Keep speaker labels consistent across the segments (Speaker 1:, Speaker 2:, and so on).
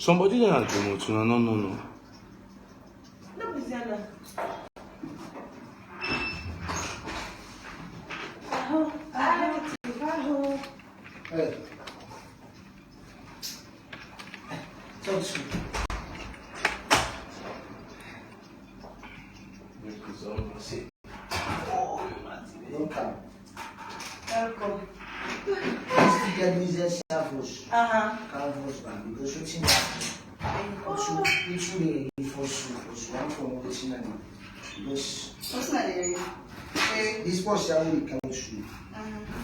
Speaker 1: Somebody that has promoted. No.
Speaker 2: No, Buziana.
Speaker 3: Hey. Talk to me. Welcome.
Speaker 2: Welcome.
Speaker 3: Let's get me there, Savos.
Speaker 2: Uh-huh.
Speaker 3: Because what's in that? Which way for one from what's in that? Because
Speaker 2: What's that area?
Speaker 3: this was the only country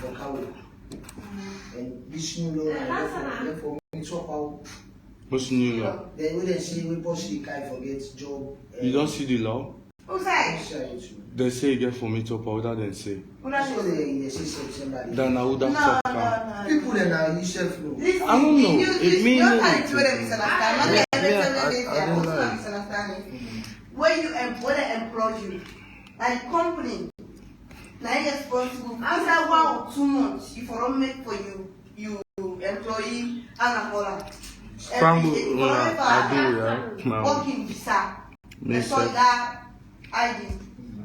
Speaker 3: for Kawi. And this new law, therefore, it's all out.
Speaker 1: What's new law?
Speaker 3: They wouldn't see we possibly can't forget job.
Speaker 1: You don't see the law?
Speaker 2: Who's that?
Speaker 1: They say you get for me to powder, then say.
Speaker 3: So they say somebody.
Speaker 1: Then I would have talked.
Speaker 3: People that are yourself know.
Speaker 1: I don't know. It means
Speaker 2: When you employ you, and company, now you're responsible. After 1 or 2 months, if you don't make for you employee and a
Speaker 1: Scramble, I do, yeah.
Speaker 2: Working visa.
Speaker 1: Miss
Speaker 2: ID.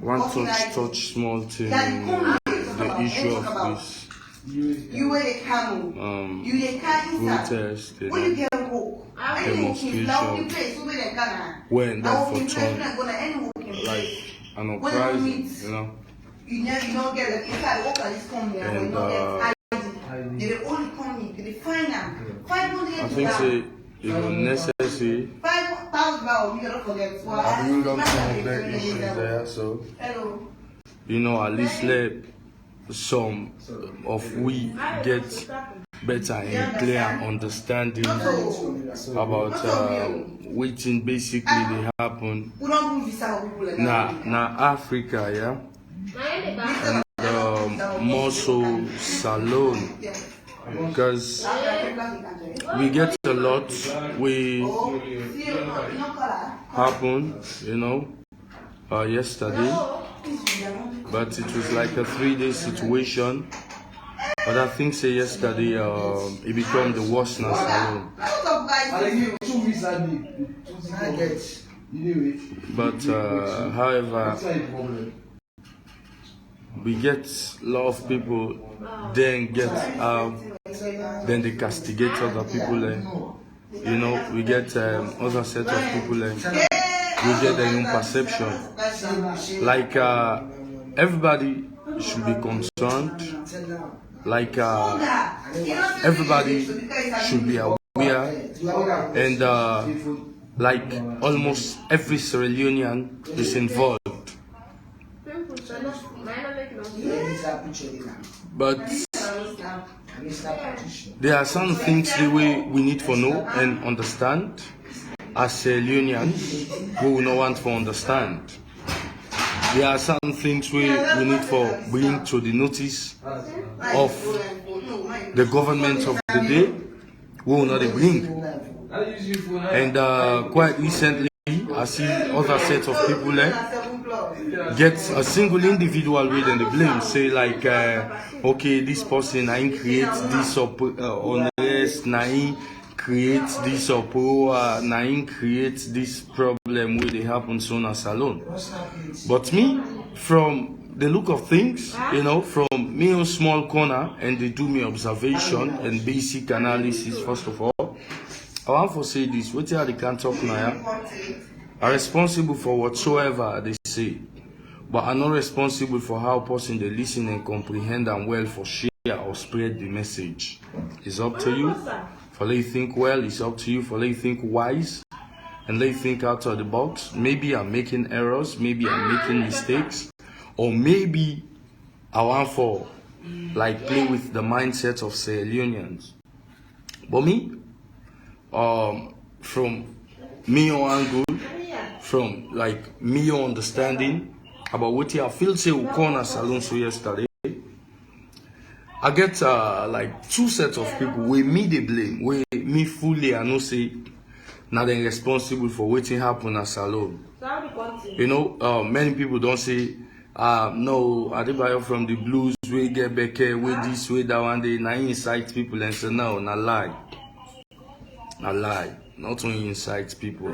Speaker 1: One touch small thing. The issue of this.
Speaker 2: You were a camel. You a car
Speaker 1: protest,
Speaker 2: when you get work,
Speaker 1: demonstration, when that for turn, like an uprising, you know.
Speaker 2: You don't get it. Inside work at this company, and you don't get ID. They only come here. They find them. 500.
Speaker 1: I think say it was necessary.
Speaker 2: $5,000. You don't forget.
Speaker 1: I bring up some of the issues there, so
Speaker 2: Hello.
Speaker 1: you know, at least let some of we get better and clear understanding about waiting basically they happen na Africa, yeah, and more so Salone, because we get a lot we happen, you know, yesterday, but it was like a 3-day situation. But I think say yesterday it became the worst now Salone. But however, we get a lot of people then get then they castigate other people, you know, we get other set of people, we get their own perception. Like everybody should be concerned. Like everybody should be aware, and like almost every Sierra Leonean is involved. But there are some things that we need to know and understand as Sierra Leoneans who will not want to understand. There are some things we need to bring to the notice of the government of the day, we will not bring. And quite recently, I see other sets of people get a single individual within the blame, say like, okay, this person I create this unrest, I create this uproar, I create this problem where they happen soon as alone. But me, from the look of things, you know, from me a small corner, and they do me observation and basic analysis. First of all, I want to say this: what they can't talk now are responsible for whatsoever they say, but are not responsible for how person they listen and comprehend and well for share or spread the message. It's up to you. For let you think well, it's up to you. For let you think wise and let you think out of the box. Maybe I'm making errors, maybe I'm making mistakes, or maybe I want for like play with the mindset of Sierra Leoneans. But me, from me your angle, from like me your understanding about what I feel say we corner Salone so yesterday, I get like 2 sets of people where me they blame, where me fully I know say now they're responsible for what happened at Salone. You know, many people don't say no, Adebayo from the blues, we get back here, we this, way that one day, now incite people and say no, not lie. not only incite people.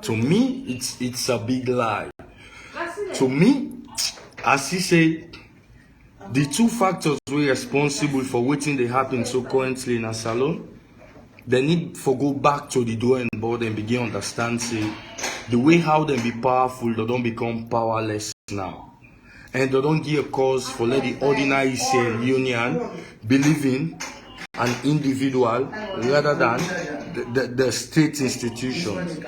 Speaker 1: To me, it's a big lie. To me, as he say, the two factors were responsible for waiting they happen so currently in a salon. They need to go back to the drawing board and begin understand say the way how they be powerful, they don't become powerless now. And they don't give a cause for let the ordinary Sierra Union believe in an individual rather than the state institutions.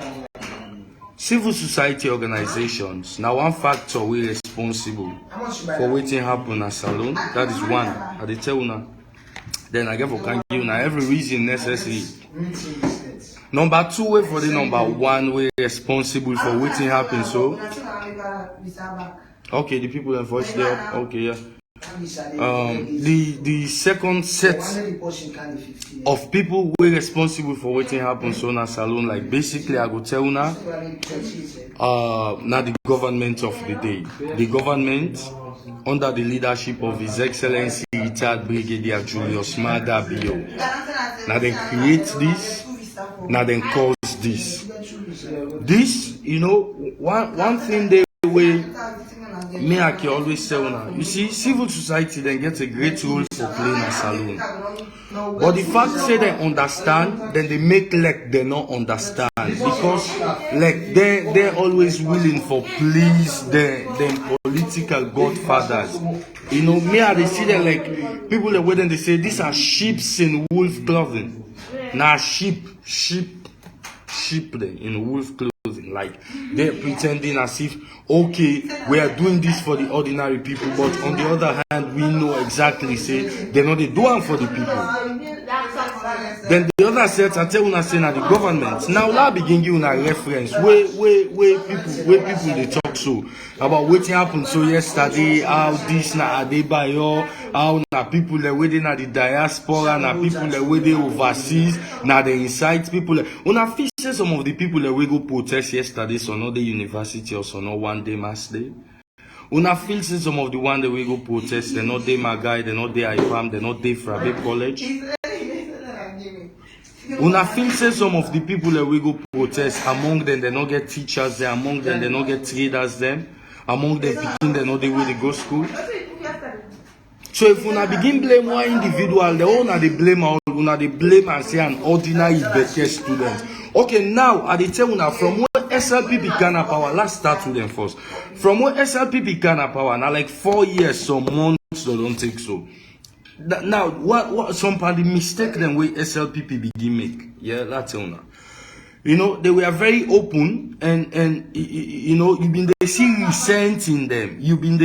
Speaker 1: Civil society organizations now one factor we responsible for waiting happen at salon. That is one. I dey tell una. Then I get for can give una every reason necessary. Number two way for the number one way responsible for waiting happen. So okay, the people that voice there up. Okay, yeah. The second set of people who are responsible for waiting happen so na salon, like basically I go tell now the government of the day. The government under the leadership of His Excellency retired Brigadier Julius Maada Bio. Now they create this, now they cause this. This, you know, one thing they way me I can always say now. You see, civil society then gets a great role for playing a salon. But the fact say they understand, then they make like they not understand. Because like they're always willing for please them political godfathers. You know, me I they see them like people that when they say these are sheep in wolf clothing. Now sheep in wolf clothing. Like they're pretending as if okay, we are doing this for the ordinary people, but on the other hand, we know exactly say they're not the doing for the people. Then the other set I tell una say na the government. Now la begin give una reference where people they talk so about what happened so yesterday, how this na Adebayo, how na people that waiting at the diaspora, na people that waiting overseas, na they incite people. Una fish some of the people that we go protest yesterday, so not the university or so not one day mass day. Una feel some of the one that we go protest, they're not day Magai, they're not day IPAM, they're not day Frabe College. Una feel some of the people that we go protest, among them they not get teachers there, among them they not get traders them, among them people they not the way they go school. So if una begin blame one individual, the owner they blame all, una they blame and say an ordinary better student. Okay, now I tell una from where SLPP Ghana Power, let's start with them first. From where SLPP Ghana Power, now like 4 years, some months they don't take so. Now what some part the mistake them way SLPP begin make? Yeah, that's una. You know, they were very open and you know, you've been they see resent in them. You've been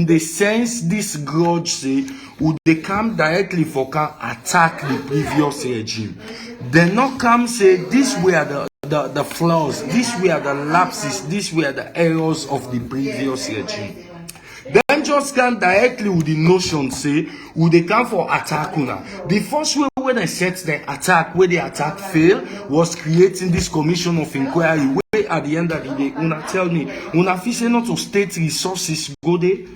Speaker 1: they sense this grudge say would they come directly for can attack the previous regime. They not come say this were the flaws, this were the lapses, this were the errors of the previous regime. Then just come directly with the notion say would they come for attack una. The first way when they set the attack, where the attack failed, was creating this commission of inquiry. Where at the end of the day, una tell me, una fish not to state resources go there.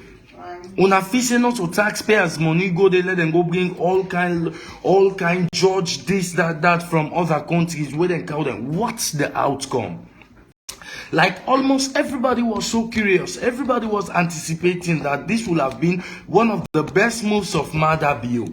Speaker 1: Una fish not to taxpayers' money go there. Let them go bring all kind judge this that from other countries. Where they call them. What's the outcome? Like almost everybody was so curious. Everybody was anticipating that this would have been one of the best moves of Maada Bio.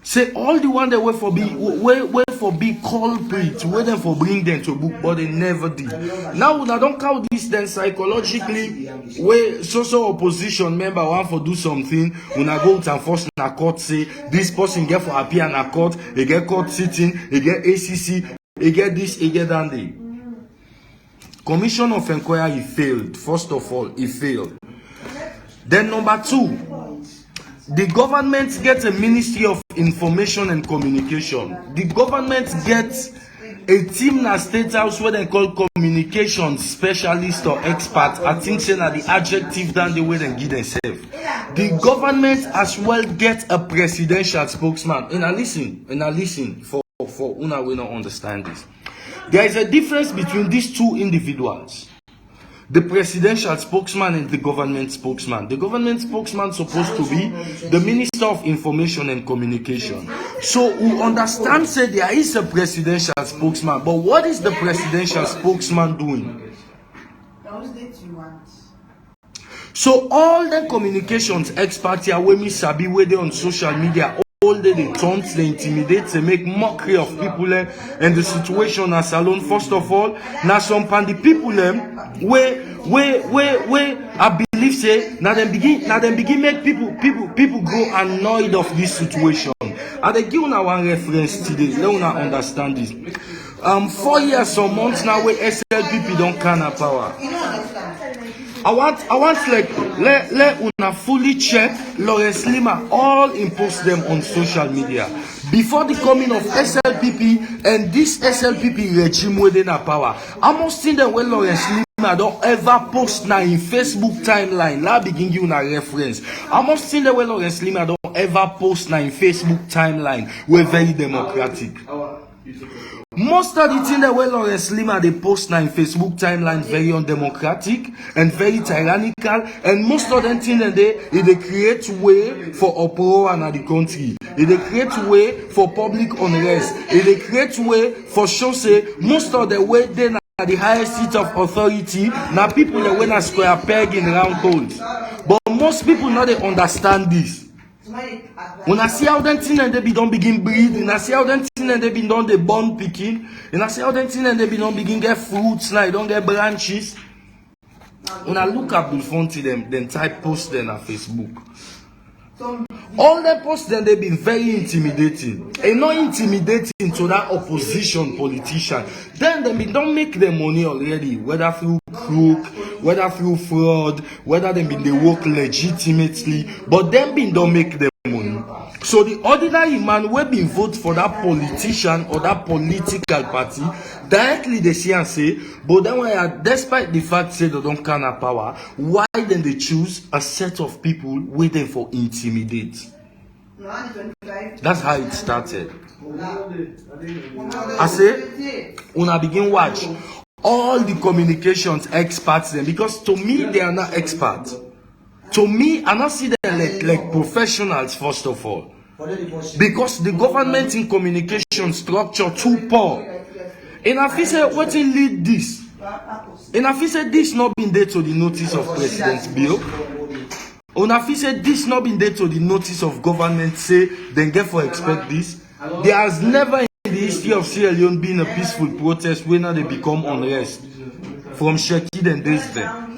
Speaker 1: Say all the one that were for be culprits, wait them for bring them to book, but they never did. Now I don't count this then psychologically, where social opposition member want for do something, when I go to enforce in a court, say this person get for appear in a court, they get court sitting, they get ACC, they get this, they get that day. Commission of Inquiry failed. First of all, it failed. Then number two, the government gets a Ministry of Information and Communication. The government gets a team in a State House where they call communications specialist or expert. I think say that the adjective than the way they give themselves. The government as well gets a presidential spokesman. And I listen for una we not understand this. There is a difference between these two individuals. the presidential spokesman and the government spokesman. The government spokesman is supposed to be the Minister of Information and Communication. So we understand say there is a presidential spokesman, but what is the presidential spokesman doing? So all the communications experts here when me sabi where they on social media all day they taunt, they intimidate, they make mockery of people and the situation as alone. First of all, now some pandi people where I believe say now them begin make people grow annoyed of this situation. And they give una one reference today. Let una understand this. 4 years, some months now where SLPP don't can of power. I want like let una fully check Lawrence Lima all impose them on social media before the coming of SLPP and this SLPP regime within our power. I must see them when Lawrence Lima don't ever post now in Facebook timeline. Now begin you a reference. I must see them when Lawrence Lima don't ever post now in Facebook timeline. We're very democratic. Most of the things that Lawrence Lima they post now in Facebook timeline very undemocratic and very tyrannical, and most of them things that they create way for uproar in the country. They create way for public unrest. They create way for show say most of the way they at the highest seat of authority. Now people that win a square peg in round holes. But most people now they understand this. When I see how them things and they be don't begin breathing, I see how them things and they be don't they born picking, and I see how them things and they be don't begin get fruits now, they don't get branches. When I look up before them type post them on Facebook. All the posts then they've been very intimidating. And not intimidating to that opposition politician. Then they don't make their money already, whether through crook, whether through fraud, whether they work legitimately, but them don't make their money. So the ordinary man will be vote for that politician or that political party, directly they see and say, but then despite the fact say they don't can have power, why then they choose a set of people waiting for intimidate? That's how it started. I say, when I begin watch all the communications experts then, because to me they are not experts. To me, I not see them like professionals first of all. Because the government in communication structure too poor. And I feel say what will lead this? And I feel say this not been there to the notice of President's bill. And I feel say this not been there to the notice of government say then get for expect this. There has never in the history of Sierra Leone been a peaceful protest where now they become unrest. From Sheki and days then.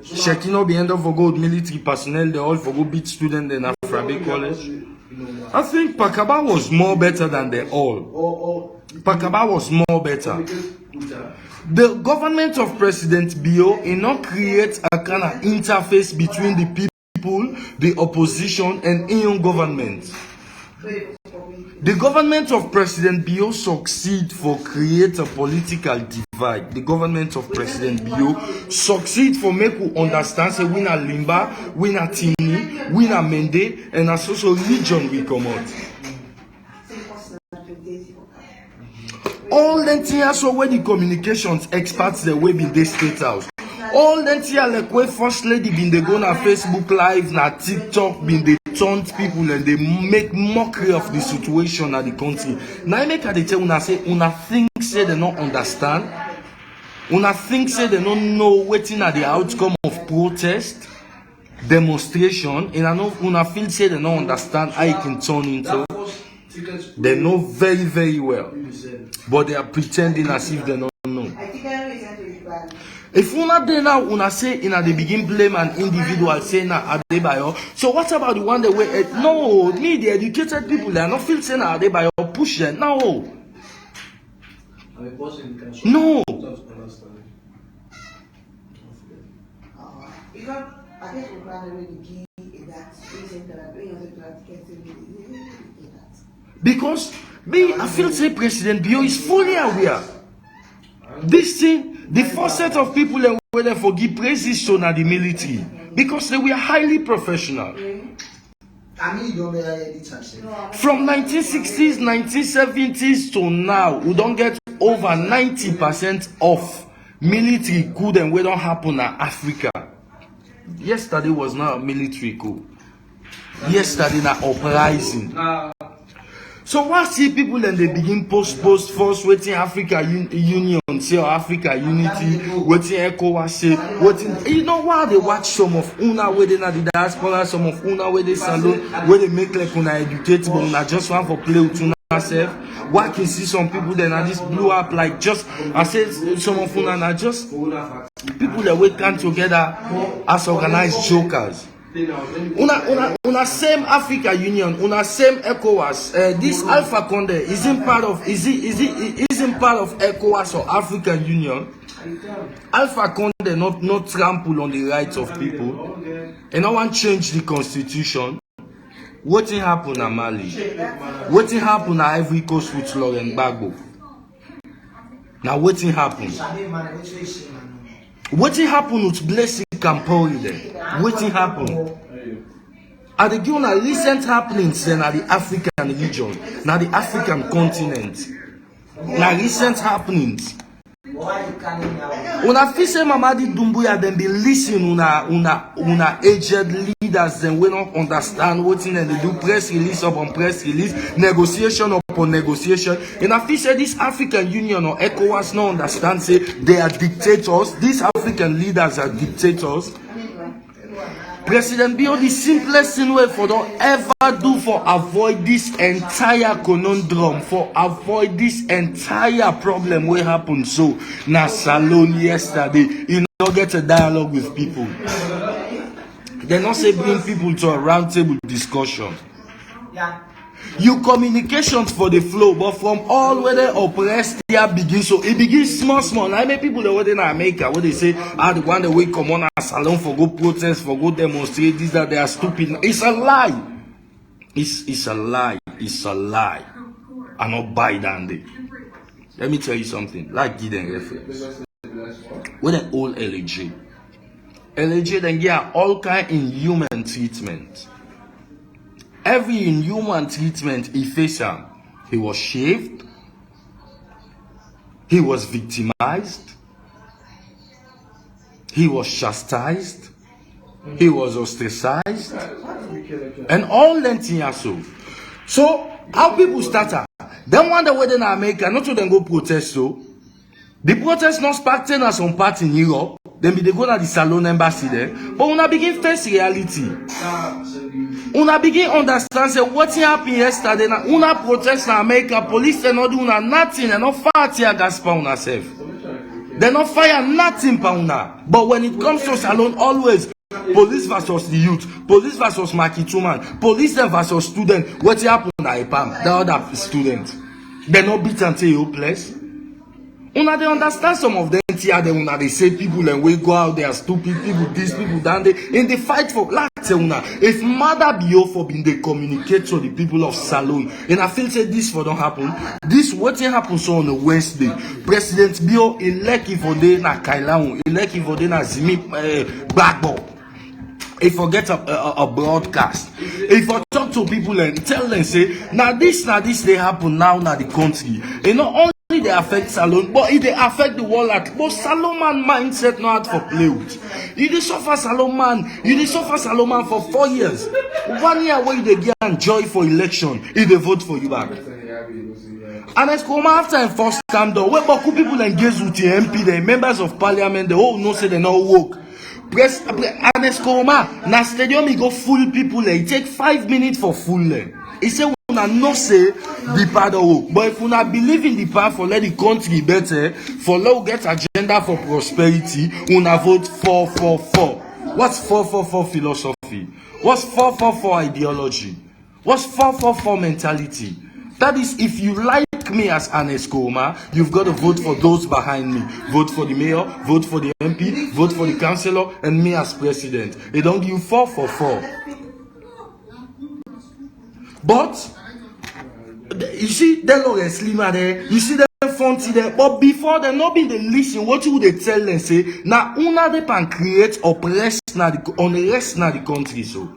Speaker 1: Sheki no be end up for good military personnel, they all for go beat students in Afrabe College. I think Pakaba was more better than they all. Pakaba was more better. The government of President Bio in not create a kind of interface between the people, the opposition, and EU government. The government of President Bio succeed for create a political divide. The government of President Bio succeed for make we understand say we na Limba, we na Tini, we na Mende, and as also region we come out. All them things so where the communications experts they will be in the State House. All them things like where First Lady been they go na Facebook Live, na TikTok been they taunt people and they make mockery of the situation at the country. Now I make they tell una say una think say they don't understand. Una think say they don't know waiting at the outcome of protest, demonstration, and I know una feel say they don't understand how it can turn into. They know very, very well. But they are pretending as if they don't know. If una dey now, una say in they begin blame an individual, say na Adebayo. So what about the one that way? No, me the educated people, they are not feel say na Adebayo push them. No. No. Because me, I feel say President Bio is fully aware. This thing, the first set of people that were there for give praises to the military because they were highly professional. From 1960s, 1970s to now, we don't get over 90% of military coup then we don't happen in Africa. Yesterday was not a military coup. Yesterday na uprising. So what see people and they begin post first waiting Africa Union say or Africa Unity, waiting ECOWAS say, waiting. You know why they watch some of una where they na the diaspora, some of una where they salon, where they make like una educate, but una just want for play with una self. Why can see some people then I just blew up like just I said some of una na just people that we come together as organized jokers. Una same Africa Union, una same ECOWAS. This Alpha Conde isn't part of isn't part of ECOWAS or African Union. Alpha Conde not trample on the rights of people, and no one change the constitution. What happened in Mali? What happened in Ivory Coast with Laurent Gbagbo? Now what happened? What happened with Blessing Campori then? What happened? Are the given recent happenings then at the African region, now the African continent? Now recent happenings. Una fise Mamadi Doumbouya then be listen una aged leaders then we don't understand what in and they do press release upon press release, negotiation upon negotiation. And I feel say this African Union or ECOWAS no understand say they are dictators. These African leaders are dictators. President Bio, the simplest thing way for don't ever do for avoid this entire conundrum, for avoid this entire problem what happened so na salon yesterday, you not get a dialogue with people. They not say bring people to a round table discussion. You communications for the flow, but from all where they oppressed there begins, so it begins small. I mean people that were in America where they say the one that we come on a salon for go protest, for go demonstrate, this that they are stupid. It's a lie. It's a lie. It's a lie. I'm not buy that day. Let me tell you something. Like Gideon reference. With an old LAJ then get all kind inhuman treatment. Every inhuman treatment he faced him. He was shaved. He was victimized. He was chastised. He was ostracized. And all that things so how people start then wonder whether in America not to them go protest so. The protest not sparked in some part in Europe. Then they go to the Salon embassy there. But when I begin face reality, when I begin understand say what happened yesterday, una protest in America, police they not do nothing, they not fire tear gas pa una self. They not fire nothing pa una. But when it comes to Salon, always police versus the youth, police versus Maki Truman, police versus student. What happened na EPAM, the other student. They not beat until you hopeless. Una they understand some of them here, they say people and we go out there stupid people, these people down there, and they fight for like una. If mother be for being they communicate to the people of Salon, and I feel say this for don't happen. This what happen so on a Wednesday. President Bio elect for day na Kailaun, elect for day na Zimi Gbagbo. If forget a broadcast, if I talk to people and tell them say now this they happen now the country, you know only they affect Salon, but it they affect the world at but Salon man mindset not for play with. You dey suffer Salon man, for 4 years. 1 year where they get enjoy for election, if they vote for you back. And it's come after and first time down. Where people engage with the MP, the members of parliament, the whole no say they not work. Press and it's come na stadium he go full people there. It take 5 minutes for full there. He say una no say the part of work, but if una believe in the part for let the country better, for let get agenda for prosperity, una vote 444. What's 444 philosophy? What's 444 ideology? What's 444 mentality? That is, if you like me as an Escoma, you've got to vote for those behind me. Vote for the mayor, vote for the MP, vote for the councillor, and me as president. They don't give 444. But you see the Lawrence Lima there, you see the Fonty there, but before they not be the listen, what would they tell them say? Now una they can create unrest na the country so.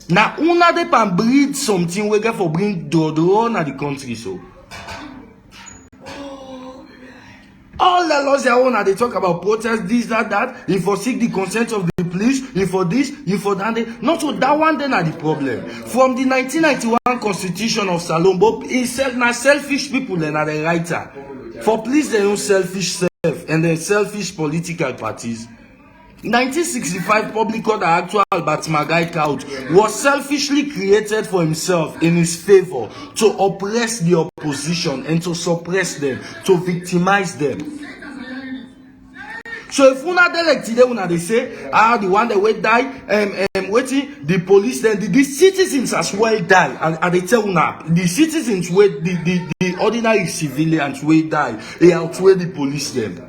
Speaker 1: Now una they can breed something we get for bring dodo na the country so. All the tell us their own and they talk about protest, this, that, if for seek the consent of the police, if for this, if for that. Not so that one then are the problem. From the 1991 constitution of Salone, but it's not selfish people and are the writer. For police they own selfish self and then selfish political parties. 1965 Public Order Actual Albert Magai Couch was selfishly created for himself in his favor to oppress the opposition and to suppress them, to victimize them. So if una elect today, una they say, the one that will die, waiting, the police, then the citizens as well die. And they tell una, the citizens will, the ordinary civilians will die. They outweigh the police them.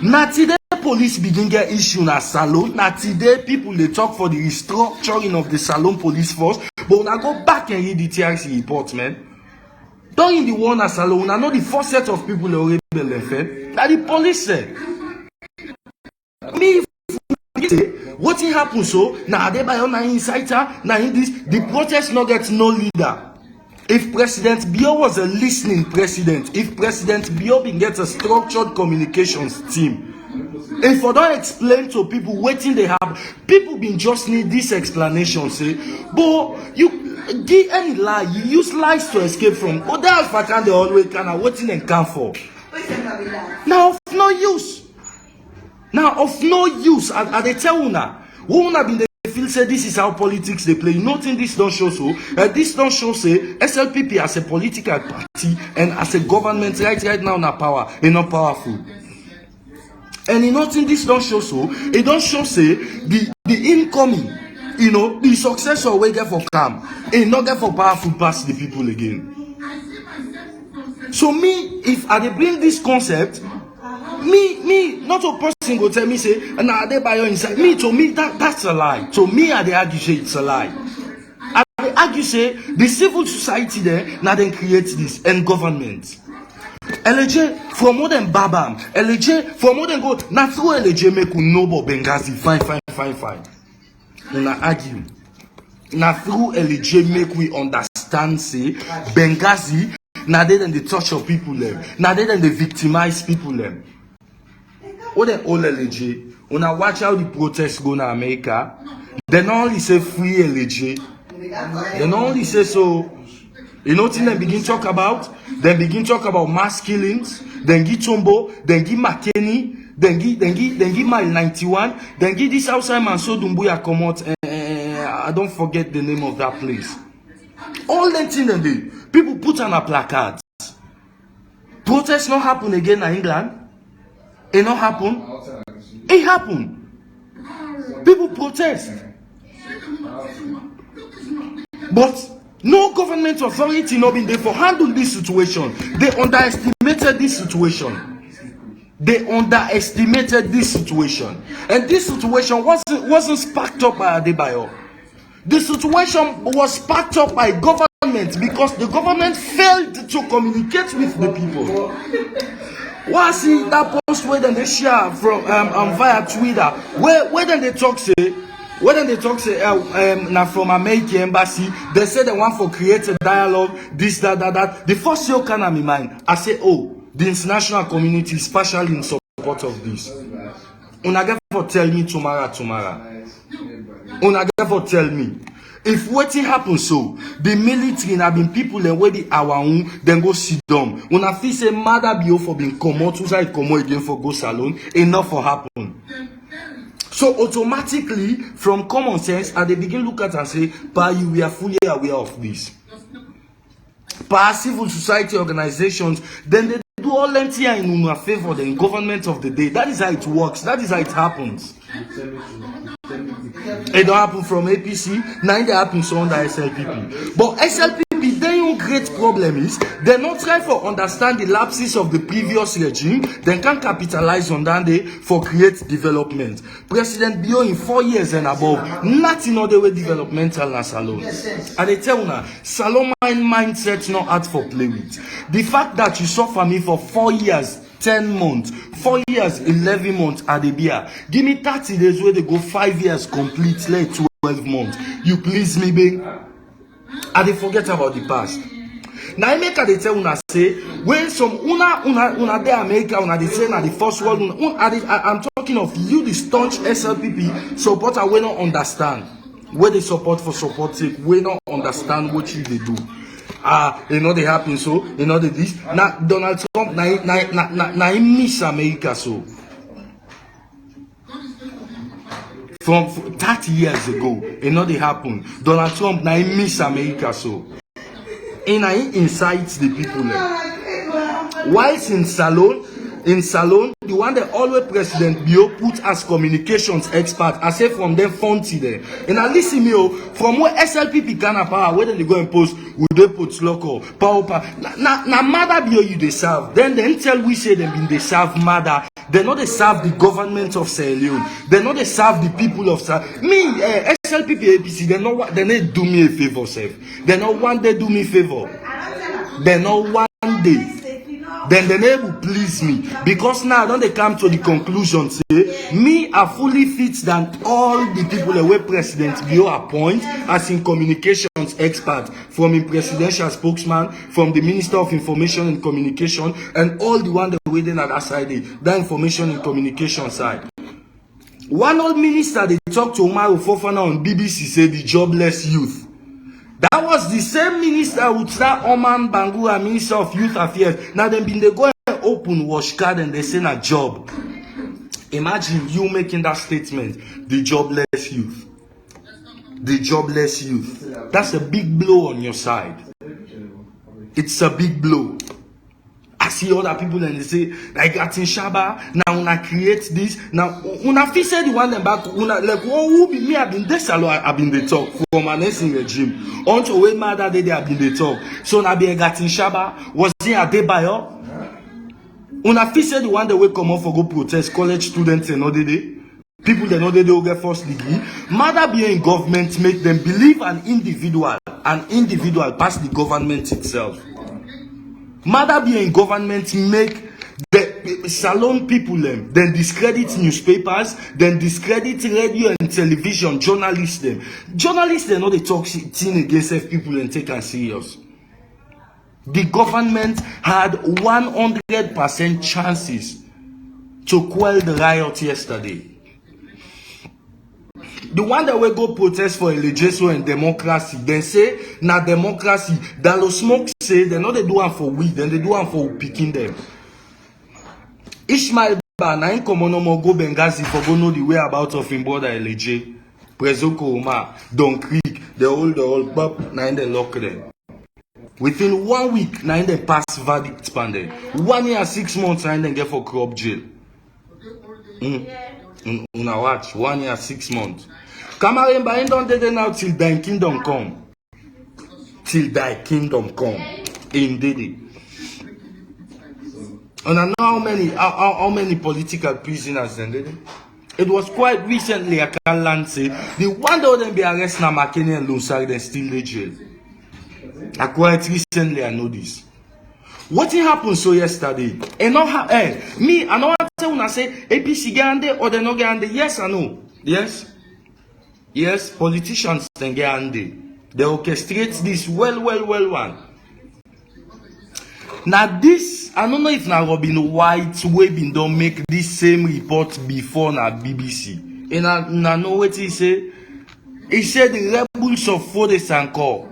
Speaker 1: Now today, police begin get issue na Salone. Now today, people they talk for the restructuring of the Salone police force. But when I go back and read the TRC report, man, during the war na Salone, I know the first set of people they already left. That the police said. Me, what happened so? Now they buy on inciter. Now in this, the protest not get no leader. If President Bio was a listening president, if President Bio bin get a structured communications team, if I don't explain to people waiting they have, people been just need this explanation. Say, but you give any lie, you use lies to escape from. But the Alpha can they always can waiting and come for. Now of no use. Now of no use. And they tell una, who una been the feel say this is how politics they play. Nothing this don't show so. This don't show say SLPP as a political party and as a government right now na power, not powerful. And in nothing this don't show so, it don't show say the incoming, the successor we get for calm, and not get for powerful past the people again. So me, if I bring this concept, me, not a person go tell me say, nah, they buy your inside. To me, that's a lie. To me, I they argue say it's a lie. I they argue say the civil society there, now then create this and government. LJ from more than Babam, LJ from more than go. Now through LJ make we know about Benghazi. Fine. Una argue. Now through LJ make we understand say Benghazi. Now they then the torture people them. Now they then the victimize people them. What they all LJ? Una watch how the protests go in America. They not only say free LJ. They not only say so. You know what they begin talk about? Then begin talk about mass killings. Then give Tombo. Then give McKinney. Then give Mile 91. Then give this outside man so Dumbuya come out. I don't forget the name of that place. All them things they do. People put on a placard. Protests not happen again in England. It not happen. It happen. People protest. But no government authority not been there for handle this situation. They underestimated this situation. And this situation wasn't sparked up by Adebayo. The situation was sparked up by government because the government failed to communicate with the people. Why see that post where they share from via Twitter where then they talk say now from American embassy they say they want for create a dialogue this that the first thing can in my mind I say the international community is partially in support of this. Una get for tell me tomorrow. Una get for tell me. If what happens so, the military have been people and where be our own, then go sit down. Una feel say mother be for being come out, to side come out again for go Salone, enough for happen. So automatically, from common sense, and they begin look at and say, we are fully aware of this. Per civil society organizations, then they do all them here in our favor, the government of the day. That is how it works. That is how it happens. It don't happen from APC, now they happen so under SLPP. But SLPP, their great problem is they not try for understand the lapses of the previous regime, they can capitalize on that day for create development. President Bio in 4 years and above, not in other way developmental na Salone. And they tell you Salone mindset not hard for play with. The fact that you suffer me for 4 years, 10 months, 4 years, 11 months at the beer. Give me 30 days where they go 5 years complete, like 12 months. You please me, babe. And they forget about the past. Now I make they tell una say when some una de America una they say na the first world I'm talking of you, the staunch SLPP supporter we don't understand where they support for support sake, we don't understand what you they do. You know they happen so, you know they this. Now Donald Trump na he miss America so. From 30 years ago, you know they happen. Donald Trump now he miss America so. And he incites the people there. Whilst in Salon, the one that always President Bio put as communications expert, I say from them Fonty there. And I listen me from where SLPP can power, where they go and post, would they put local power? Now mother Bio you they serve. Then tell we say them been they serve mother. They know they serve the government of Sierra Leone. They know they serve the people of Sierra Leone. SLPP APC, they need do me a favor, sir. They know one day do me favor. They know one day. Then the name will please me. Because now don't they come to the conclusion, say, me are fully fit than all the people the way President Bio appoint as in communications expert, from in presidential spokesman, from the Minister of Information and Communication, and all the one that waiting at that side, that information and communication side. One old minister they talked to Umaru Fofana on BBC said the jobless youth. That was the same minister with that Oman Bangura, Minister of Youth Affairs. Now they been they go and open wash card and they send a job. Imagine you making that statement, the jobless youth. The jobless youth. That's a big blow on your side. It's a big blow. I see other people and they say, like at in Shaba, now una create this. Now una fi say the one them back, una like who be me? I've been this I've been the talk from an in regime. Until way mother they have been the talk. So now be a Gatin Shaba was there a day by up. Una fi say the one that will come off for go protest college students and all day. People that know they will get first degree. Mother be in government make them believe an individual pass the government itself. Mother be in government make the salon people them, then discredit newspapers, then discredit radio and television journalists them. Journalists they know they talk thing against people and take and serious. The government had 100% chances to quell the riot yesterday. The one that will go protest for legislation and democracy, then say, na democracy, that lo smoke say, they know they do one for we, then they do one for picking them. Ishmael Ba, na in Komonomo go Benghazi for go know the whereabouts of him brother LJ, Prezoko Omar, Don Creek, the old pop, na in the lock them. Within 1 week, na in the pass verdict panded. 1 year, 6 months, na in the get for crop jail. Una watch, 1 year, 6 months. Kamaremba ain't done there now till thy kingdom come. Till thy kingdom come. Indeed. And I know how many political prisoners then did it? It was quite recently I can land say the one that them be arrested now McKinney and Lunsari then still in jail. I quite recently I know this. What happened so yesterday? And not me, I know what I tell say APC get or they not get. Yes or no? Yes. Yes, politicians then get. They orchestrate this well one. Now this, I don't know if now Robin White Webin don't make this same report before na BBC. And I know what he said. He said the rebels of Fode Sankor.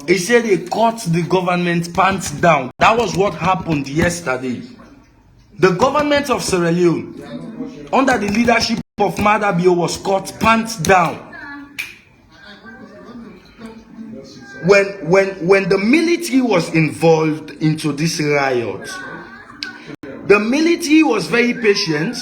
Speaker 1: He said they cut the government pants down. That was what happened yesterday. The government of Sierra Leone, under the leadership of Mada Bio, was cut pants down. When the military was involved into this riot, the military was very patient.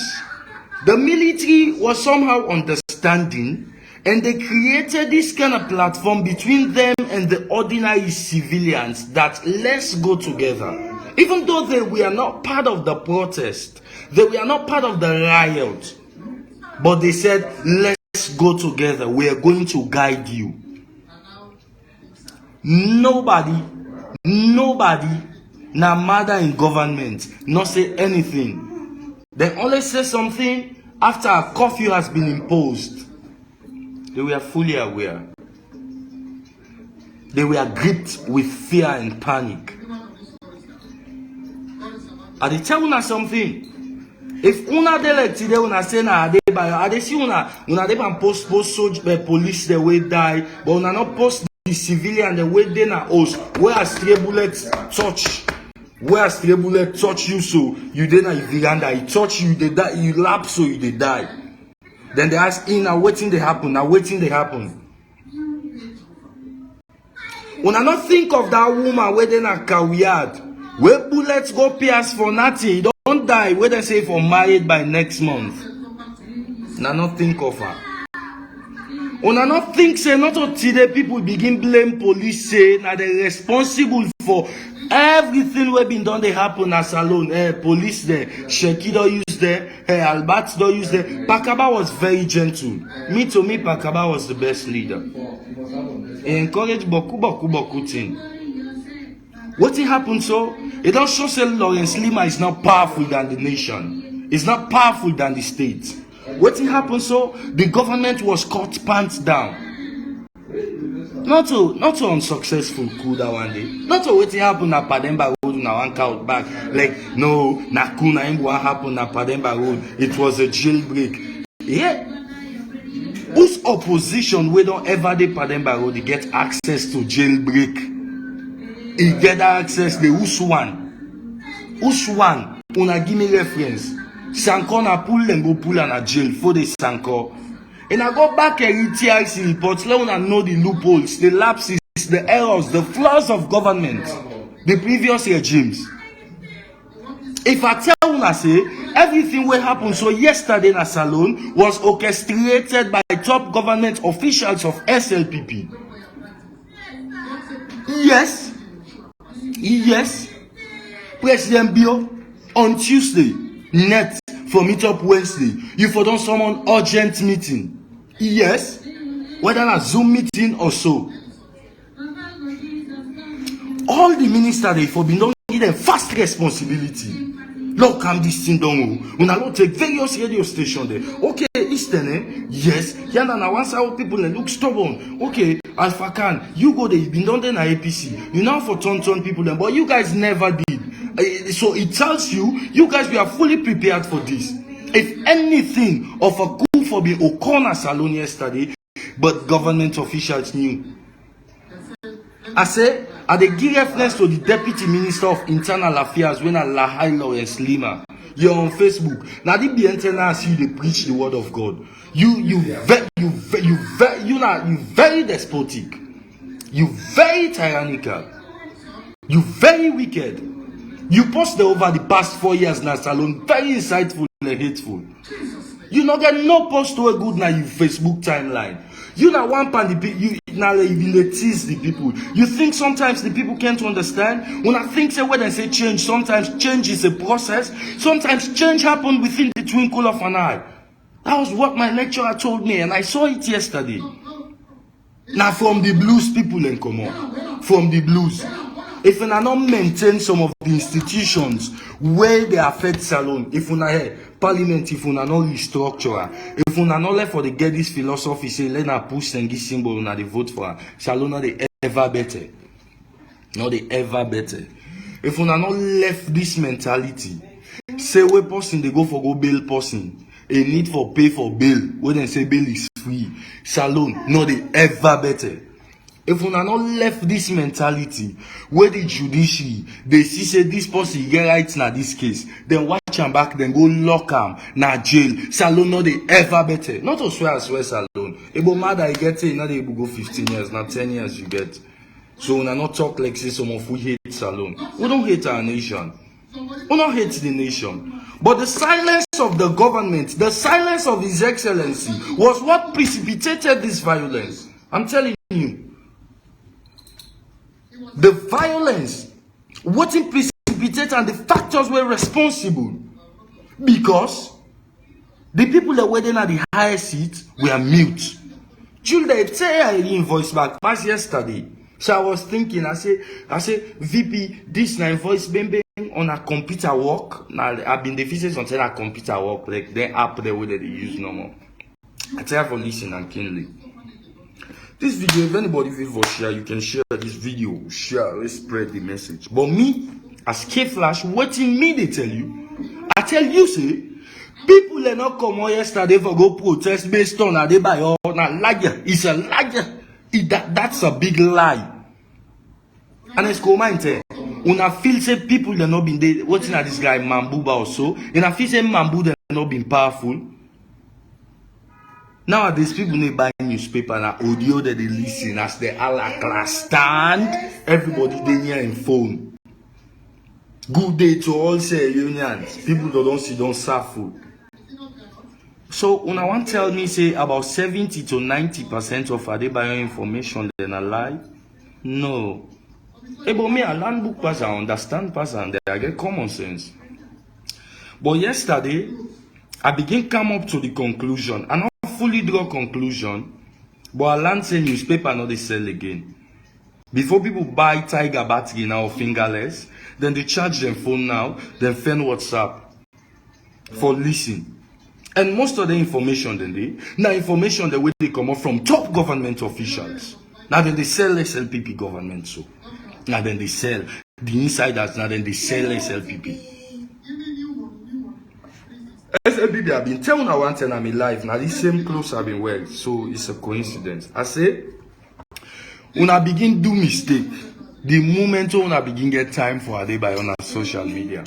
Speaker 1: The military was somehow understanding, and they created this kind of platform between them and the ordinary civilians that let's go together. Even though they were not part of the protest, they were not part of the riot, but they said, let's go together. We are going to guide you. Nobody, na mother in government, not say anything. They only say something after a curfew has been imposed. They were fully aware. They were gripped with fear and panic. I dey tell una something. If una dey like today, una say na Adebayo, I dey see una dey post police the way die, but una not post the civilian the way they na host. Where a stray bullet touch you, so you dey na veranda. He touch you, they die. You lapse, so you dey die. Then they ask, now waiting they happen. Una not think of that woman where they na Kawiyad. Where bullets go pierce for nothing, you don't die. Where they say for married by next month. Una not think of her. Una not think say not today people begin blame police say na they responsible for everything we been done they happen as alone. Police there, Sheki don't use there, Albert don't use there. Pakaba was very gentle. To me, Pakaba was the best leader. He encouraged Boku thing. What happened so? It don't show say Lawrence Lima is not powerful than the nation. It's not powerful than the state. What happened so? The government was caught pants down. Not to unsuccessful coup that one day. Not to what happened at Pademba Road na one count back. Like no, Nakuna ain't what happened at Pademba Road. It was a jailbreak. Yeah. Whose opposition we don't ever dey Pademba Road they get access to jailbreak? He get access the who's one? Una give me reference. Sanko na pull them go pull and a jail for the Sanko. And I go back and TRC reports, let una know the loopholes, the lapses, the errors, the flaws of government, the previous regimes. If I tell una say everything will happen so yesterday in Salone was orchestrated by top government officials of SLPP. Yes. President Bio on Tuesday, net for meet up Wednesday. You for don't summon urgent meeting. Yes, whether a Zoom meeting or so. All the ministers they for don't give them fast responsibility. Look, calm this thing down. When I don't take various radio stations there. Okay, Eastern, yes. Yana na once our people they look stubborn. Okay, Alpha Khan, you go there, you been done there na APC. You now for turn people them, but you guys never did. So it tells you guys we are fully prepared for this. If anything of a coup for being O'Connor Salone yesterday, but government officials knew. I say, I dey give reference to the Deputy Minister of Internal Affairs when I Lahai Lawrence Lima. You're on Facebook. Now the BNTN see you they preach the word of God. You very despotic. You very tyrannical. You very wicked. You posted over the past 4 years now, Salone, very insightful and hateful. You not get no post to a good now you Facebook timeline. You not one pan the people, you now even tease the people. You think sometimes the people can't understand? When I think say when I say change, sometimes change is a process. Sometimes change happens within the twinkle of an eye. That was what my lecturer told me, and I saw it yesterday. Now from the blues people in common. From the blues. If you not maintain some of the institutions where they affect Salone, if you not Parliament, if you not restructure, if you not left for the get this philosophy, say let na push and give symbol and they vote for Salone, not they ever better. Not they ever better. If you not left this mentality, say we person they go for go bail person, a need for pay for bail, when they say bail is free, Salone, not they ever better. If we not left this mentality, where the judiciary, they see say this person get rights na this case, then watch him back, then go lock him, na jail. Salone not they ever better. Not to swear Salone. Ebo mad I get it, not able go 15 years, not 10 years you get. So we not talk like say some of we hate Salone. We don't hate our nation. We don't hate the nation. But the silence of the government, the silence of His Excellency was what precipitated this violence. I'm telling you. The violence, what it precipitated and the factors were responsible. Because the people that were then at the highest seat were mute. Jules, they say I invoice back past yesterday. So I was thinking, I say, VP, this na invoice bang on a computer work. Now I've been deficient until a computer work, like the app the way that they use normal. I tell for listen and keenly. This video, if anybody feel for share, you can share this video. Share, let's spread the message. But me, as K-Flash, waiting me, they tell you. I tell you, say, people are not come on yesterday for go protest based on Adebayo. Liar. It's a liar. That's a big lie. And it's comment. Una feel say people they not been there. What's in this guy Mambuba also? And I feel say Mambu they not been powerful. Nowadays, people need buy newspaper and audio that they listen as they all like class stand. Everybody they near in phone. Good day to all say unions. People don't see don't serve food. So when I want to tell me say about 70 to 90% of Adebayo information then a lie? No. But me I learn book pass, I understand pass and I get common sense. But yesterday, I begin come up to the conclusion. I not fully draw conclusion, but I learn say newspaper not they sell again. Before people buy Tiger battery now or fingerless, then they charge them phone now, then send WhatsApp for listen. And most of the information then now information the way they come up from top government officials. Now then they sell SLPP government so. Now then they sell the insiders, now then they sell SLPP. SLPP have been telling I want and I'm alive. Now these same clothes have been wearing, so it's a coincidence. I say when I begin do mistake, the moment when I begin get time for Adebayo on social media.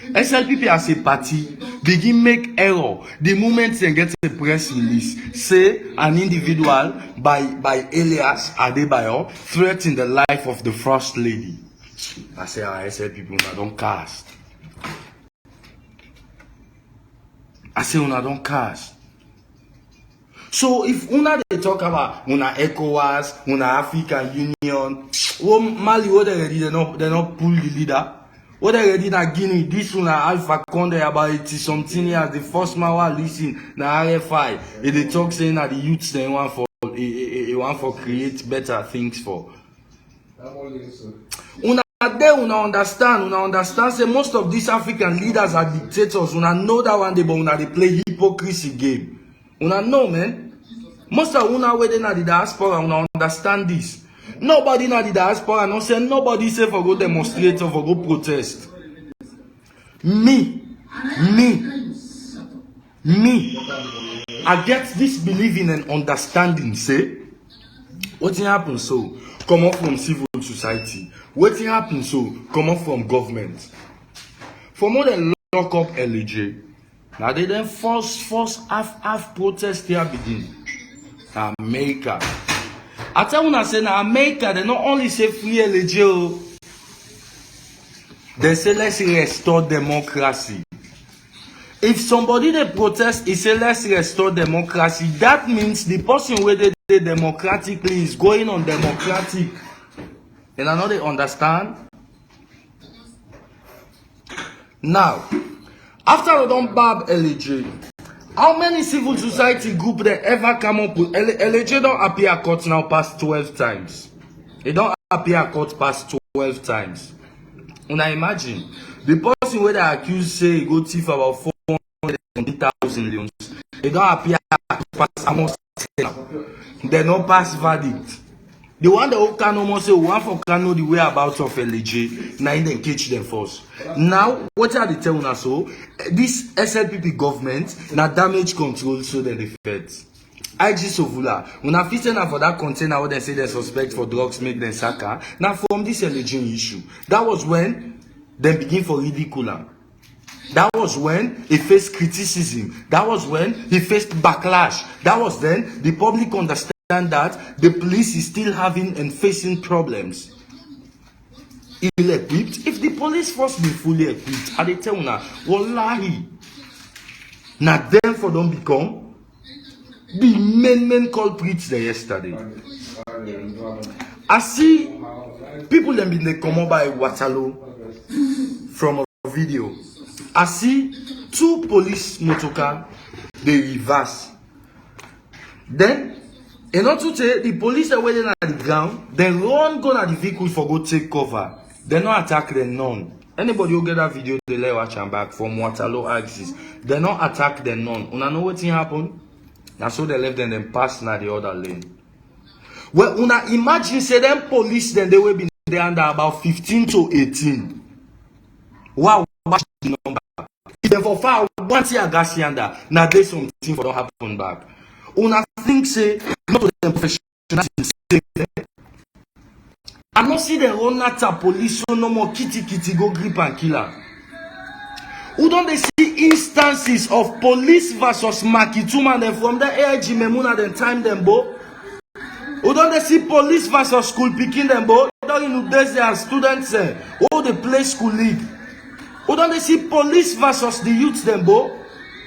Speaker 1: SLPP as a party begin make error the moment they get a press release say an individual by alias Adebayo threaten the life of the first lady. I say SLPP don't cast. I say una don't cast. So if una they talk about una ECOWAS, una African Union, oh Mali what they not pull the leader. What already na Guinea, this one Alpha Conde about 80 something years, the first man listen na RFI. If they talk saying that the youths they want for create better things for. Una understand say most of these African leaders are dictators. Una know that one day, but una they play hypocrisy game. Una know, man. Most of una waiting at the diaspora, una understand this. Nobody in the diaspora, no say nobody say for go demonstrate or for go protest. Me, I get this believing and understanding, say, what happens so, come up from civil society. What happens so, come up from government. For more than lock up LJ, now they then force half protest here begin. America. I tell you, I say now America, they not only say free LJ, they say let's restore democracy. If somebody they protest, he say let's restore democracy, that means the person where they democratically is going on democratic. And I know they understand. Now, after we don't bab LJ, how many civil society group they ever come up with? LJ don't appear court now past 12 times. It don't appear court past 12 times. And I imagine the person where they accuse say he go thief about 400,000 leons. They don't appear past almost 10. They don't pass verdict. The one that can almost say one for can know the whereabouts of LJ. Now they catch them first. Now what are they telling us? So this SLPP government now damage control so then the feds. IG Sovula, when I fit for that container where they say they suspect for drugs make them saka. Now from this LJ issue, that was when they begin for ridicule. That was when he faced criticism. That was when he faced backlash. That was then the public understand that the police is still having and facing problems. Ill-equipped. If the police force be fully equipped, and they tell now, wallahi, now them for don't become the main culprits there yesterday. I see people them been they come up by Waterloo from a video. I see 2 police motorcar they reverse. Then in order to say the police are waiting at the ground, then run go at the vehicle for go take cover. They not attack them none. Anybody who get that video, they let watch and back from Waterloo axis. They not attack them none. Una know what happen? Now so they left them pass now the other lane. Well, una imagine say them police then they will be there under about 15 to 18. Wow, watch the number. If them for far once you gas yonder, now there's something for don't happen back. Una think say not to them professionals. I not see the run at police so no more kitty go grip and kill her. Who don't they see instances of police versus Makituma then from the AIG Memuna then time them bo? Who don't they see police versus school picking them bo? During the days they are students who they play school league. Who don't they see police versus the youths them bo?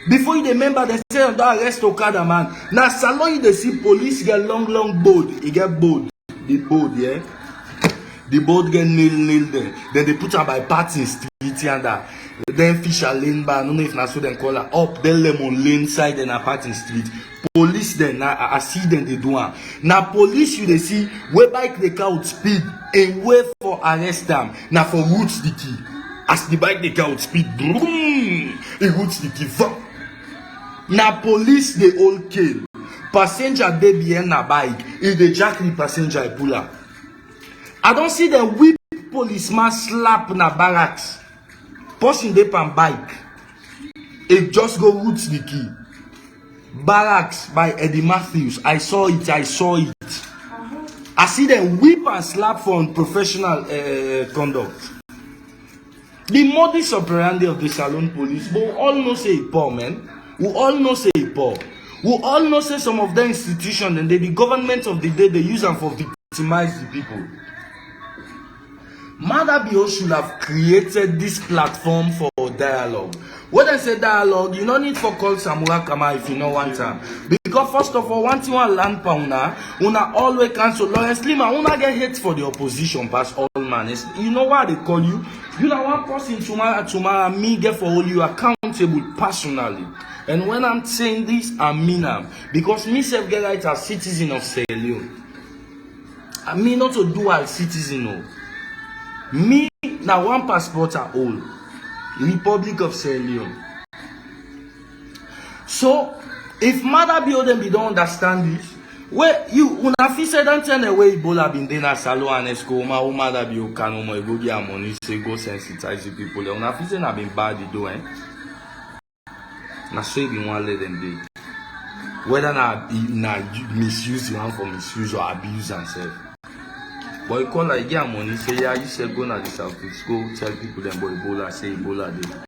Speaker 1: Before you remember they say on that arrest Okada man. Now salon they see police get long board. He get board. The board, yeah. The board get nail there. Then they put her by parting street and that. Then Fisher Lane bar, I don't know if that's what they call her, up then Lemon Lane side and a parting street. Police then, I see them they do one. Now police you they see where bike they count speed and wait for arrest them. Now for roots the key. As the bike they count speed, boom, it roots the key. Now police they all kill. Passenger they behind a bike. If they jack the passenger, I pull up. I don't see the whip policeman slap na barracks. Person dey pan bike. It just go roots the key. Barracks by Eddie Matthews. I saw it. I see them whip and slap for unprofessional conduct. The modus operandi of the Salone police, but we all know say it poor, man. We all know say it poor. We all know say some of the institutions and the government of the day they use them for victimize the people. Madabio should have created this platform for dialogue. When I say dialogue, you don't need for call Samura Kama if you know one time. Because first of all, one thing one land pa una always cancel. Honestly, man, una get hate for the opposition past all man. You know why they call you? You know one person tomorrow me get for all you accountable personally. And when I'm saying this, I mean them. Because me self get right as citizen of Sierra Leone. I mean not a dual citizen no. Me now one passport at all. Republic of Sierra Leone. So if Madabio them be don't understand this, where you una fi say don't tell the way Ebola been there na Salo and Esco ma o Madabio can no more go get money say go sensitize the people. Una fi say na been bad do na so be one let them be. Whether na misuse the one for misuse or abuse and self. But you call like get money, say yeah, you say go na the South East, go tell people them boy Ebola, say Ebola there.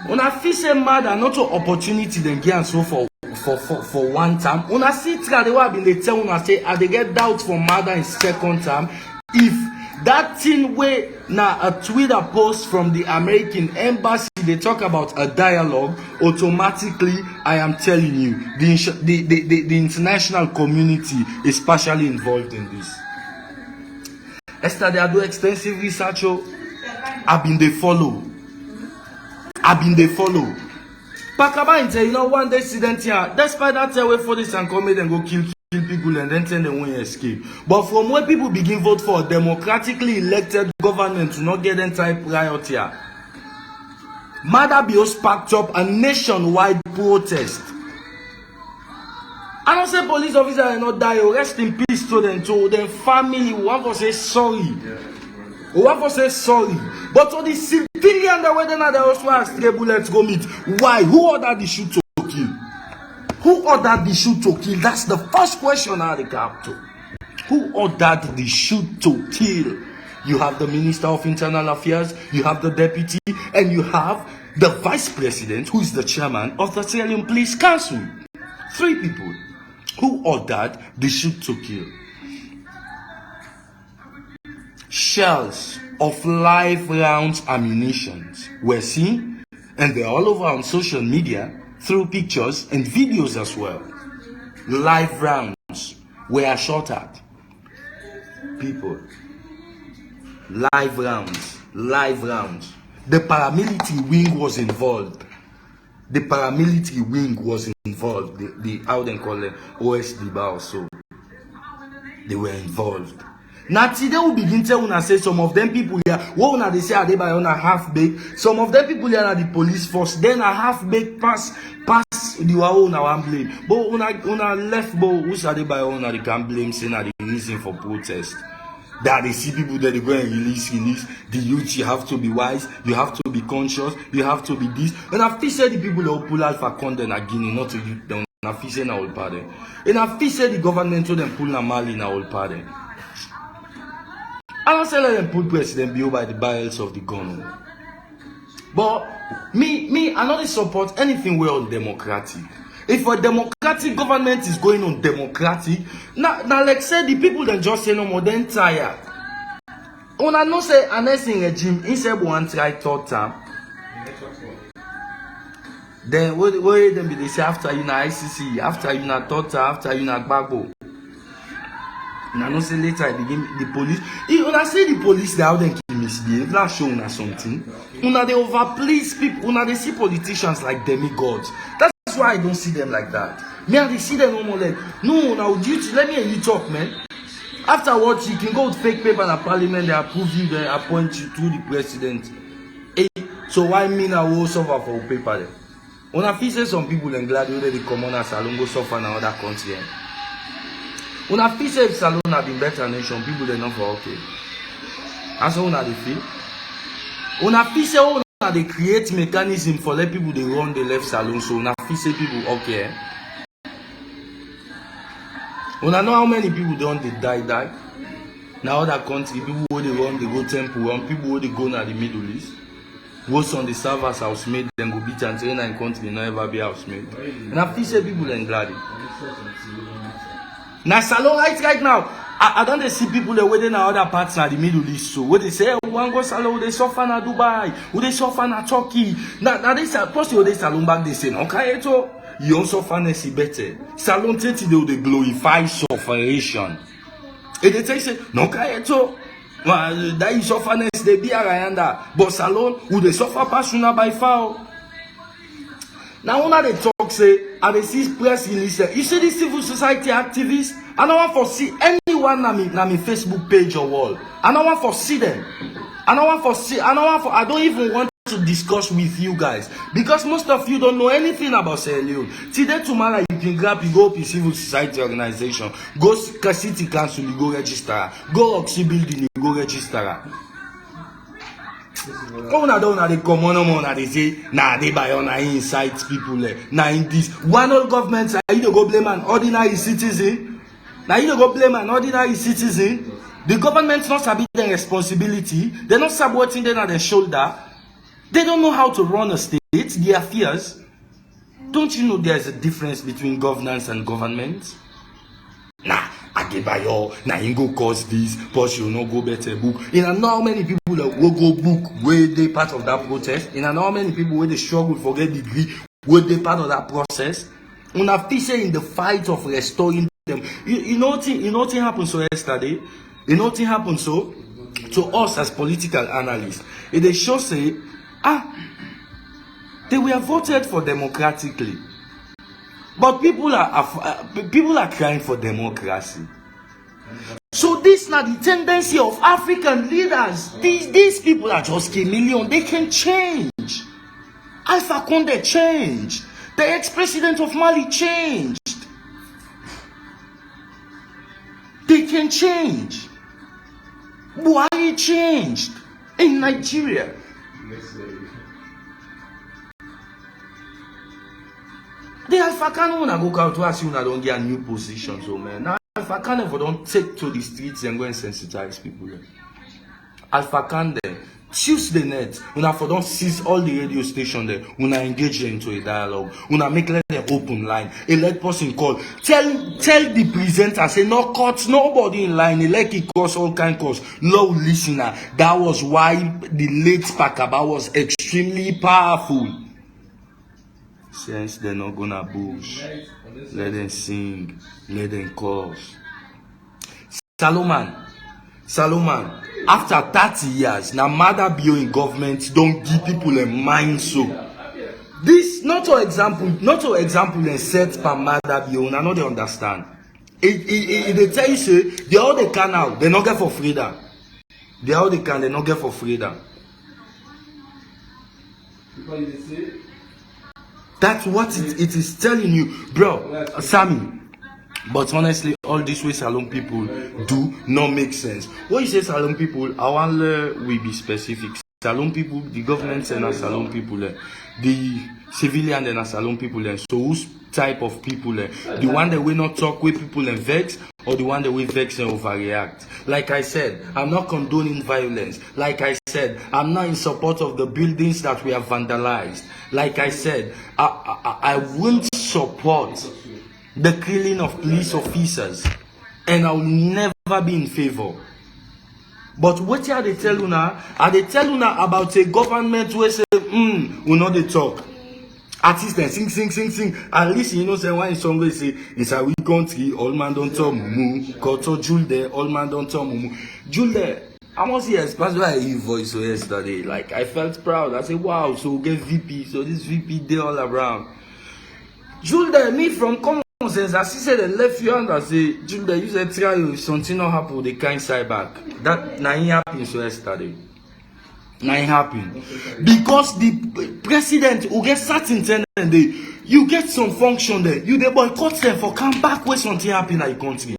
Speaker 1: Una feel say mad and not to opportunity then get and so for one time. Una see try the way they tell una say they get doubt for mother in second time. If that thing way now a Twitter post from the American embassy they talk about a dialogue, automatically I am telling you the international community is partially involved in this. Yesterday I do extensive research. I've been they follow. Pakaba you know one day incident here. Despite that way for this and come and go kill people and then tell them when you escape. But from where people begin vote for a democratically elected government to not get them type riot here. Madabio sparked up a nationwide protest. I don't say police officers are not die. Rest in peace to them, to their family. We want to say sorry. We want to say sorry. But to the civilian that whether they also have stray bullets go meet. Why? Who ordered the shoot to kill? Who ordered the shoot to kill? That's the first question I have to. Who ordered the shoot to kill? You have the Minister of Internal Affairs, you have the Deputy, and you have the Vice President, who is the Chairman of the Sierra Leone Police Council. 3 people. Who ordered the shoot to kill? Shells of live rounds ammunition were seen, and they're all over on social media through pictures and videos as well. Live rounds were shot at. People. Live rounds. The paramilitary wing was involved. The how they call it OSD also. They were involved. Now today we begin to una say some of them people here, what una they say are they by on a half baked. Some of them people here are the police force, then a half baked pass the one one blame. But una left, but who said by una they can blame saying that the reason for protest. That they see people that they go and release. The youth, you have to be wise, you have to be conscious, you have to be this. And I feel say the people that pull Alpha Condé and Guinea, not to youth down. And I feel say na all party. And I feel say the government to them pull na Mali na all party. I don't say let them put President Bio by the barrels of the gun. But me, I don't support anything we're on democratic. If a democratic government is going on democratic, now like say the people that just say no more, then tired. When I know say an nursing regime, instead one try third time. Then what them be they say after you na ICC, after you na third time, after you na Gbagbo. And I know say later I begin the police. When I say the police, they out there misbehave, not show una something. Una they overplace people, una they see politicians like demigods. That's why I don't see them like that. Me and they see them no more like, no, now duty, let me hear you talk, man. Afterwards, you can go with fake paper in parliament, they approve you, they appoint you to the president. Hey, so why me now will suffer for paper then? When I feel say some people and glad they come on as Salon go suffer in another country. When I feel say if Salon have been better nation, people they not for okay. And so when they feel. When I feel say they create mechanism for let people they run the left Salon, so when I feel say people okay. When I know how many people don't they die. Now other country, people who they run, they go temple, and people who they go na the Middle East. Most on the servers housemaid, then go beat and train in country, not ever be housemaid. And I feel say people are glad. Now Salon right now, I don't see people that waiting in other parts of the Middle East. So what they say, one go Salon, they suffer in Dubai, who they suffer in Turkey. Now they say, plus they Salon back, they say, okay, so you also find see better. Salon 30 they glorify sufferation. And they say, no, okay, so that is sufferness, they be around that. But Salon, who they suffer passion by far. Now when they talk say, and they see press release, you see the civil society activists, I don't want to see anyone on my Facebook page or wall. I don't want to see them. I don't even want to discuss with you guys. Because most of you don't know anything about Sierra Leone. Today tomorrow you can grab, you go to civil society organization, go city council, you go register, go Oxy building, you go register. When I don't know they come on, they say, nah, they buy on inside people, nah, in this. One old government, you don't go blame an ordinary citizen. Now you don't go blame an ordinary citizen. The government's not sabi their responsibility. They're not supporting them on their shoulder. They don't know how to run a state, their affairs. Don't you know there's a difference between governance and government? Nah. Adebayo, now you go cause this, plus you no go better book. You know how many people that will go book where they part of that protest? You know how many people where they struggle for get degree where they part of that process? When I feel say in the fight of restoring them, you know what happened so yesterday? You know what happened so to us as political analysts? They show say, they were voted for democratically. But people are crying for democracy. So this is not the tendency of African leaders. These people are just chameleon. They can change. Alpha Condé changed. The ex-president of Mali changed. They can change. Buhari changed in Nigeria. The Alpha Condé wanna go out to us, you don't get a new position, so man. Now Alpha Condé don't take to the streets and go and sensitize people. Alpha Condé choose the net. Una for don't seize all the radio station there. Una engage them into a dialogue. Una make let them open line. A let person call. Tell the presenter say no cut nobody in line. Elect it cause all kind cause. Low listener. That was why the late Pakaba was extremely powerful. Since they're not gonna bush, let them sing, let them curse. Salomon, after 30 years, now Mother Bio in government don't give people a mind so. This not to example and set per Mother Bio, I know they understand. They tell you say they all they can now, they not get for freedom. They all they can, they not get for freedom. That's what it is telling you, bro, Sammy. But honestly, all this way Salone people do not make sense. When you say Salone people, I want we be specific. Salone people, the government and Salone people, the civilian and Salone people. So whose type of people? The one that will not talk with people and vex, or the one that will vex and overreact? Like I said, I'm not condoning violence. Like I said, I'm not in support of the buildings that we have vandalized. Like I said, I won't support the killing of police officers, and I will never be in favor. But what are they tell you now? Are they tell you now about a government who say, we know they talk? Artists then sing. At least you know say when somebody say it's a weak country, all man don't talk mumu. Koto Jule there, all man don't talk mumu. Jule there, I must say especially I hear voice so yesterday. Like I felt proud. I say wow, so we get VP, so this VP they all around. Jule there, me from common sense, as he said, they left you and I say, Jule there, you said try if something not happen with the kind side back. That now happened so yesterday. Now it happened because the president who get certain ten day, you get some function there. You they boycott them for come back where something happen in the country.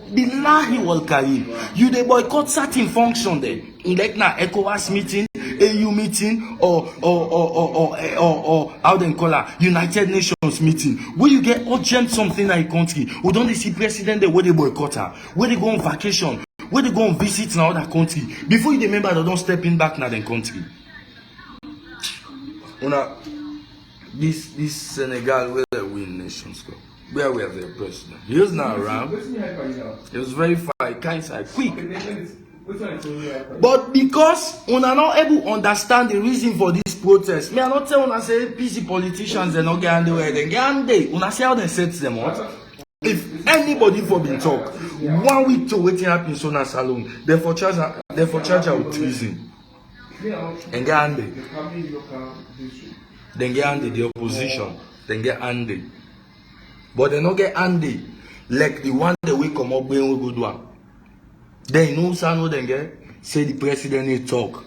Speaker 1: Billahi wal Karim, you they boycott certain function there. Like now ECOWAS meeting, AU meeting, or how they call it, United Nations meeting. Where you get urgent something in the country, we don't see president there where they boycott her, where they go on vacation. Where they go and visit in another country before you remember they don't step in back in the country. Una, this Senegal where they win Nations Cup, where we have their president. He was not around. It was very far, kind of quick. But because una not able to understand the reason for this protest, me I not tell una say PC politicians they not get underway, they get under. Una see how they set them up. If anybody for been talk 1 week to waiting happen so na Salone, therefore charge with treason. And get handed. Then get handed the opposition. Then get handed. But they not get handed like the one that we come up with we go do one. Then you know Sano then get say the president need talk.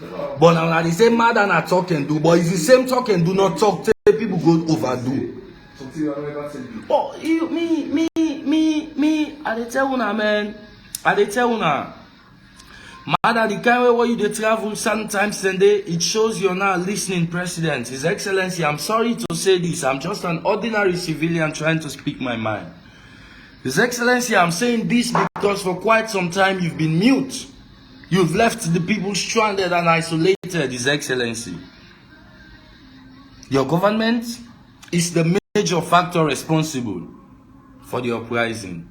Speaker 1: But now they say mad and talk and do, but it's the same talk and do not talk till people go overdo. Oh, you, me, I dey tell una, man. I dey tell una. Mother, the kind way where you dey travel sometimes and it shows you're not listening, President. His Excellency, I'm sorry to say this. I'm just an ordinary civilian trying to speak my mind. His Excellency, I'm saying this because for quite some time you've been mute. You've left the people stranded and isolated, His Excellency. Your government is the major factor responsible for the uprising.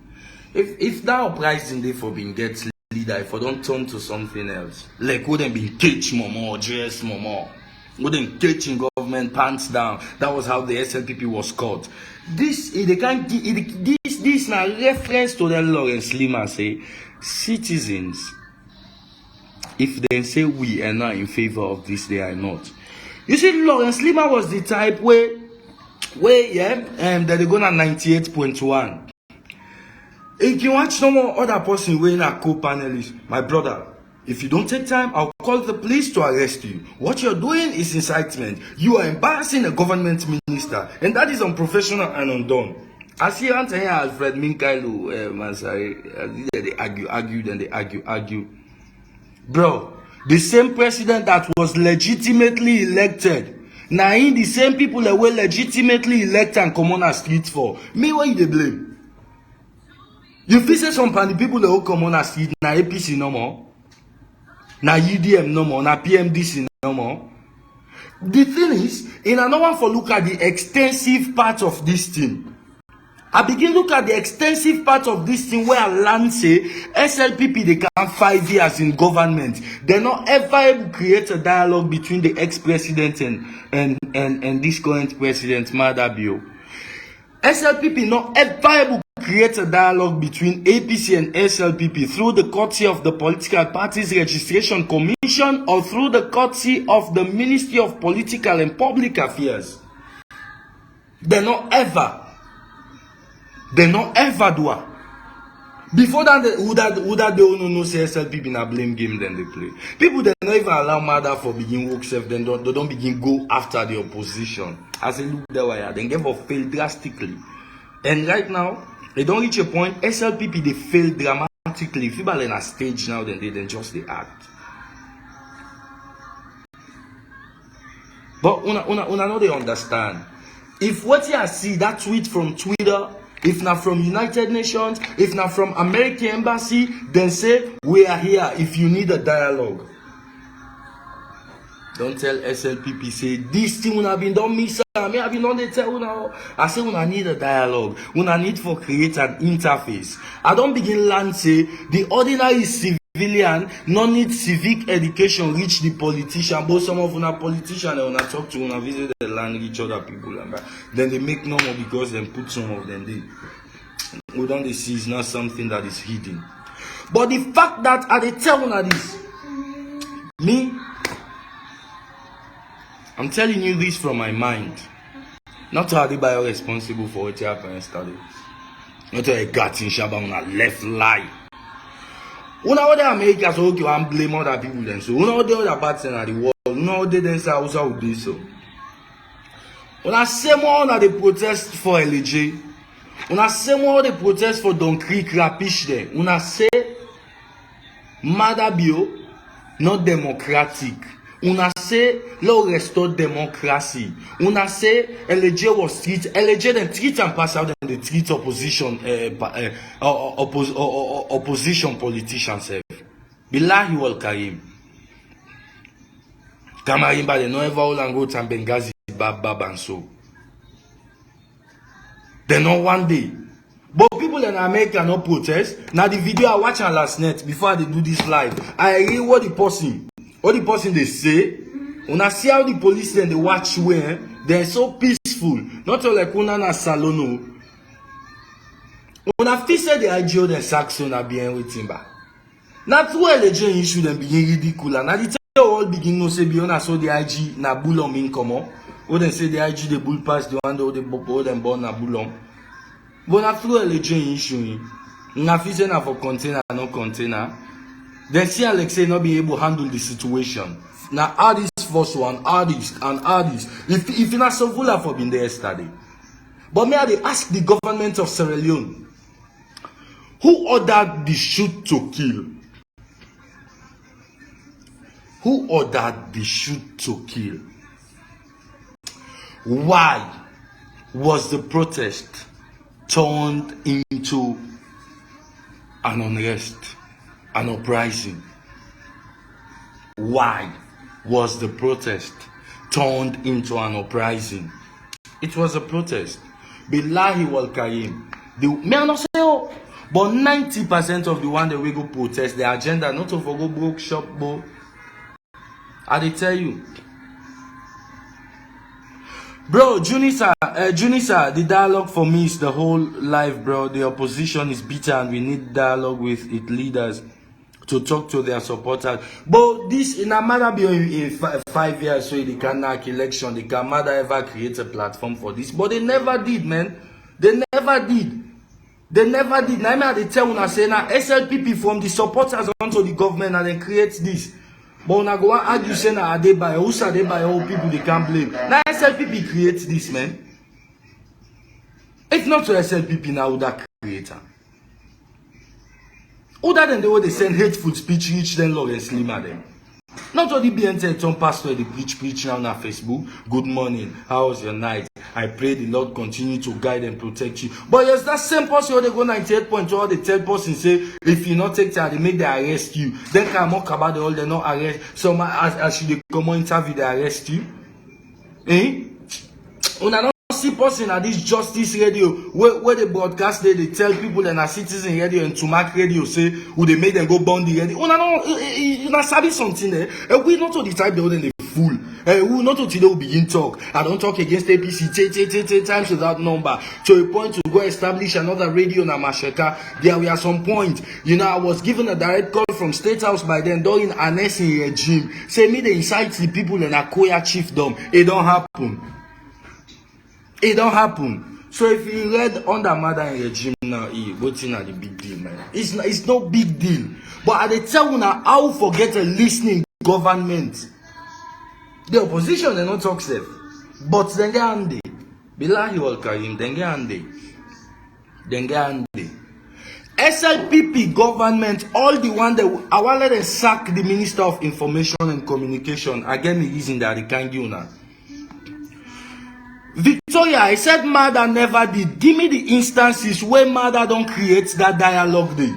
Speaker 1: If that uprising they for being get leader, if I don't turn to something else, like wouldn't be teach more, dress more, wouldn't teaching government pants down. That was how the SLPP was caught. This now reference to the Lawrence Lima say citizens. If they say we are not in favor of this, they are not. You see, Lawrence Lima was the type where that they go na 98.1. If you watch no more other person wearing a co-panelist, my brother, if you don't take time, I'll call the police to arrest you. What you're doing is incitement. You are embarrassing a government minister, and that is unprofessional and undone. I see Alfred Minkailu, they argue. Bro, the same president that was legitimately elected, now in the same people that were legitimately elected and come on a street for. Me, what you they blame? You feel say some people that will come on a street, na APC no more, na UDM no more, na PMDC no more. The thing is, in another one for look at the extensive part of this thing. I begin look at the extensive part of this thing where I learn say SLPP they can 5 years in government. They're not ever able to create a dialogue between the ex-president and this current president, Madabio. SLPP not ever able to create a dialogue between APC and SLPP through the courtesy of the Political Parties Registration Commission or through the courtesy of the Ministry of Political and Public Affairs. They not ever do it. Before that, who that they don't know say SLPP na blame game then they play. People they don't even allow mother for begin work self, then they don't begin go after the opposition. As a look that way, then give up fail drastically. And right now, they don't reach a point. SLPP they fail dramatically. If people in a stage now, then they just they act. But una know they understand. If what you see that tweet from Twitter, if not from United Nations, if not from American Embassy, then say we are here if you need a dialogue. Don't tell SLPP say this thing una been done me sir. Me have been on the tell una. I say una need a dialogue. Una need for create an interface. I don't begin land say the ordinary civilian no need civic education reach the politician. But some of una politician when I talk to una visit the land reach other people and then they make normal because they put some of them there. We don't see is not something that is hidden. But the fact that I they tell una this, me, I'm telling you this from my mind. Not to be responsible for what happened yesterday. Not to got in Shaba on a left lie. Una other America so okay, I'm blame other people then. So una other bad thing at the world. Una other then say also would do so. Una say more on the protest for LJ. Una say more the protest for Don Creek Rapish there. Una say Madabio not democratic. Una say law restore democracy. Una say LJ was treat LJ then treat and pass out and they treat opposition opposition politicians. Billahi wal Karim. Kamarimba they no ever all and go to Benghazi bab and so. They know one day. But people in America no protest. Now the video I watched on last night before they do this live, I hear what the person they say. When I see how the police then they watch where they're so peaceful. Not all like una na salono. When I feel say the IGO then Saxon are being with timber. Not where the J issue then begin ridiculous. Now the tell all begin no say beyond so the IG na bulom in common. Or then say the IG the bull pass the one the board and born na bulom. But na through the J issue. Na feel say na for container no container. Then see Alexei not be able to handle the situation. Now add this first one, add this and add this. If you not so full for being there yesterday. But may I ask the government of Sierra Leone, who ordered the shoot to kill? Who ordered the shoot to kill? Why was the protest turned into an unrest? An uprising? Why was the protest turned into an uprising? It was a protest. Billahi wal Karim. Me not say oh, but 90% of the one that we go protest, the agenda not to go broke shop, but I dey tell you. Bro, Junisa, the dialogue for me is the whole life, bro. The opposition is bitter and we need dialogue with its leaders to talk to their supporters. But this in a matter be 5 years so they can knock election, they can matter ever create a platform for this. But they never did, man. They never did. They never did. Now they tell una say now SLPP from the supporters onto the government and they create this. But when I go and argue say now are they by who are they by all people they can't blame. Now SLPP creates this, man. If not to SLPP now would that creator. Other than the way they send hateful speech reach then Lawrence Lima them. Not only BNT some pastor they preach now on Facebook. Good morning, how was your night? I pray the Lord continue to guide and protect you. But yes, that same person they go 98.2 they tell person say if you not take time they make they arrest you. Then can mock about the all they not arrest. Some as they come on interview they arrest you. Una not see person at this Justice Radio where they broadcast they tell people and a Citizen Radio and Tumac Radio say who they make them go burn the radio. Una no you not sabi something there. We not to the type they hold they fool. We not to today we begin talk. I don't talk against APC times without number. To a point to go establish another radio na Masheka. There were some point. You know, I was given a direct call from State House by then during Anesi regime. Say me they incite the people in Akoya chiefdom. It don't happen. It don't happen. So if you read under Madam regime now, what's in the big deal, man? It's no big deal. But I tell you now, how forget a listening government. The opposition they not talk safe. But then get handy. Billahi wal Karim, then get handy. SLPP government, all the one that I want to sack the Minister of Information and Communication. Again, the reason that they can't do now. Victoria, I said Mother never did. Give me the instances where Mother don't create that dialogue day.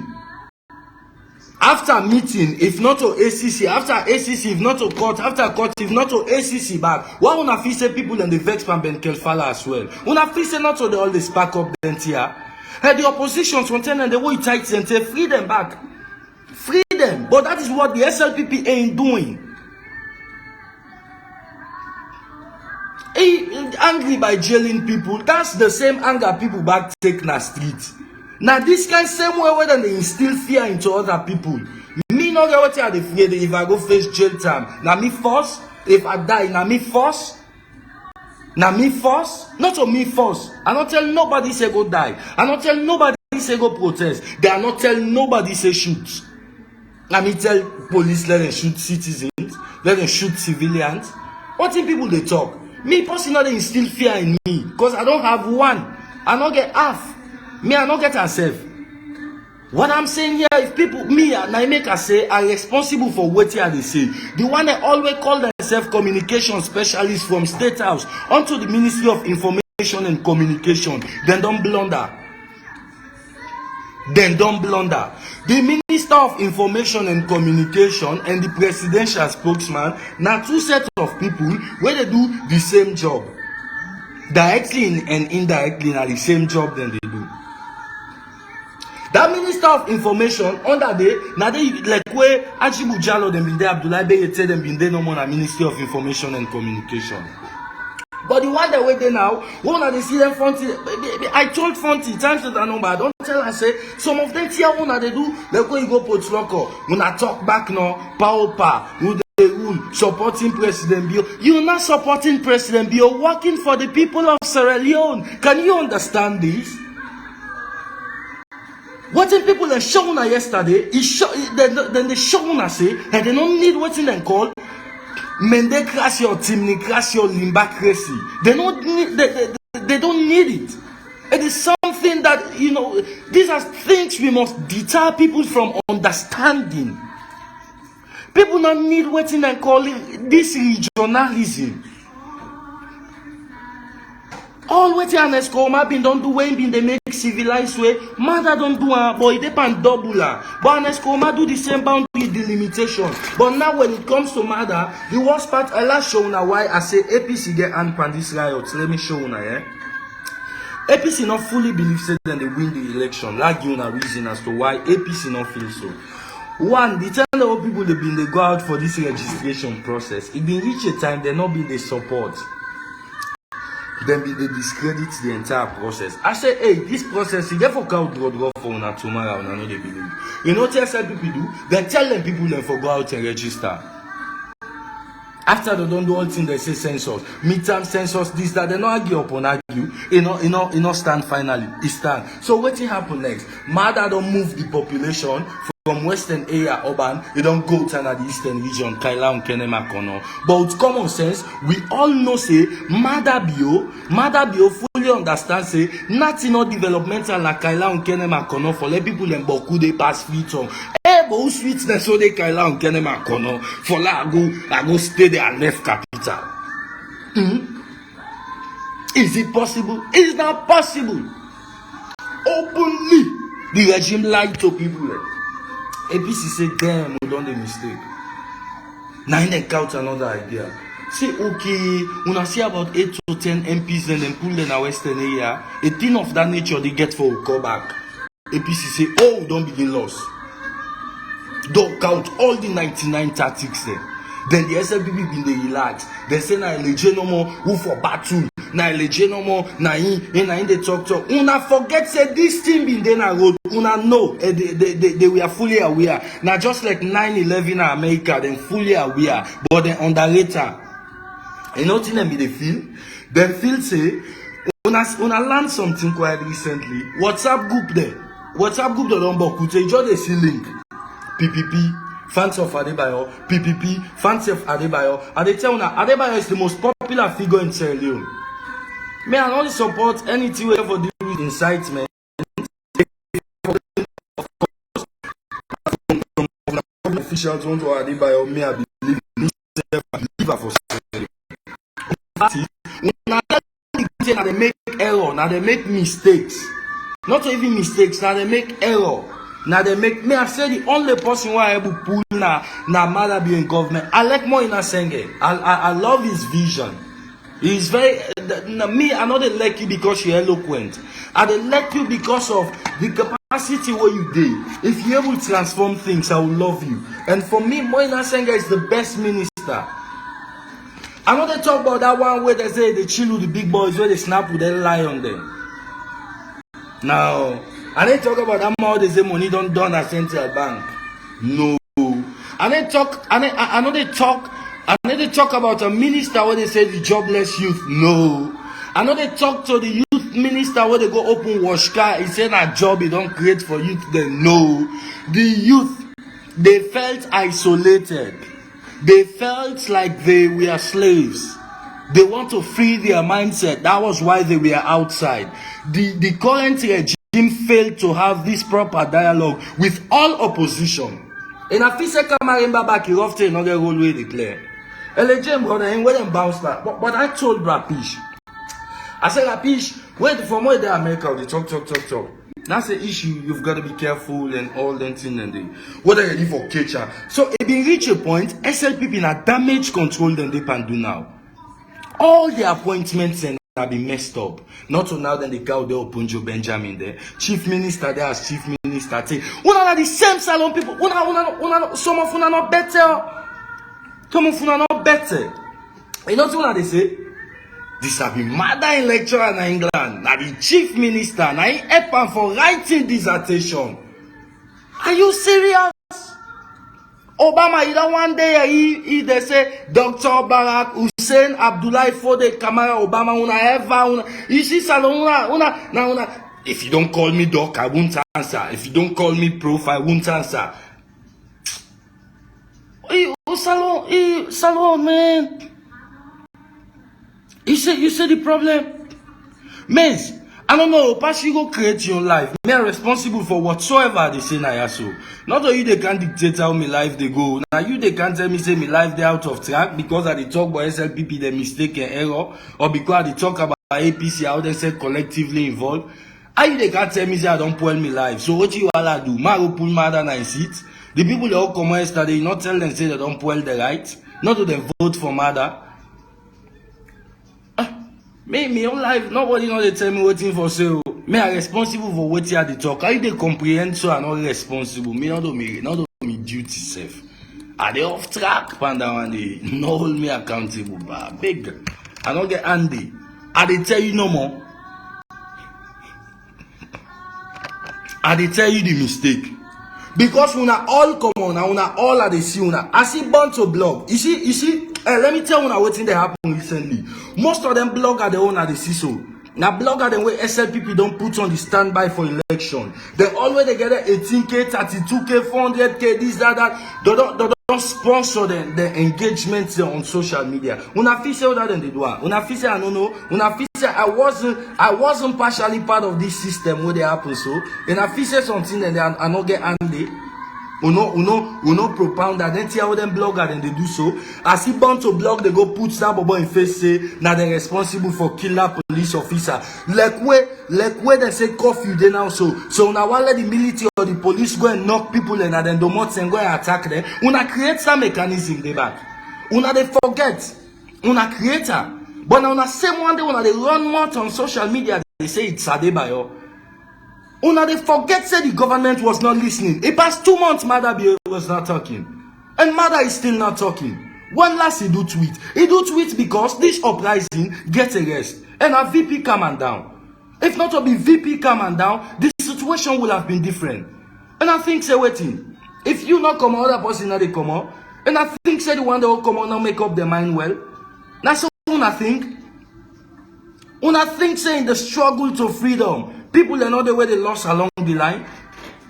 Speaker 1: After meeting, if not to ACC, after ACC, if not to court, after court, if not to ACC back. Why una feel say people in the vex from Ben Kelfala as well? Una feel say not to the all the spark up then here. Hey, the opposition contain and the way it tight and say free them back. Free them. But that is what the SLPP ain't doing. Angry by jailing people, that's the same anger people back take na street. Now this kind same way where they instill fear into other people. Me not get what I dey fear if I go face jail time. Now me first, if I die, now me first. Now me first, not to me first. I not tell nobody say go die. I not tell nobody say go protest. They are not tell nobody say shoot. Now me tell police let them shoot citizens, let them shoot civilians. What if people they talk? Me personally instill fear in me because I don't have one. I don't get half. Me, I don't get herself. What I'm saying here, if people, me, and I make a say, are responsible for what they say. The one that always call themselves communication specialists from State House onto the Ministry of Information and Communication, then don't blunder. Then don't blunder. The Minister of Information and Communication and the presidential spokesman, now two sets of people where they do the same job. Directly and indirectly, now the same job than they do. That Minister of Information under there, now they like where Ajibu Jallo them been there, Abdullah Beyete them been there no more than Ministry of Information and Communication. But the one that wait there now, one of they see them Fonty. I told Fonty times that I know, but I don't tell her say some of them here one they do. Like when you go put local, when I talk back now, power, who they rule, supporting President Bio. You're not supporting President Bio, working for the people of Sierra Leone. Can you understand this? What if people are showing her yesterday? Then they showing her say, and they don't need what in them call Mendecracy or Timnicracy or Limbacracy. They don't need. They don't need it. It is something that these are things we must deter people from understanding. People don't need what in them call this regionalism. All what and Escoma been don't do when been they make civilized way. Mother don't do a boy they pan double. But Escoma do the same boundary delimitation. But now when it comes to mother, the worst part I last show now why I say APC get hand pan this riots. Let me show you now, APC not fully believes that they win the election. Like you a reason as to why APC not feel so. One, the time the old people they go out for this registration process, it been reach a time they not be the support. Then they discredit the entire process. I say, hey, this process, you get for count draw for una tomorrow, and I know they believe. You know what SLPP do? Then tell them people then for go out and register. After they don't do all things, they say census, midterm census, this, that, they don't argue upon argue. You know, stand finally. It stand. So what will happen next? Mother don't move the population from western area urban, you don't go to the eastern region, Kaila and Kenema Kono. But with common sense, we all know say Mother Bio fully understand say nothing no developmental like Kaila and Kenema Kono for let people in Boku they pass free tongue. Eh, but who sweetness so they Kaila and Kenema Kono for la I go stay there and left capital. Is it possible? It's not possible. Openly, the regime lied to people. APC say, damn, we done the mistake. Now they count another idea. Say, okay, when I see about 8 to 10 MPs and then pull them in the western area, a thing of that nature they get for a callback. APC say, oh, we don't begin loss. Don't count all the 99 tactics there. Then the SLPP been they relax. They say, na eleje no more, who for battle. Na eleje no more, na in they talk. Una forget say this thing been there na road. Una know, they were fully aware. Now just like 9/11 in America, then fully aware. But then on the later, you know what they feel? They feel say, When I learned something quite recently, WhatsApp group there don't boku. They just see link. PPP, fans of Adebayo, PPP, fans of Adebayo. And they tell you now, Adebayo is the most popular figure in Sierra Leone. Me, I only support anything we for do with incitement. Officials want to Adebayo, me, I believe for Sierra Leone. Now they make error, now they make mistakes. Not even mistakes, now they make error. Now they make me. I say the only person who I able pull na Malabi in government. I like more in Asenge. I love his vision. He's very me. I'm not like you because you're eloquent. I like you because of the capacity where you did. If you're able to transform things, I will love you. And for me, Moina Senga is the best minister. I know they talk about that one where they say they chill with the big boys, where they snap with that lie on them. Now, and they talk about that how they say money don't done at central bank. No. And they talk, I know they talk about a minister where they say the jobless youth. No. I know they talk to the youth minister where they go open wash car. He said a job he don't create for youth. Then no. The youth, they felt isolated. They felt like they were slaves. They want to free their mindset. That was why they were outside. The current regime failed to have this proper dialogue with all opposition. And I feel say Kamarimba back he often another role way declare. And the James brother and when them bounce back. But I told Rapish. I said Rapish, wait from where they America they talk. That's the issue. You've got to be careful and all that thing and the whether you live for catcher. So it been reach a point, SLPP na damage control than they can do now. All the appointments and have been messed up. Not so now then the guy there Opunjo Benjamin there. Chief Minister there as Chief Minister. Una are the same salon people. Una some of una not better. Some of una not better. You know what they say? This have been murder in lecturer in England. Now the Chief Minister. Now he help for writing dissertation. Are you serious? Obama, you know, one day they say Dr. Barack Hussein Abdullahi Fode Kamara Obama you see salon una if you don't call me doc I won't answer. If you don't call me prof I won't answer. Salon man. You say the problem? Mens, I don't know, pass you go create your life. Me are responsible for whatsoever they say na so. Not only they can dictate how my life they go. Now you they can't tell me say my life they out of track because I they talk about SLPP they mistake and error, or because they talk about APC how they say collectively involved. How you they can't tell me say I don't pull my life. So what you all do? Maro pull mother and sit. The people they all come yesterday, you not tell them say they don't pull the right. Not to them vote for mother. Me own life, nobody know they tell me waiting for sale. Me are responsible for what they talk. How they comprehend so I'm not responsible. Me not do me duty self. Are they off track? Panda one day. No hold me accountable. But big. I don't get handy. I they tell you no more. I they tell you the mistake. Because una all come on, una all are the see una. I see bunch of blog. You see, let me tell you what thing that happened recently. Most of them blog are the own at the CISO. Now blog are the way SLPP don't put on the standby for election. They always they get 18K, 32K, 400K, this, that. They don't sponsor the engagement on social media. Una feel say that they do. Una feel say I don't know. Una feel say I wasn't partially part of this system where they happen so. And I feel say something and I not get handy. Uno propound that then tell them blogger and they do so. As he born to blog, they go put that bobo in face say now they're responsible for killer police officer. Like where they say curfew they now so now one let the military or the police go and knock people and then the mots and go and attack them. Una create some mechanism they back. Una they forget. Una creator. But now una same one day una they run more on social media they say it's Adebayo. Una they forget say the government was not listening. It passed 2 months Mada was not talking. And Mada is still not talking. When last he do tweet? He do tweet because this uprising gets arrest. And a VP come and down. If not to be VP come and down, the situation will have been different. And I think say waiting. If you not come out, other person not they come out. And I think say the one that will come out now make up their mind well. That's so I think. Una think say in the struggle to freedom, people are not the way they lost along the line.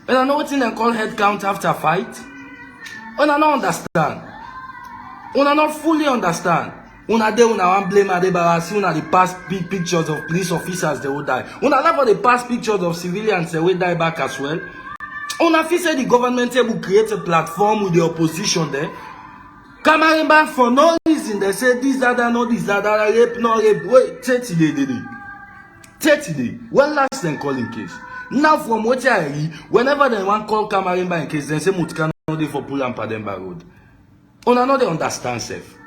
Speaker 1: And I know what they call head count after fight. Una not understand. Una not fully understand. Una de una want blame Adebara, see una the past big pictures of police officers they will die. Una never the past pictures of civilians they will die back as well. Una feel say the government will create a platform with the opposition there. Kamarimba for no reason they say this, that, no this, that, rape, no rape. Wait, 30 days. 30 days. When last them calling case. Now from what I read, whenever they want call Kamarimba in case, they say Mutkana no for pull and Pademba road. Una no they understand self.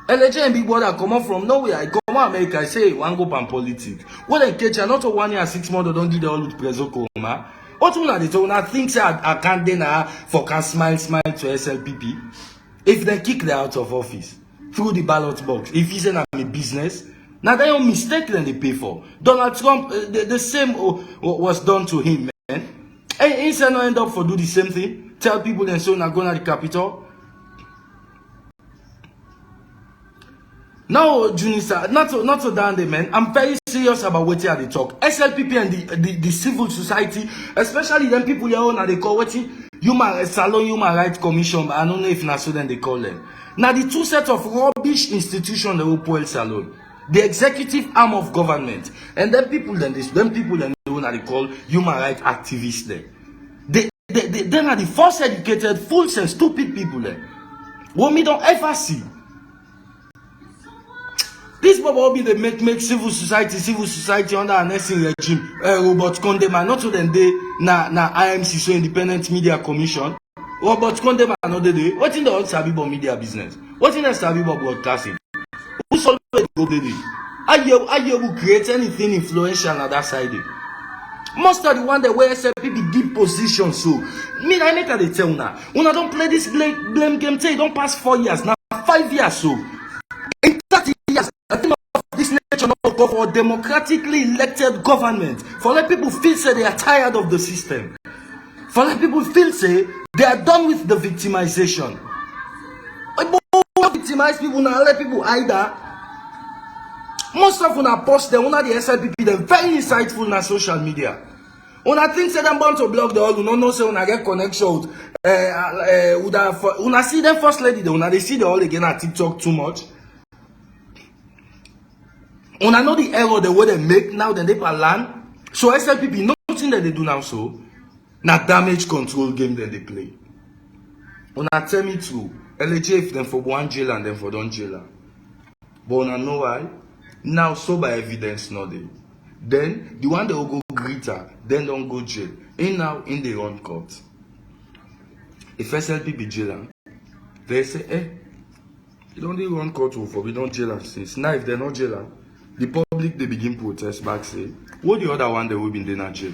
Speaker 1: LJ and Big Brother come up from nowhere. I come out America, I say one go pan politics. What they catch not to 1 year 6 months, don't give the all with preso coma. What una they tell una think say I can't deny for can smile to SLPP. If they kick them out of office through the ballot box, if he say a business, now they don't mistake them they pay for. Donald Trump, the same was done to him, man. And he said no end up for do the same thing. Tell people and so now go to the Capitol. Now, Junisa, not to down there, man. I'm very serious about what they talk. SLPP and the civil society, especially them people they own, they call what Salon Human Rights Commission, but I don't know if that's so then they call them. Now the two sets of rubbish institutions the Opel Salon, the executive arm of government, and them people then they call human rights activists there. They are the first educated, fools and stupid people there. What we don't ever see. This will be the make civil society under an SC regime. Robert Condema, not to them they na IMC, so Independent Media Commission. Robert Condema not the day. What in the old Sabibo media business? What in the Sabibo broadcasting? Who solve it go the day? Are you will create anything influential on that side? Most of the one that wear SLPP deep position. So me I make they tell now. When I don't play this blame game, say don't pass 4 years now 5 years so. In 30 years, I think of this nation not go for a democratically elected government. For let people feel say they are tired of the system. For let people feel say they are done with the victimization. Victimize people now, let people either. Most of them are post them, the SLPP, they're very insightful on social media. When I think say them bound to block the all, you know say when I get connection with when I see them first lady, when they see the all again at TikTok too much. When I know the error the way they make now, then they plan. So SLPP, nothing that they do now so. Now damage control game that they play. When I tell me to LJ if them for one jail and then for don't jail. But when I know why, now so by evidence not they. Then the one that will go greet her, then don't go jail. In now in the run court. If SLPP jail, they say, you don't need run court for we don't jail since. Now if they're not jail, the public they begin protest back say, what the other one they will be in the jail?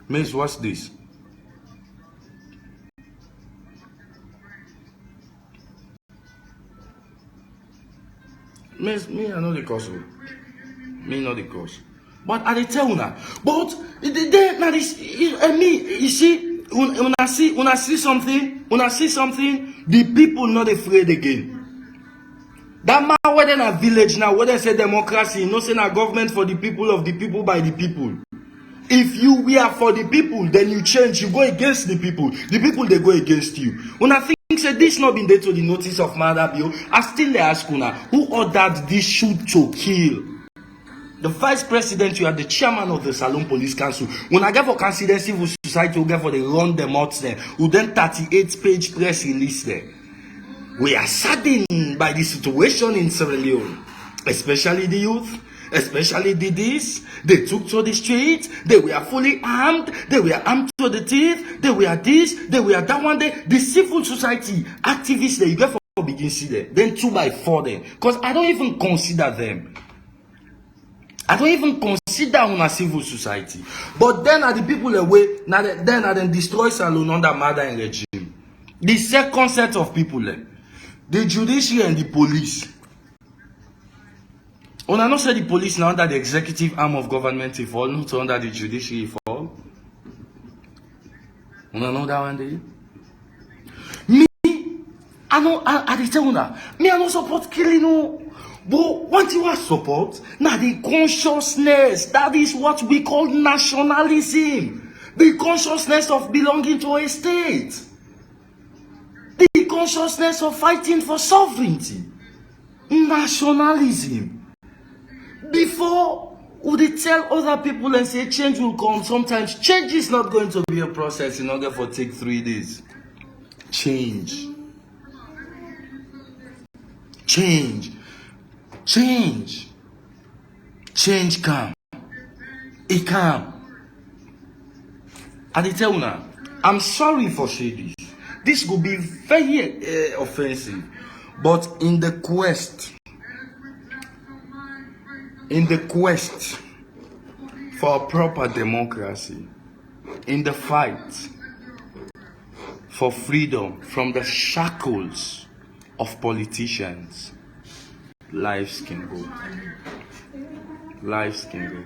Speaker 1: Miss, what's this? Miss, me I know the cause. Me know the cause. But I they tell now. But they now this me you see when I see something, the people not afraid again. That man whether in a village now, whether say democracy, no say na government for the people, of the people, by the people. If we are for the people, then you change, you go against the people they go against you. When I think say this not been there to the notice of Mother Bill, I still ask una, who ordered this shoot to kill? The vice president, you are the chairman of the Salon Police Council. When I get for consider civil society, we get for the run them out there. We then 38-page press release there. We are saddened by the situation in Sierra Leone, especially the youth, especially the this. They took to the streets. They were fully armed. They were armed to the teeth. They were this. They were that one day. The civil society activists that you get for begin see there. Then 2 by 4 there. Because I don't even consider them. I don't even consider on a civil society. But then are the people away, then are then destroy Salon under murdering regime. The second set of people, the judiciary and the police. On a not said the police now under the executive arm of government if all, not under the judiciary if all. On a know that one day. Me, I dey tell una, me I no support killing no. But what you are support? Now the consciousness, that is what we call nationalism. The consciousness of belonging to a state. The consciousness of fighting for sovereignty. Nationalism. Before we tell other people and say change will come, sometimes change is not going to be a process in order for take 3 days. Change. Change come. It come. I dey tell una, I'm sorry for saying this. This could be very offensive, but in the quest for a proper democracy, in the fight for freedom from the shackles of politicians, lives can go. Lives can go.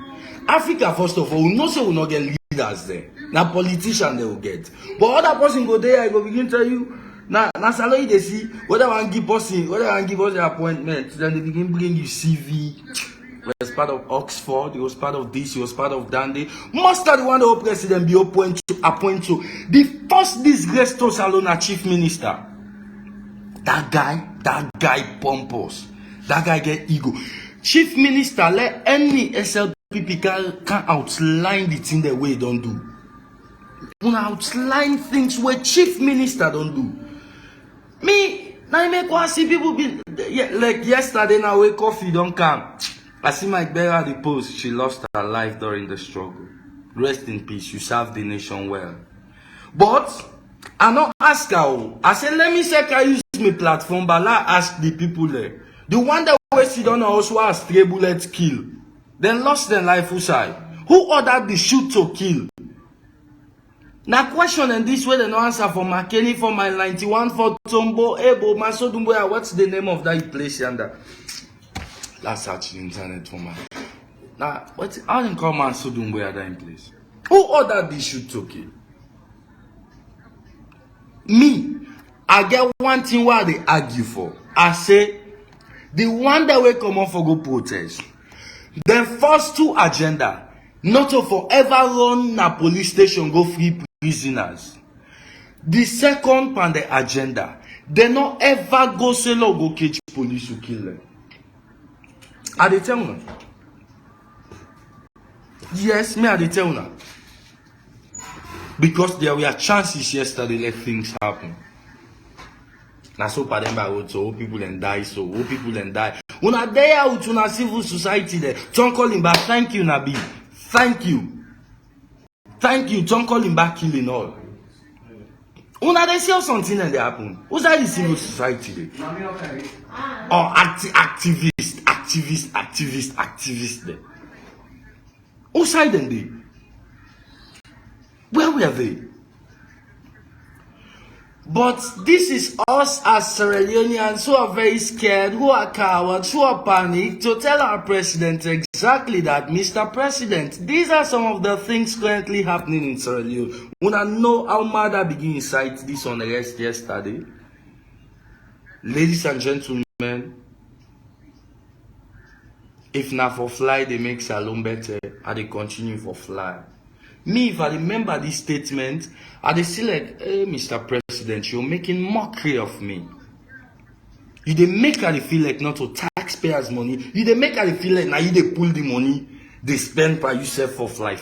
Speaker 1: Africa, first of all, we know say we not get leaders there. Now politicians they will get. But other person go there, I go begin tell you. Now salary they see whether one give us the appointment, then they begin bring you CV. He was part of Oxford, he was part of this, he was part of Dundee. Most of the one the old president be appoint to. The first disgrace to Salona chief minister. That guy pompous. That guy get ego. Chief minister, let any SLPP can outline the thing the way he don't do. You outline things where chief minister don't do. Me, now I make one see people be like yesterday now where coffee don't come. I see my bearer the post. She lost her life during the struggle. Rest in peace. You served the nation well. But I not ask her. I said, let me say, can use my platform, but I ask the people there. The one that was sit on also has 3 bullets kill. Then lost their life aside. Who ordered the shoot to kill? Now question and this way they no answer for McKinney for my 91 for Tombo, Ebo, Masodumboya. What's the name of that place yonder? That's search the internet for my. Now how they call Masodumboya that place? Who ordered the shoot to kill? Me, I get one thing where they argue for. I say the one that will come on for go protest. The first 2 agenda, not to forever run a police station go free prisoners. The second on the agenda, they not ever go sell or go catch police who kill them. Are they tell you? Yes, me are they tell you? Because there were chances yesterday let things happen. Now so for them by so old people and die, so old people and die. When I there out on a civil society there, John calling back, thank you, Nabi. Thank you. Thank you, John calling back killing all. When they see something and they happen, who's that the civil society there? Or activist there. Who's side them they? Where were they? But this is us as Sierra Leoneans who are very scared, who are cowards, who are panicked to tell our president exactly that, Mr. President, these are some of the things currently happening in Sierra Leone. When I know how mad I begin inside this unrest yesterday, ladies and gentlemen, if not for fly, they make Salon better, and they continue for fly. Me, if I remember this statement, I say like, hey, Mr. President, you're making mockery of me. You dey make her feel like not to taxpayers' money. You dey make her feel like now you dey pull the money they spend by yourself for fly.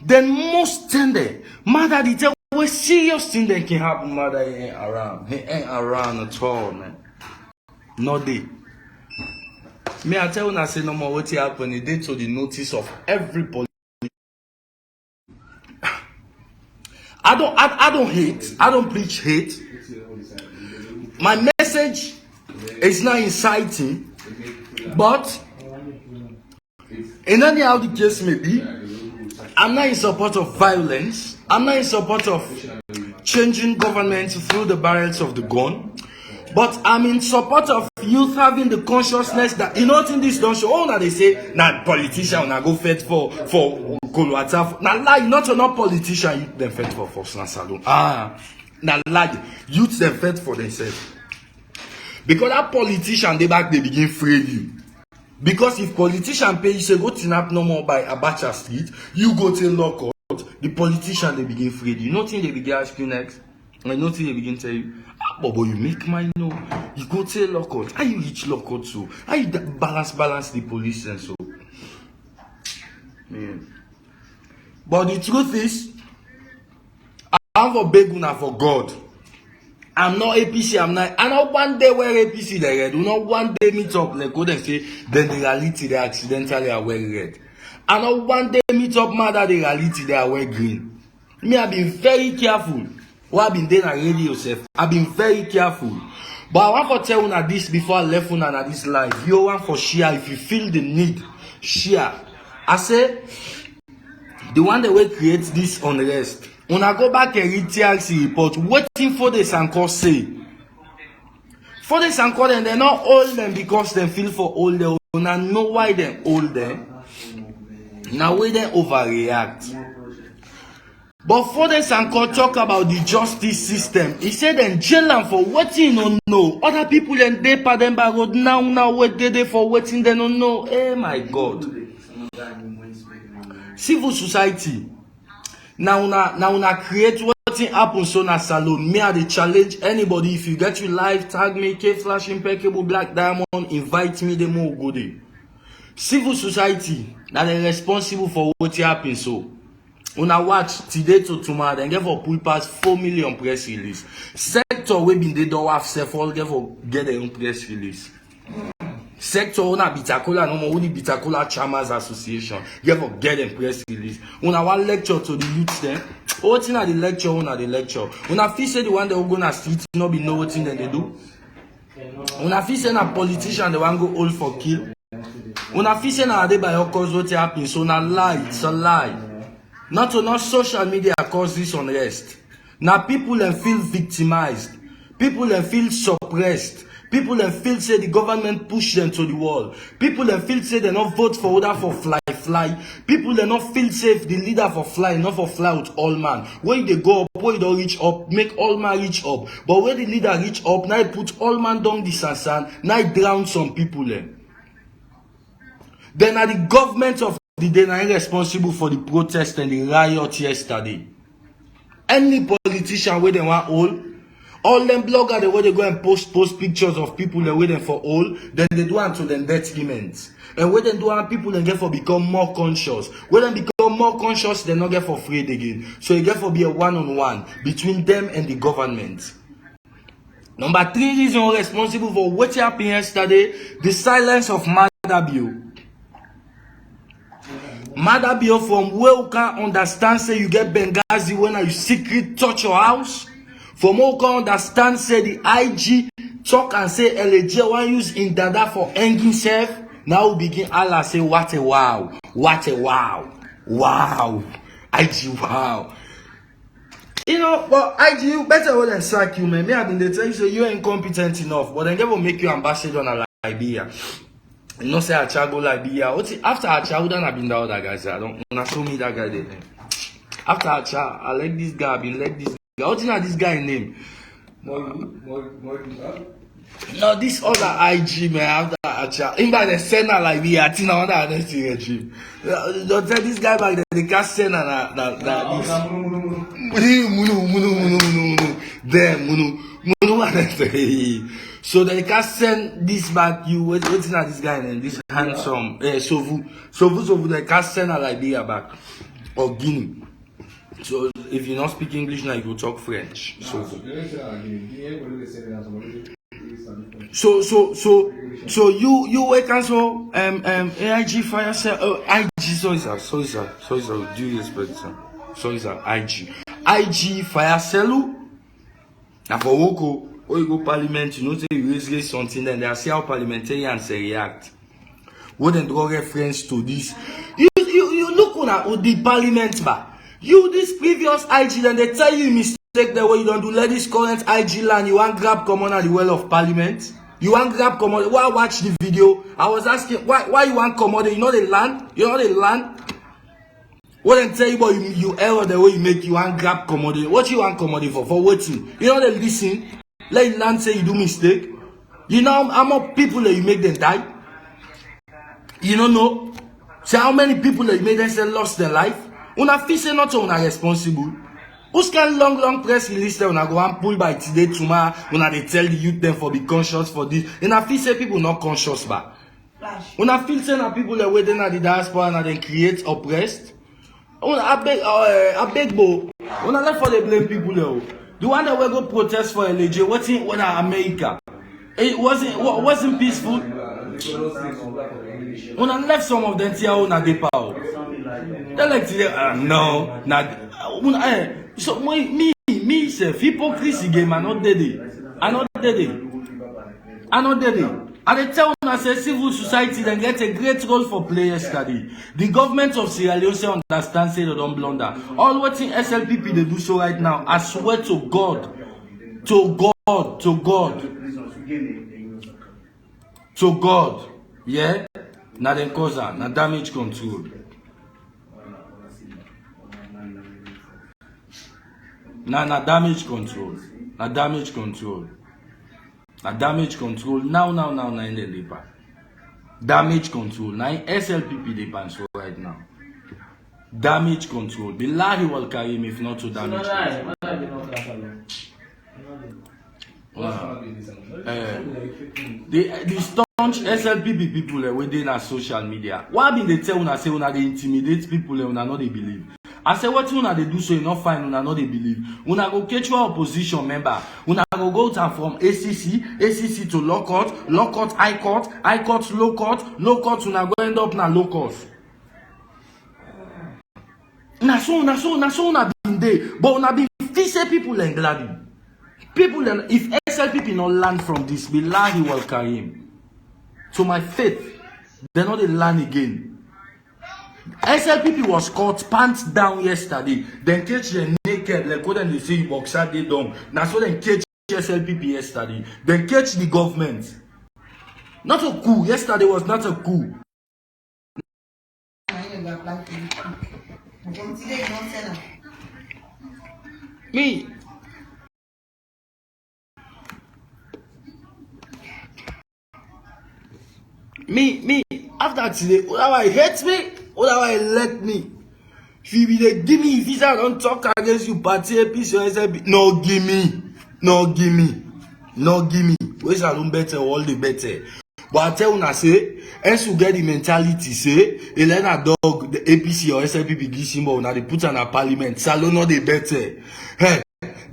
Speaker 1: Then most tender, mother they tell what serious thing that can happen, mother ain't around. He ain't around at all, man. No day. Me, I tell you, I say no more what happened. It did to the notice of everybody. I don't hate. I don't preach hate. My message is not inciting, but in any how the case may be, I'm not in support of violence. I'm not in support of changing government through the barrels of the gun. But I'm in support of youth having the consciousness that, you know, in this don't show. Oh, now they say, nah, politician, now go fight for Kolwata. Now, lie, not politician, you then fight for Salon. na lie. Youths them fed for themselves. Because that politician they back they begin frame you. Because if politician pay you say go kidnap no more by Abacha Street, you go to lock out, the politician they begin frame you. Nothing they begin ask you next. And nothing they begin tell you, Bobo, you make mine no. You go to lockout. How you reach lockout so? How you balance the police and so? Yeah. But the truth is, I'm for beg una for God. I'm not APC, I'm not. I know one day wear APC they red. You know one day meet up like go and say then the reality they accidentally are wearing red. I know one day meet up mother the reality they are wearing green. Me I've been very careful. What I've been doing at radio yourself. I've been very careful. But I want to tell you this before I left you at this live. You want for share if you feel the need. Share. I say the one that will create this unrest. When I go back and read TRC report, waiting for the Sanko say. For the Sanko then they not hold them because they feel for all them. I know why they hold them. Now why they overreact. But for the Sanko talk about the justice system, he said then jail them for waiting don't know. Other people then they pay them by road now what they for waiting they don't know. Oh my God. Civil society. Now create what happen so na salon. Me I dey challenge anybody if you get you live, tag me, K-Flash, Impeccable, Black Diamond, invite me, them all go there. Civil society that they responsible for what happen so. Una watch today to tomorrow, then get for pull past 4 million press release. Sector we been they don't have self all get for get their own press release. Sector una Bitakola no more only Bitakola Chairman's Association. Get for get them press release. Una one lecture to the youths then. What in the lecture, una the lecture. Una feel say the one that go na street no be know what thing they do. Una feel say na politician the one go all for kill. Una feel say na they by your cause what happen. So na lie, it's a lie. Not social media cause this unrest. Now people then feel victimized. People then feel suppressed. People then feel say the government push them to the wall. People then feel say they not vote for order for fly. People then not feel safe the leader for fly, not for fly with all man. When they go up, where they reach up, make all man reach up. But when the leader reach up, now put all man down the sansan, now drown some people then. Then are the government of the day now responsible for the protest and the riot yesterday. Any politician where they want all them bloggers the way they go and post pictures of people they waiting for all, then they do until them detriment. And when they do people then get for become more conscious. When they become more conscious, they not get for afraid again. So you get for be a one-on-one between them and the government. Number 3 reason responsible for what happened yesterday, the silence of Madabio. Madabio from where you can understand say you get Benghazi when you secret touch your house. From where you can understand say the IG talk and say LJ one use in Dada for hanging self. Now we begin Allah say what a wow. What a wow. Wow. IG wow. You know, but IG you better hold and sack you, man. Me have been they tell you say you're incompetent enough, but then they will make you ambassador on Liberia. You know, say Acha go Liberia. After Acha, who done have been the other guys? I don't wanna show me that guy there. After Acha, I like this guy, I been like this guy. What do you know this guy name? No, this other IG man after Acha. In by the sender Liberia, I think I want to next regime. Don't tell this guy back there, they can't send that this. Munu. So they can send this back. You waiting at this guy name, this handsome Sovu. They can send a Liberia back or Guinea. So if you not speak English now, you go talk French. So you wait cancel AIG fire cell IG sorry sir do you respect sir sorry sir IG fire cell now for Woko. Or you go parliament, you know, say you raise something, then they see how parliamentarians react. What then draw reference to this? You look on the parliament bar. You this previous IG, then they tell you mistake the way you don't do. Let this current IG land, you want grab common at the well of parliament. You want grab common. Why watch the video? I was asking why you want common? You know the land. What they tell you, but you error the way you make you want grab commodity. What you want commodity for? For waiting. You know they listen. Let land say you do mistake. You know how much people that you make them die? You don't know. Say how many people that you make them say lost their life? Una feel say not una responsible. Who's can long press release there? Una go and pull by today tomorrow. Una they tell the youth them for be conscious for this. And I feel say people not conscious but. Una feel say na people that waiting at the diaspora and they create oppressed. I beg, bo. When I left for the blame people, though, the one that we go protest for LJ, what's in America? It wasn't peaceful. When I left some of them here on a depot, they like to no, not. So me, say hypocrisy game. I not did it. I not did it. And they tell me, I say civil society then get a great role for player study. The government of Sierra Leone understand say they don't blunder. All what in SLPP they do so right now, I swear to God, yeah? Na den causa, na damage control. Na damage control. A damage control now in the labor. Damage control now in SLPP they ban so right now. Damage control. Billahi wal karim if not to damage control. The staunch SLPP people within our social media. Why been they tell una say una they intimidate people una not they believe? I say what una they do so you not find una not they believe. Una go catch your opposition member. Una go down from ACC to low court, high court, low court una go end up na low court. Na so una been there, but una been say people and glad. People if SLPP not learn from this, billahi wal karim. To my faith, they not they learn again. SLPP was caught pants down yesterday. Then catch them naked, like what they say boxer they done. Now so then catch SLPP yesterday. Then catch the government. Not a coup. Yesterday was not a coup. Me, after today, why hate me, why elect me. If you be the give me visa, don't talk against you, party APC or SLP. No give me. We shall do better, all the better. But I tell you, say, as you get the mentality, say, a learner dog, the APC or SLP give symbol, now they put on a parliament, salon not the better. Hey.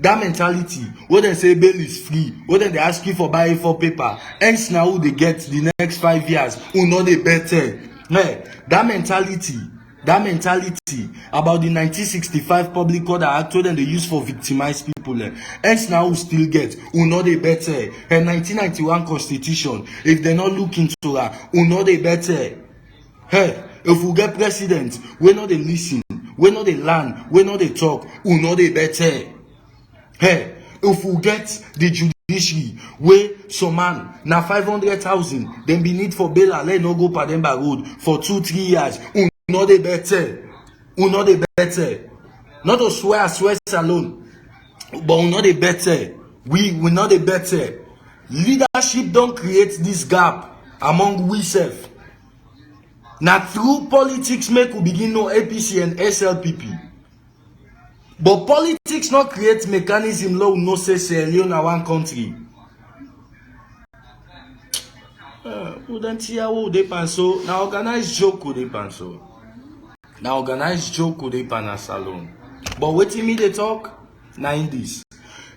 Speaker 1: That mentality, when they say bail is free, when they ask you for buying for paper, hence now who they get the next 5 years, who know they better. Hey, that mentality about the 1965 Public Order Act when they use for victimized people, hence now who still get, who know they better. And 1991 Constitution, if they not look into that, who know they better. Hey, if we get president, we know they listen, we know they learn, we know they talk, who know they better. Hey, if we get the judiciary where some man na 500,000 then be need for bail and let no go Pademba Road for 2-3 years. Who know they better? Not to swear alone, but we know they better. We know they better. Leadership don't create this gap among we self. Now through politics make we begin know APC and SLPP. But politics not create mechanism law no say Sierra Leone na one country. Wouldn't hear they pan so now organized joke they pan so. Now organized joke they pan a salon. But waiting me they talk now in this.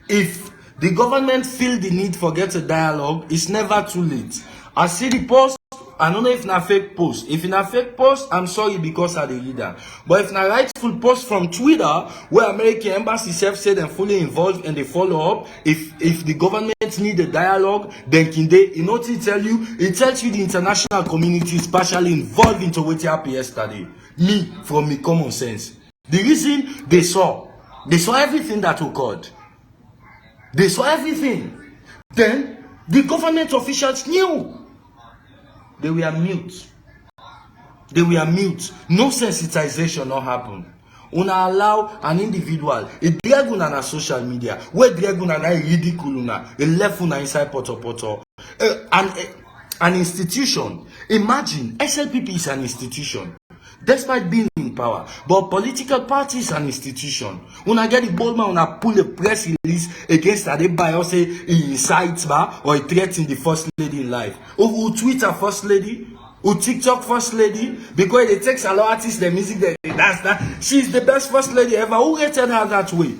Speaker 1: If the government feel the need for get a dialogue, it's never too late. I see the post. I don't know if na fake post. If na fake post, I'm sorry because I the reader. But if na rightful post from Twitter, where American embassy self said they're fully involved and they follow up, if the government need a dialogue, then can they, you know what it tell you? It tells you the international community is partially involved into what happened yesterday. Me, from me common sense. The reason they saw everything that occurred. They saw everything. Then the government officials knew. They were mute. They were mute. No sensitization not happen. Una allow an individual, a drag una na social media, where drag una na ridicule una, a left una inside poto. An institution. Imagine, SLPP is an institution. Despite being in power, but political parties is an institution. Una get the bold man, una pull a press release against Adebayo or say he incites bar or he threatens the first lady in life. Who Twitter first lady, who TikTok first lady, because it takes a lot of artists, the music, that's that. She's the best first lady ever. Who rated her that way?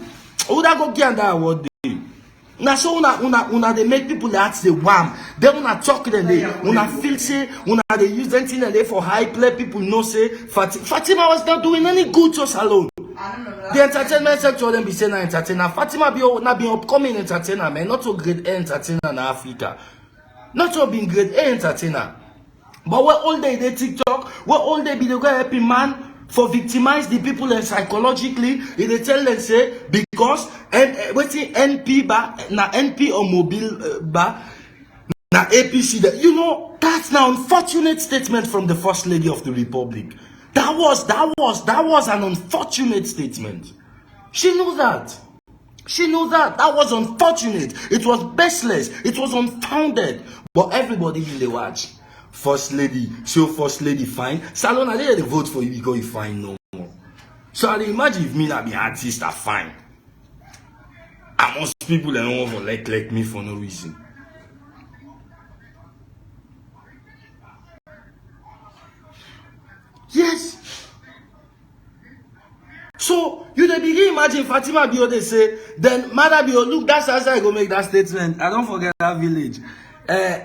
Speaker 1: Who that go get that award? Now so una they make people that say wham. Then una talk them they una feel say una they use anything and they for high play people know say Fatima was not doing any good to Salone. The entertainment sector them be saying entertainer. Fatima be upcoming entertainer, man, not to grade A entertainer in Africa. Not to being grade A entertainer. But what all day they TikTok, what all day be the guy happy man for victimize the people and psychologically, they tell them say because waiting NP ba na NP or mobile ba na APC that you know that's now unfortunate statement from the First Lady of the Republic. That was an unfortunate statement. She knew that. She knew that. That was unfortunate. It was baseless. It was unfounded. But everybody in the watch. First Lady, so First Lady fine. Salone, I didn't vote for you because you fine no more. So I imagine if me not be artist are fine. And most people don't want to like me for no reason. Yes. So you dey begin imagine Fatima Bio they say, then Mother Bio, look, that's how I go make that statement. I don't forget that village.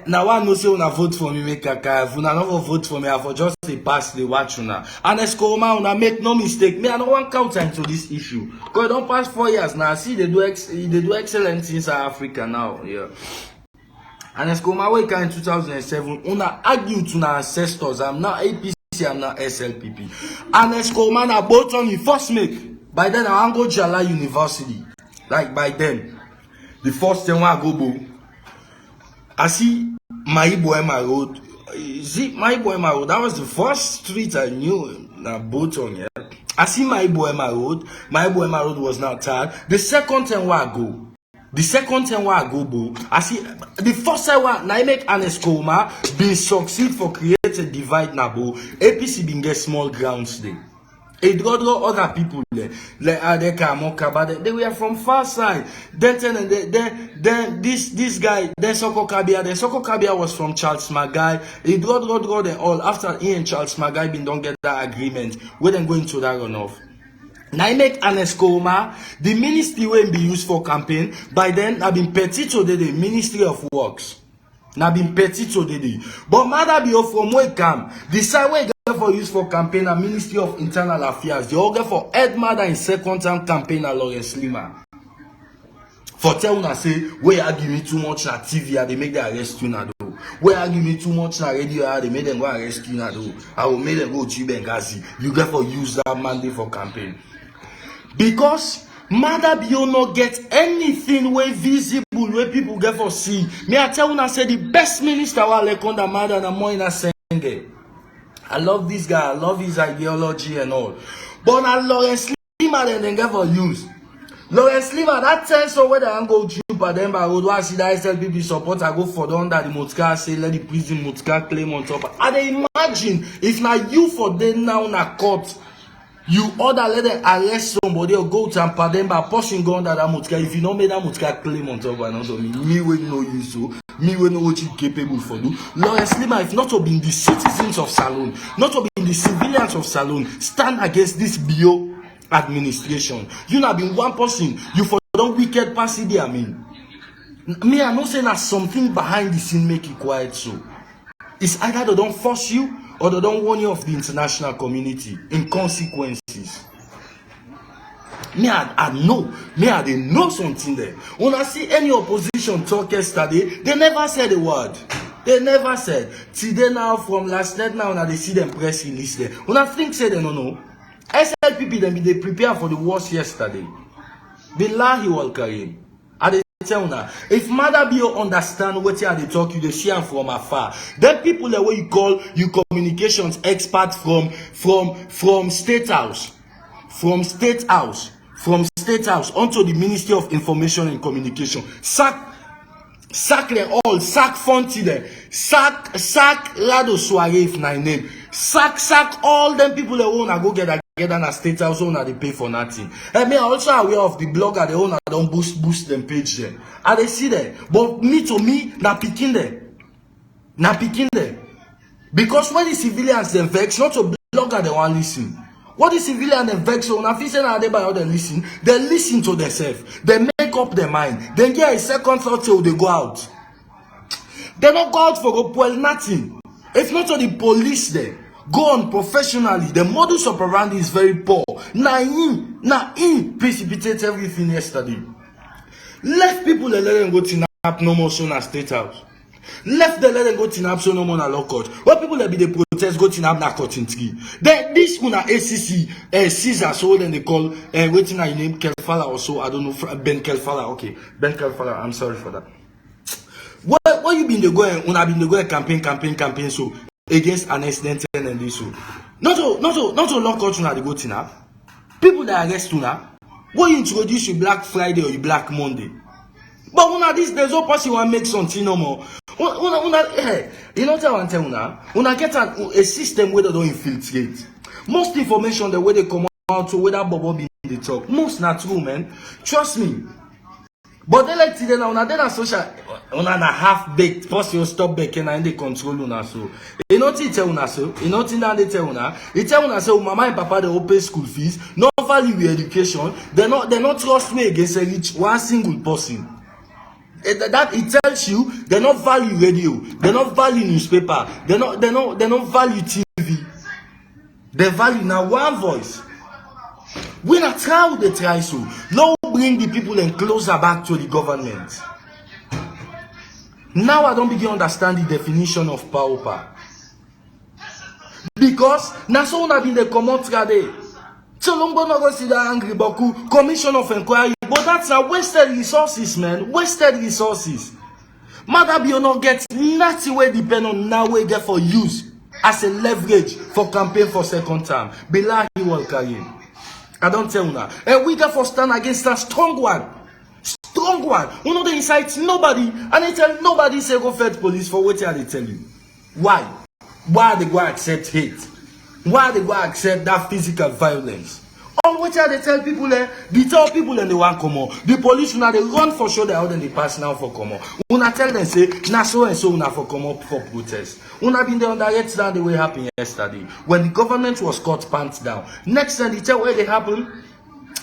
Speaker 1: Now one no say una vote for me, make kaka. If una don't vote for me, I for just say pass the watch una. And Escoma, una make no mistake. Me, I don't want counter into this issue. Because don't pass 4 years now. See, they do excellent in South Africa now. Yeah. And Escoma wake in 2007, una argue to our ancestors. I'm not APC, I'm not SLPP. And Escoma na both on the first make. By then I want go Jala University. Like by then, the first time I go bo. I see Maiboema Road. See Maiboema Road. That was the first street I knew na Bolton. Yeah. I see Maiboema Road. Maiboema Road was not tired. The second time where I go, bo. I see the first time where I make an Escoma been succeed for create a divide na bo. APC been get small grounds there. It got other people there, like Adeka Mokaba. They were from far side. Then this guy, then Soko Kabia was from Charles Magai. It got them all. After he and Charles Magai don't get that agreement, we then go into that runoff. Now I make an Escoma, the ministry will be used for campaign. By then I've been petit to the Ministry of Works. Now been petit to the but Mother Bio from where come decide where for use for campaign and Ministry of Internal Affairs. They all get for Ed Mother in second term campaign and Lawrence Lima. For tell una say, where you give me too much na TV, they make them arrest you na do. Where you give me too much na radio, they make them go arrest you na do. I will make them go to Benghazi. You get for use that mandate for campaign. Because Mother Bio not get anything way visible where people get for see. Me I tell una say the best minister wa Lekonda Mother na more in a senge. I love this guy, I love his ideology and all. But now Lawrence Lima then get for use. Lawrence Lima, that tells so whether I go to Pademba Road, why see that SLPP support, I go for the under the Mutka, say let the prison Mutka claim on top. And they imagine if now you for them now na court, you order let them arrest somebody or go to Pademba, pushing go under that Mutka. If you don't make that Mutka claim on top, and also me will know you so. Me will know what you capable for do. Lawrence Lima, if not to be the citizens of Salone, not to be the civilians of Salone, stand against this Bio administration. You not been one person, you for don't wicked pass it there, I mean. Me, I'm not saying that something behind the scene make it quiet so. It's either they don't force you or they don't warn you of the international community in consequences. Me, I know. Me, I they know something there. When I see any opposition talk yesterday, they never said a word. They never said. Today now, from last night now, they see them press release there. When I think say they don't know. SLPP, they prepare for the worst yesterday. Billahi wal Karim. tell una, if Mother Bio understand what they talk, you they see them from afar. Then people the way you call you communications expert from State House, from State House onto the Ministry of Information and Communication. Sack them all, sack Fonty them, sack Rado Soare if my name, sack all them people that wanna go get a State House owner they pay for nothing. And me also aware of the blogger the owner don't boost them page there. And they see there, but me na picking there, because when the civilians them vex, not a blogger they want listen. What the civilian them vex on? If say now they by how they listen to themselves, they make up their mind, then get a second thought till they go out. They don't go out for well nothing. If not to the police there. Go on professionally. The modus operandi is very poor. Now in precipitates everything yesterday. Left people and let them go to nap no more soon as State House. Left them let them go to nap so no more na lockout. What people that be the protest go to nap na cotton tree. Then this one ACC Caesar so then they call waiting na name Kelfala or so I don't know Ben Kelfala. Okay, Ben Kelfala. I'm sorry for that. What you been the going? When I been the going campaign so. Against an accident and this so. Not to lock out to go to now. People that arrest you now. What you introduce you Black Friday or you Black Monday. But when this there's no person who make something no more. You know what I want to tell you now? When I get a system where they don't infiltrate. Most information the way they come out to whether Bobo be in the talk. Most not true, man. Trust me. But they like today now, they are social, una na half baked. First you stop baking and they control una so. You know what they tell una so? You know what they tell una? They tell una so mama and papa they open school fees, no value your education. They not trust me against reach one single person. That it tells you they not value radio, they not value newspaper, they not value TV. They value now one voice. We not how they try so. Now bring the people and closer back to the government. Now I don't begin to understand the definition of power. Because now so have been the common trade. So long but not go see that angry Boku commission of inquiry. But that's a wasted resources, man. Wasted resources. Mother be not get nothing where depend on now we get for use as a leverage for campaign for second term. Bilahi wal Karim. I don't tell you now. And we got for stand against a strong one. Strong one. We know they incite nobody. And they tell nobody say go fed police for what they tell you. Why? Why they go accept hate? Why they go accept that physical violence? All what they tell people there, they tell people and they want come on. The police now they run for sure they out and they pass now for come on. Una tell them say, na so and so una for come up for protest. Una been there on direct down the way happened yesterday. When the government was caught pants down. Next time they tell where they happen,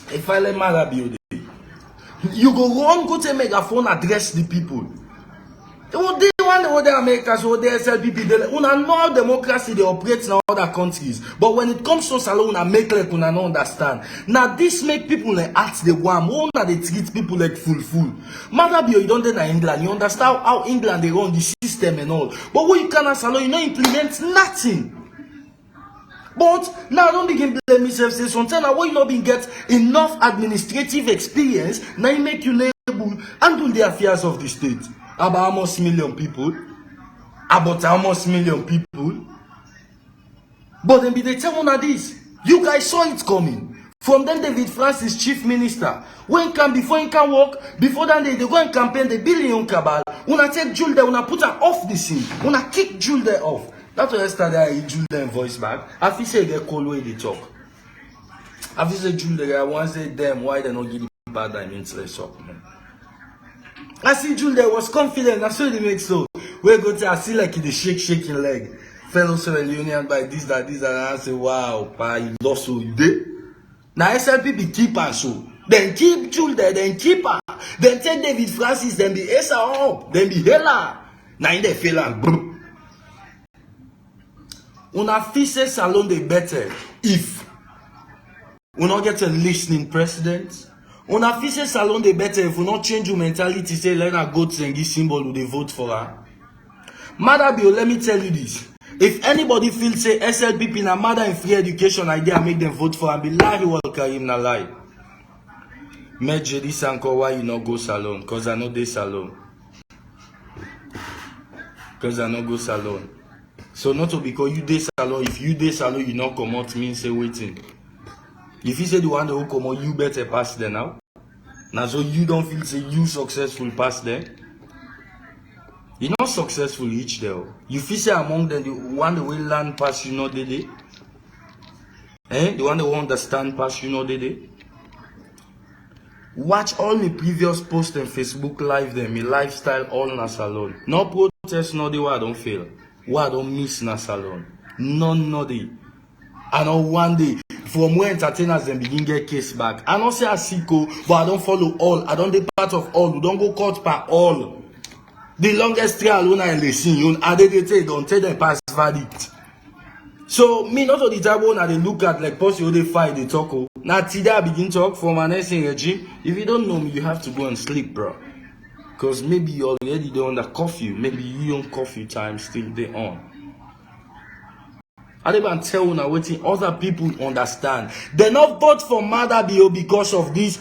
Speaker 1: if I let Mother Bio you go run, go to megaphone, address the people. They want the Americans, so they SLPP, they know how democracy they operate in other countries. But when it comes to salon, make like una not understand. Now this make people like act the one, how they treat people like full. Mother Bio, you don't know England, you understand how England they run the system and all. But when you can salon, you don't implement nothing. But now I don't begin blame myself. Say sometimes now when you not been get enough administrative experience, now you make you label handle the affairs of the state. About almost million people. But then be they tell one of this. You guys saw it coming. From then David Francis, chief minister. Before he can walk, before that they go and campaign the billion cabal. Una take Jules there, una put her off the scene. Una kick Jules there off. That's why yesterday I heard Jules there voice back. I feel say they call way they talk. I feel say Jules there, I want to say them why they not give the bad time interest up, man. I see Jules there was confident. That's what they make so. We go to I see like he shaking leg. Fellow Sierra Leonean by this, that, and I say, wow, pa, you lost so you did. Now SLP keep her so. Then keep Jules there, then keep her. Then take David Francis, then be Asa up, then be Hela. Now in the fail and una fise salon they better if we not get a listening president. Una fise salon they better if we not change your mentality. Say let her go to and give symbol who they vote for her. Mother Bio, let me tell you this. If anybody feels say SLPP na mother in free education idea make them vote for and be lie will carry him na lie. met Jedi Sanko, why you not go salon? Because I know they salon. Because I not go salon. So not to because you dey salon, if you dey salon, you not come out, mean say waiting. If you say the one that will come out, you better pass there now. Now so you don't feel say you successful pass there. You're not successful each there. You feel say among them, the one that will learn pass you know they. The one that will understand pass you know they. Watch all my previous posts on Facebook Live them, my lifestyle all in a salon. No protest, no day why I don't fail. Why I don't miss in a salon. None no day. I know one day, from where entertainers then begin get case back. I don't say I sicko, but I don't follow all. I don't be part of all. We don't go court per all. The longest trial when I listen, you I don't tell them pass verdict. So me not all the time when they look at like post they fight, they talk. Now today I begin talk from an nursing regime. If you don't know me, you have to go and sleep, bro. Because maybe you already don't under curfew. Maybe you on curfew time still they on. I don't even tell you now waiting other people understand. They not vote for Mada Bio because of this.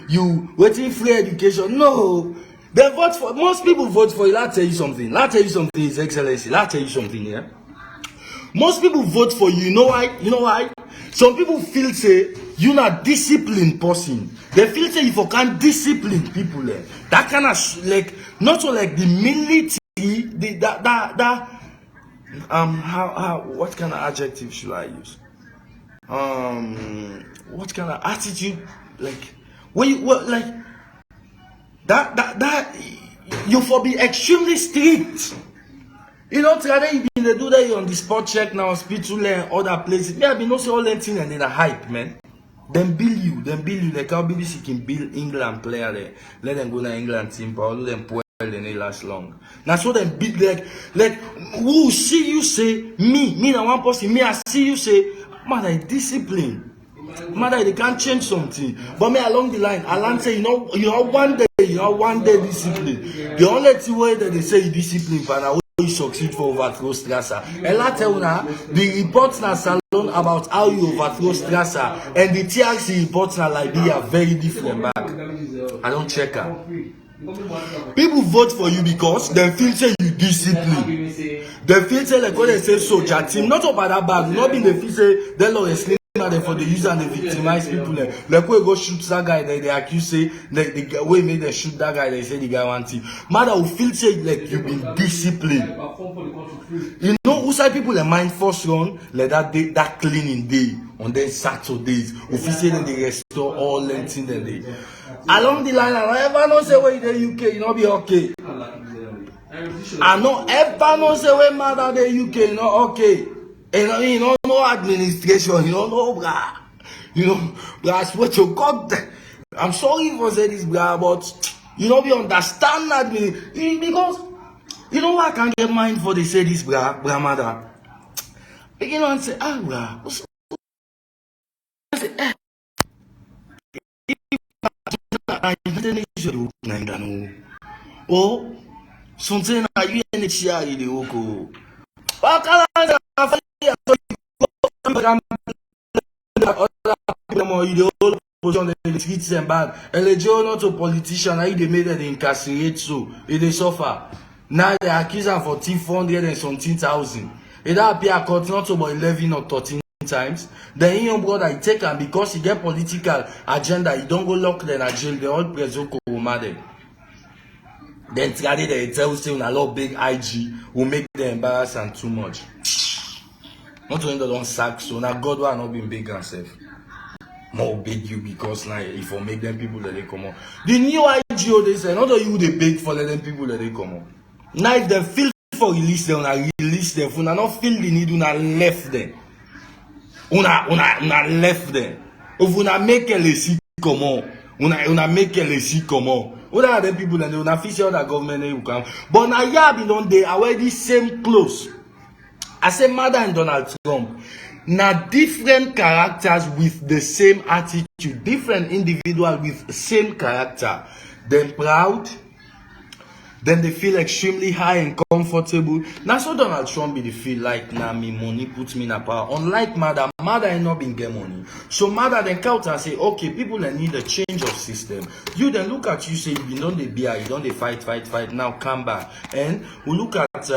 Speaker 1: You waiting free education. No. They vote for most people vote for it. Let tell you something. Let tell you something, His Excellency. Let tell you something, yeah. Most people vote for you. You know why? You know why? Some people feel say you're not disciplined person. They feel say if you can't discipline people, that kind of like not so like the military. How what kind of adjective should I use? What kind of attitude like when you like that you for be extremely strict. You know, today you been do that on the spot check now, hospital and other places. Me, I been also all that thing and then a hype, man. Them bill you like how BBC can bill England player there. Let them go to England team, but all of them poor then they last long. Now so them big like who see you say me na one person, me I see you say, man, I discipline. Mother, they can't change something. But me along the line, I learn say, you know one day discipline. The only way that they say discipline, but now you succeed for overthrow Strasser. And I tell you the reports na salon about how you overthrow Strasser and the TRC reports na Liberia very different back. I don't check her. People vote for you because they feel say you discipline. They feel say like when they say soldier team, not about that bag, not being the feel say they law is for the user and the victimize people like we go shoot that guy they accuse say like the way made them shoot that guy they say the guy want team. Mother will feel say like you been disciplined. You know who side people like mind first run like that day, that cleaning day on then Saturdays who feel say then they restore all length in the day. Along the line I ever know say where in the UK you know be okay. I know ever know say where mother the UK you know okay. And you know, no administration, you know, bruh. You know, bruh, I swear to God, I'm sorry for saying this, bruh, but, you know, we understand that, because, you know what I can't get mind for they say this, bruh, mother. Begin on say, bruh, I say, oh, something that you ain't share the oko. And the jail not a politician, they made them incarcerate so they suffer. Now they accuse them for 400 and something thousand. It appear court not about 11 or 13 times. Then young brother he take him because he get political agenda, he don't go lock them in jail, they all present mad. Then today they tell you a lot of big IG will make them embarrass and too much. Not only they don't sack, so now God will not be big and safe. More big you because now if you make them people that they come on. The new IGO they say, not only you they beg for them people that they come on. Now if they feel for release them, una release them. If una not feel the need, una left them. Una left them. If una make a lesi come on, una make a lesi come on. What are the people and they will official that government will come? But now you have been on the already same close. I say Mother and Donald Trump. Now different characters with the same attitude, different individual with same character. Them proud, Then they feel extremely high and comfortable. Now so Donald Trump be the feel like nah me money puts me in a power. Unlike Mada ain't not been get money. So Mada then count and say, okay, people that need a change of system. You then look at you say you don't they beer, you don't they fight. Now come back. And we look at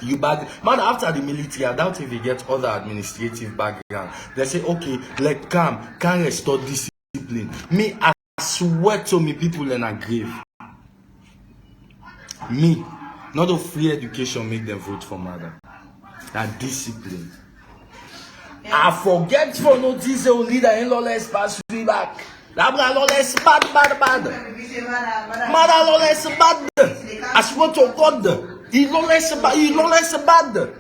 Speaker 1: you back man after the military. I doubt if you get other administrative background. They say, okay, like can restore discipline. Me, I swear to me, people in a grave. Me, not of free education make them vote for Mada. That discipline. I forget for no diesel leader in lawless pass we back. Labra lawless bad. Mada lawless bad. I swear to God, he lawless bad.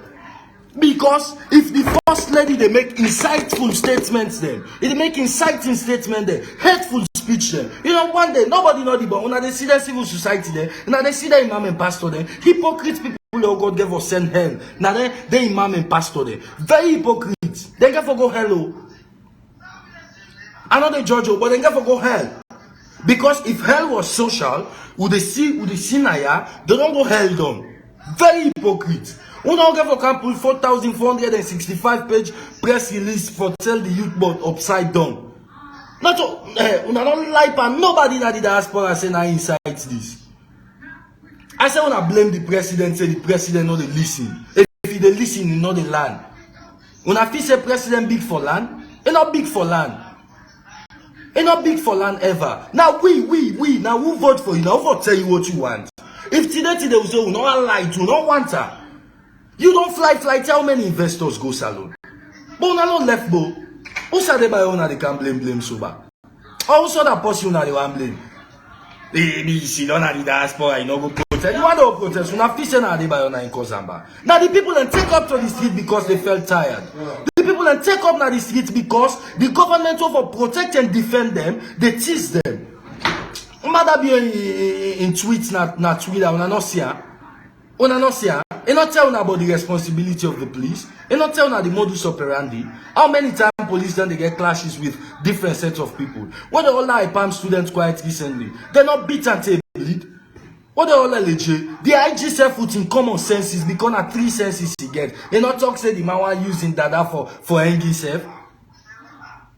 Speaker 1: Because if the first lady they make insightful statements then, they make inciting statements there, hateful speech there. You know, one day nobody know the but when they see the civil society there, now they see the imam and pastor there, hypocrite people who God gave us send hell. Now they imam and pastor there, very hypocrite. They can go hell. I know they judge you, but they can go hell. Because if hell was social, would they see Naya, they don't go hell down. Very hypocrite. We don't give a couple 4,465 page press release for tell the youth board upside down. Not to, don't lie and nobody that the diaspora say now inside this. I say when I blame the president, say the president not they listen. If they listen, you know the land. When I feel say president big for land, it's not big for land. It's not big for land ever. Now we now who vote for you? Now who tell you what you want? If today will say we don't like you, don't want her. You don't fly, tell many investors go salon. But una not left bo. Who said they buy owner they can blame sober? Or who saw that person they want blame? She don't have the diaspora, you know go protest. You want to protest, you have to na they buy owner in Kozamba. Now the people then take up to the street because they felt tired. The people then take up na the street because the government over protect and defend them, they tease them. Mother be in tweets na Twitter, una not see her. Una not see her. You not tell about the responsibility of the police. You not tell the modus operandi. How many times police then they get clashes with different sets of people? What the all IPAM students quite recently? They're not beat and they bleed. What the all legit? The IG self put in common senses because na 3 senses he get. You not talk say the man was using dada for hanging self.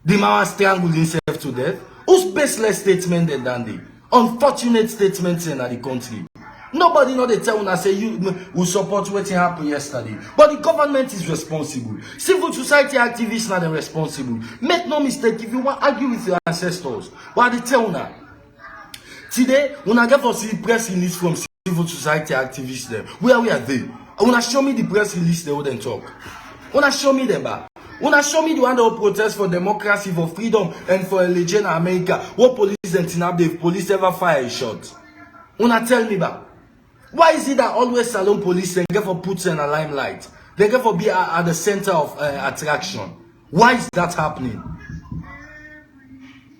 Speaker 1: The man was strangling himself to death. Who's baseless statement than they? Unfortunate statements in the country. Nobody know they tell when I say you will support what happened yesterday. But the government is responsible. Civil society activists are responsible. Make no mistake, if you want to argue with your ancestors, what they tell now? Today, when I get for see press release from civil society activists there, where are they? When I show me the press release, they wouldn't talk. When I show me them back. When I show me the one that will protest for democracy, for freedom, and for a legend in America, what police and Tinab, if police ever fire a shot? When I tell me back. Why is it that always salon police and get for put in a limelight? They get for be at the center of attraction. Why is that happening?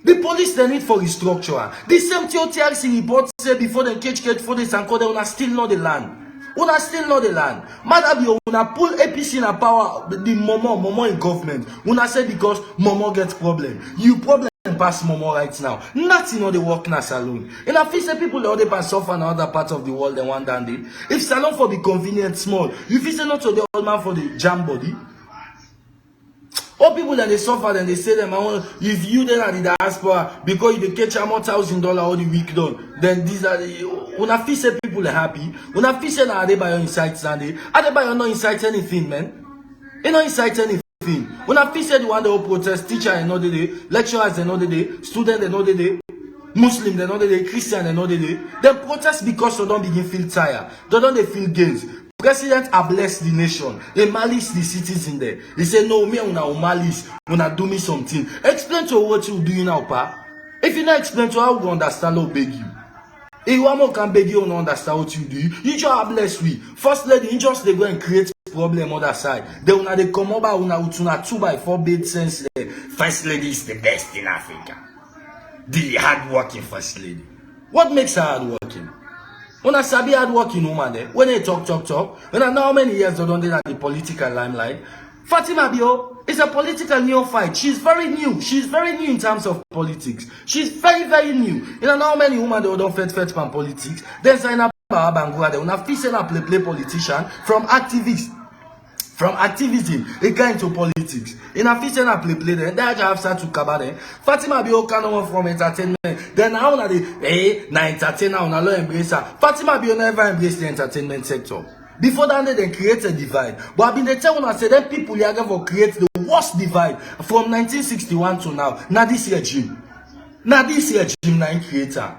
Speaker 1: The police they need for restructure. The same TOTRC report say before they catch for this and call them una still know the land. Una still know the land. Mother be una pull APC in a power the Momo in government. Una say because Momo gets problem. You problem pass Momo right now. Nothing on the work na salon. And I feel say people the other suffer in other parts of the world than one dandy. If salon for be convenient small, you feel say not to the old man for the jam body. All people that they suffer and they say them, if you then are the diaspora because you catch a $1,000 all the week done, then these are the when I feel say people are happy. When I feel say na they buy your insights and they buy your no incite anything, man. They no incite anything. When I feel say the one that will protest, teacher another day, lecturers another day, student another day, Muslim another day, Christian another day, they protest because they don't begin feel tired. They don't feel gains. President have blessed the nation. He malice the citizens there. He said, no, me una malice, una do me something. Explain to what you doing now, pa. If you not explain to how we understand, I'll beg you. If one more can beg you, don't understand what you do. You just have blessed we. First lady, you just they go and create problem other side. Then una they come over una 2x4 bed sense there. First lady is the best in Africa. The hard-working first lady. What makes her hard-working? When I sabi hard-working woman there, when they talk, when I know how many years they don't do that the political limelight, Fatima Bio is a political neophyte. She's very new. She's very new in terms of politics. She's very, very new. You know how many women they don't fet from politics. Then sign up Bangura, they una feel say na play politician from activists. From activism, it got into politics. In a fiction, I play then they have started to kabade. Fatima be okay no from entertainment. Then how na the na entertainer na lo embrace her. Fatima be never embrace the entertainment sector. Before that, they create a divide. But I've been the tell una say them people here for create the worst divide from 1961 to now. Now this regime. Now this regime na creator.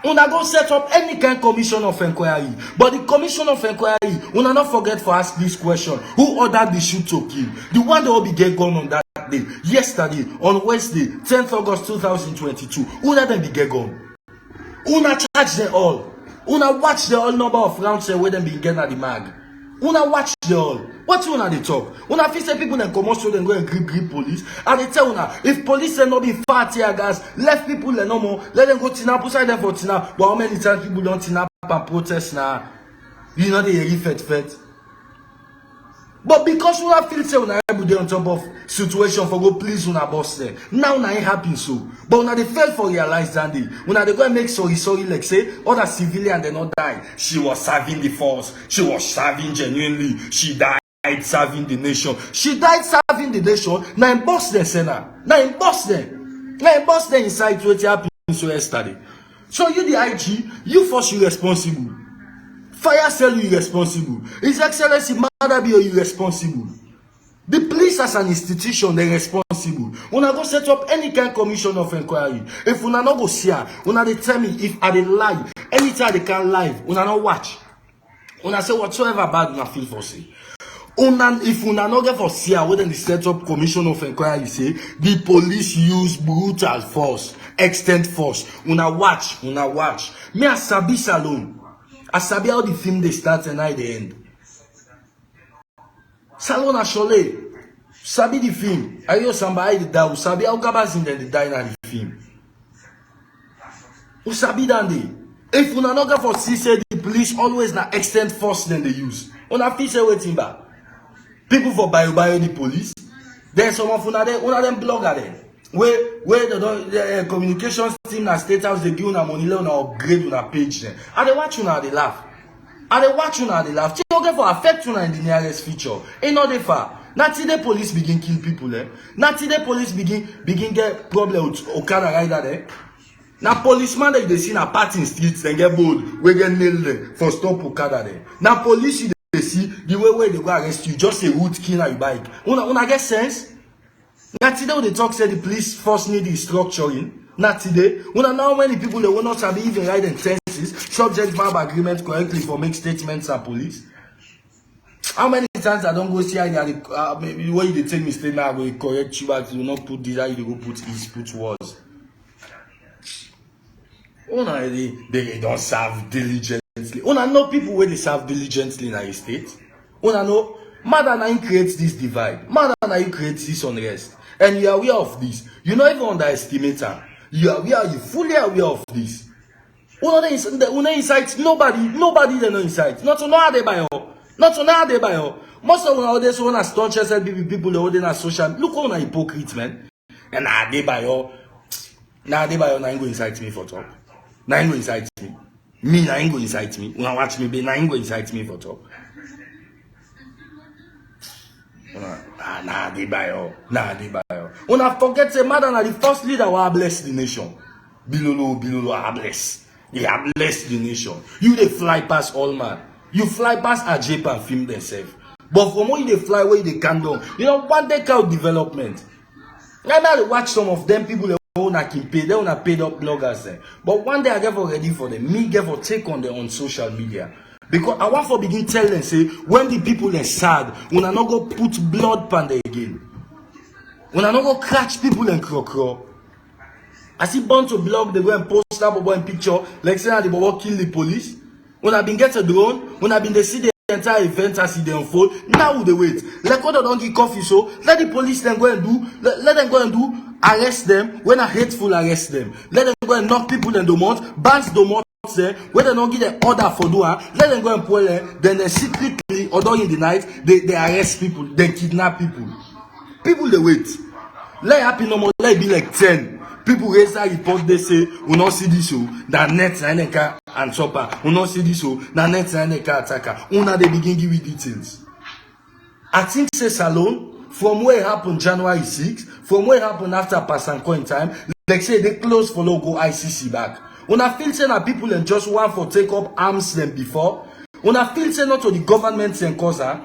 Speaker 1: Una go set up any kind of commission of inquiry. But the commission of inquiry, una not forget to ask this question. Who ordered the shoot to kill? The one that will be get gone on that day. Yesterday, on Wednesday, 10th August 2022. Who let them be get gone? Una charge them all. Una watch the all number of rounds where them be getting at the mag. Una watch the all. What you una they talk? Una feel say people then come out so then go and grip police. And they tell una if police will not be far tear gas, left people no more, let them go tina, put side them for tina. But how many times people don't tina and protest now? You know they hear fet. But because una feel say una every day on top of situation for go please una boss them. Now una ain't happy so. But una they fail for realize that day. Una they go and make sorry like say other civilian they not die. She was serving the force. She was serving genuinely. She died serving the nation. She died serving the nation. Now in boss them senna. Now in boss them. Now in boss them inside what happened so yesterday. So you the IG, you force you responsible. Fire cell you irresponsible. His Excellency Mother be irresponsible. The police as an institution they responsible. Una go set up any kind of commission of inquiry. If una not go see her, una they tell me if I dey lie. Anytime they can live, una not watch. Una say whatsoever bad una feel for say. If una not get for see her, when they set up commission of inquiry say the police use brutal force, extent force. Una watch. Me a sabi salon. I sabi how the film they start and how they end. Salon a Cholet. Sabi the film. I hear somebody the die. Sabi how Gabazin then the die in the film. Who sabi that day? If una not go for see say the police always na extend force than they use. Una feel say waiting back. People for bio the police. Then some of una them blogger there. Where the communications team na state house they give una money let una upgrade una page then. And they watch una they laugh. They okay for affect una in the nearest future. Ain't not they far. Not till the police begin kill people eh. Not till the police begin get problem with Okada rider there. Now policeman that they see na party in streets then get bold. We get nailed there for stop Okada there. Now police they see the way they go arrest you just a root killer you bike. Una get sense? Not today when they talk say the police force need restructuring. Not today. When now many people they will not have even write sentences, subject verb agreement correctly for make statements and police. How many times I don't go see how maybe the way they take mistake now I will correct you but you will not put this how you go put is put words. They don't serve diligently. Una know people where they serve diligently in a state. Una know Mother now creates this divide. Mother now creates this unrest. And you are aware of this. You not even underestimate her. You fully aware of this. Una insight nobody they know insight. Not to know how they buy her. Most of them this one are staunch people they holding a social. Look on a hypocrite man. And now they buy her. Now ain't go incite me for talk. Now ain't go incite me. Me now ain't go incite me. Una watch me be now ain't go incite me for talk. Nah, they buy all. Una forget say Madam na the first leader who bless the nation. Bilolo bless. They have blessed the nation. You they fly past all man. You fly past Ajepa and film themselves. But from when they fly where they can do, you know one day count development. I might watch some of them people they wanna keep paid. They wanna paid up bloggers there. But one day I get for ready for them. Me get for take on them on social media. Because I want to begin tell them say when the people are sad, when I not go put blood panda again. When I not go catch people and crow. I see bunch to blog they go and post that bobo in picture like saying the bobo kill the police. When I been get a drone, when I been they see the entire event as it unfold, now they wait. Like what they don't get coffee so let the police then go and do let them go and do arrest them when a hateful arrest them. Let them go and knock people in the month, bans the month. When they don't give the order for doing, let them go and pull them. Then they secretly or during the night they arrest people, they kidnap people. People they wait. Let it happen no more. Let it be like 10. People raise that report. They say we not see this show. That net and then can and chopper. We not see this so na next na car attacker. Una they begin give you details. I think say Salone, from where it happened January 6, from where it happened after Pasanko in time, like say they close for logo ICC back. Una feel say na people and just want for take up arms them before. Una feel say not to the government and cause her.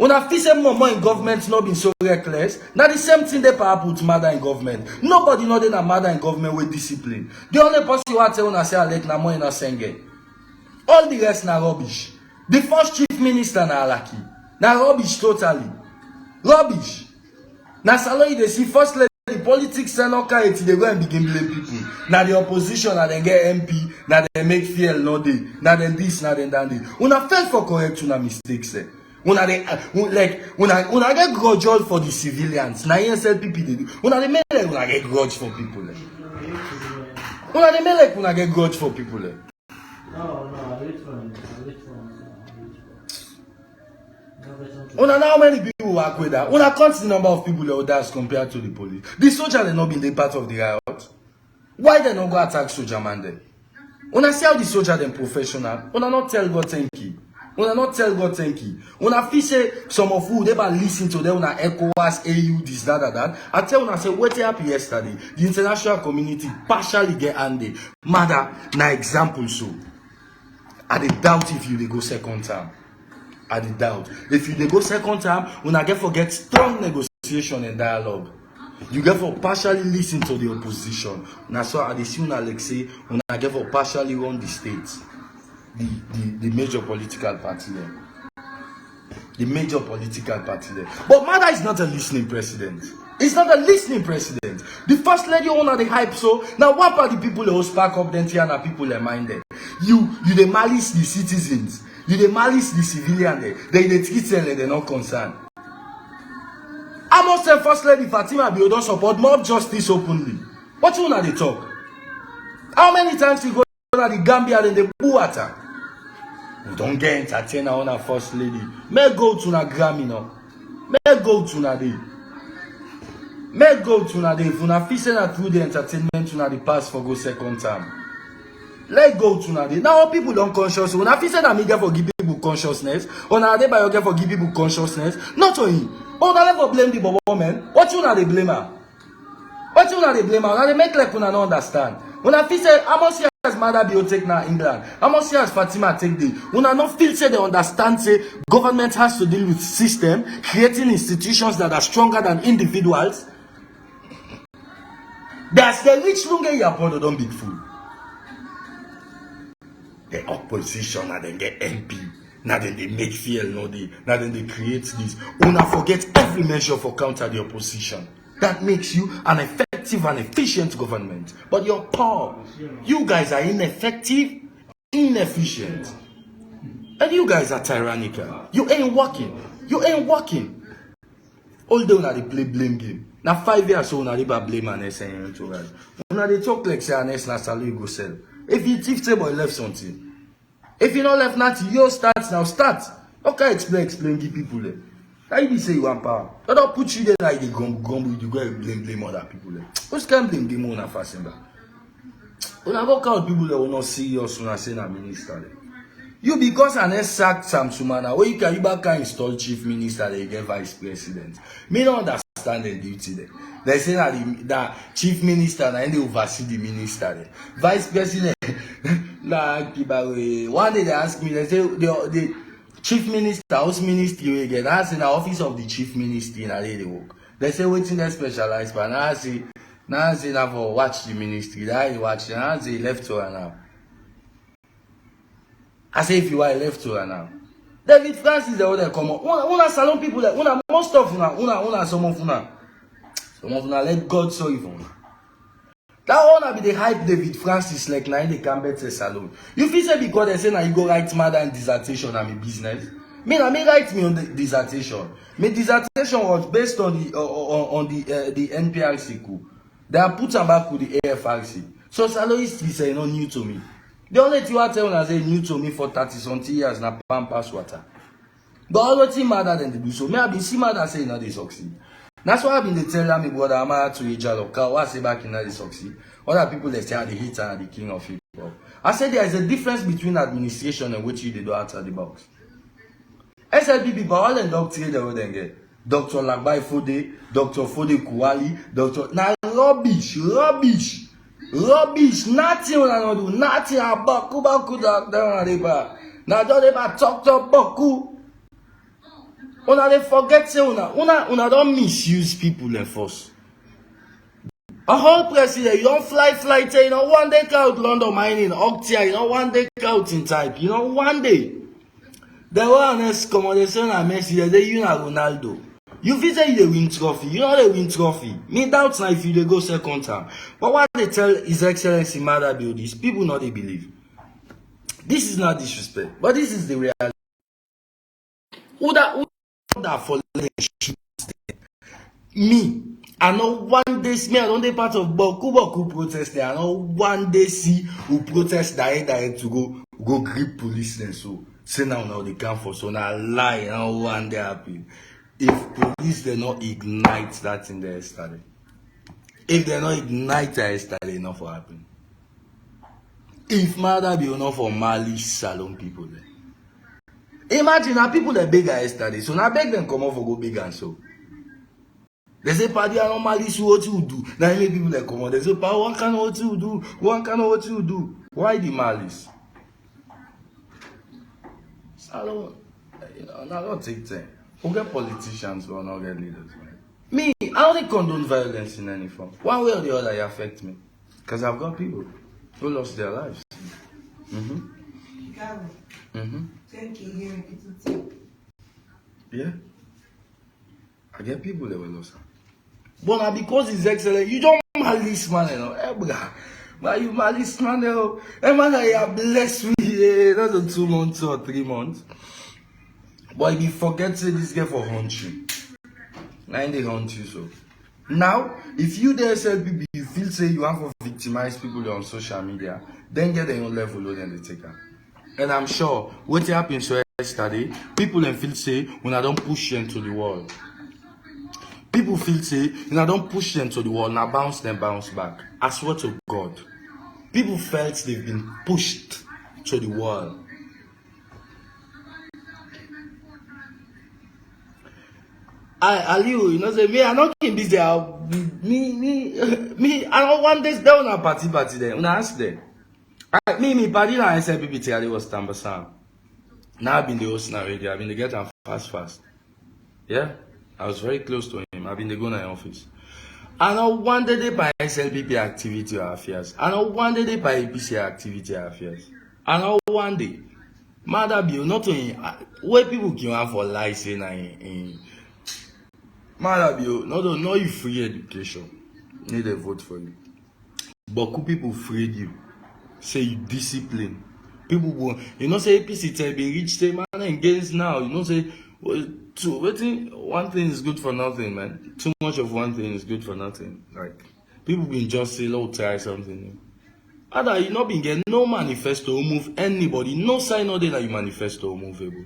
Speaker 1: Una feel say more in government not been so reckless. Now the same thing they perhaps put mother in government. Nobody know they na mother in government with discipline. The only person who tell una say like na more in a senge. All the rest na rubbish. The first chief minister na Alaki. Na rubbish totally. Rubbish. Na Salone they see first lady politics and all kind they go and begin blame people. Now the opposition na then get MP, now they make fear no day. Now then this, now then that day. Una felt for correct una mistakes. Una they like una get grudge for the civilians. Now ESLPP they do. Una they make like una get grudge for people. Una they make like una get grudge for people.
Speaker 4: No, I wait for
Speaker 1: Una know how many people work with that? Una count the number of people that that's compared to the police. The soldier they not been the part of the riot. Why they not go attack soldier man then? Una see how the soldier them professional. Una not tell God thank you. Una not tell God thank you. Una feel say some of who never listen to them. Una ECOWAS, AU, this, that. I tell una say what happened yesterday. The international community partially get angry. Mother, na example so. I doubt if you they go second time. I doubt. If you they go second time, when I get forget strong negotiation and dialogue. You get for partially listen to the opposition. Now so I see Alexei when I get for partially run the states. The major political party there. The major political party there. But Mada is not a listening president. It's not a listening president. The first lady owner the hype so. Now what are the people who spark up then and people are minded? You they malice the citizens. You they malice the civilian there. They treat them and they're not concerned. I must say first lady Fatima Bio don't support mob justice openly. What you wanna they talk? How many times you go to the Gambia and the Buata? We don't get entertained on a first lady. May go to na Grammy now. May go to na day. May go to na day. If you na feel say na through the entertainment to na the pass for go second time. Let go to na day. Now people don't conscious. When I feel say that me get for give people consciousness, or na they by get for give people consciousness, not to him. Oh, they never blame the bobo man. What you na they blame her? What you na they blame her? Now they make like una not understand. When I feel say I must see as Mother Bio take na England, I must see as Fatima take the. When I not feel say they understand say government has to deal with system, creating institutions that are stronger than individuals. That's the rich lunge yapon don't big fool. The opposition and then get MP. Now then they make fear no day. Now then they create this. Una forget every measure for counter the opposition. That makes you an effective and efficient government. But you're poor. You guys are ineffective, inefficient. And you guys are tyrannical. You ain't working. You ain't working. Although now they play blame game. Now 5 years so now they blame and SN to guys. Now they talk like say an S na salary go sell. If you thief table left something. If you not left nothing, you start now. Start. Okay, explain give people there. How you say you want power? They don't put you there like they gumbo. You go and blame other people there. Who's can blame the moon and fasting back? When I work out people that will not see us when I say na minister there. You because an exact Sam Sumana, where you back can install chief minister, they get vice president. Me don't understand the duty there. They say that chief minister and they oversee the minister there. Vice president. One day they ask me, they say the chief minister, house ministry again. That's in the office of the chief ministry in they work. They say waiting they specialize, but now I say for watch the ministry. That is watch. Now I say left to her now. I say if you are left to her now. David Francis the other come up. Una salon people that una most of una some of una let God sorry for una. That one be the hype David Francis like na in the Campbell salon. You feel say because they say now you go write mother and dissertation on my business. Me write me on the dissertation. My dissertation was based on the NPRC coup. They are put them back with the AFRC. So salon history say not new to me. The only thing I tell you say new to me for 30-something years na pampas water. But all the thing matter than they do so. Me I been see mother say now they succeed. That's why I've been telling me brother I'm out to Ijaloka. What I say back in they succeed. Other people they say are the hit and the king of hip hop. I said there is a difference between administration and what you do outside the box. SLPP, but all the doctors they will then get. Dr. Lagbai Fode, Dr. Fode Kuwali, Dr. Now rubbish. Nothing will not do. Nothing about Kubaku down the bar. Now don't ever talk Boku. Una they forget say una don't misuse people and force. A whole president, you don't fly, you know, one day out London mining, Octia, you know, one day out in type, you know, one day. The one is accommodation and Messi, they you know Ronaldo. You visit the win trophy, you know the win trophy. Me doubt now if you go second time. But what they tell His Excellency Mada Buildings, people not they believe. This is not disrespect, but this is the reality. Who that for me? I know one day see me, I don't be part of Boku protest there. I know one day see who protest direct to go grip police and so say now they come for so now lie now one day happy. If police they not ignite that in there yesterday. If they not ignite that yesterday, enough for happen. If mother be enough for Mali salon people there. Imagine now people that beg yesterday, so now beg them come off for go big and so. They say, Paddy, I normally see what you do. Now, many people that come on, they say, Paddy, one kind of what you do. One kind of what you do. Why the malice? So I don't take time. We get politicians who are not get leaders. Man. Me, I don't condone violence in any form. One way or the other, it affects me. Because I've got people who lost their lives. Yeah. I get people that were lost. But now because it's excellent, you don't malice man, you know. But you malice man, you know. And man, you are blessed with not a 2 months or 3 months. But if you forget to say this guy for hunt you. Now they hunt you so. Now, if you there SLPP, you feel say you have to victimize people on social media, then get their own level and they take her. And I'm sure what happened so yesterday, people then feel say when I don't push them to the wall. People feel say, don't push them to the wall, now bounce back. I swear to God. People felt they've been pushed to the wall. Aliu, you know, say, me, I'm not in this day. Me, I don't want this down a party there. When I ask them. Me, party na SLPP, Ali was Tambasam. Now I've been the host now already. I've been the get him fast. Yeah? I was very close to him. I've been the go to office. I know one day by SLPP activity or affairs. I know one day by APC activity or affairs. I know one day. Mother Bill, not only where people can have for life saying in Mother Bill, not you free education. Need a vote for you. But could people freed you? Say you discipline. People will, you know, say APC tell be rich, say man against now. You know, say one thing is good for nothing, man. Too much of one thing is good for nothing. Like people been just say, "Oh, try something new." Other you not been get no manifesto move anybody, no sign no day that you manifesto movable.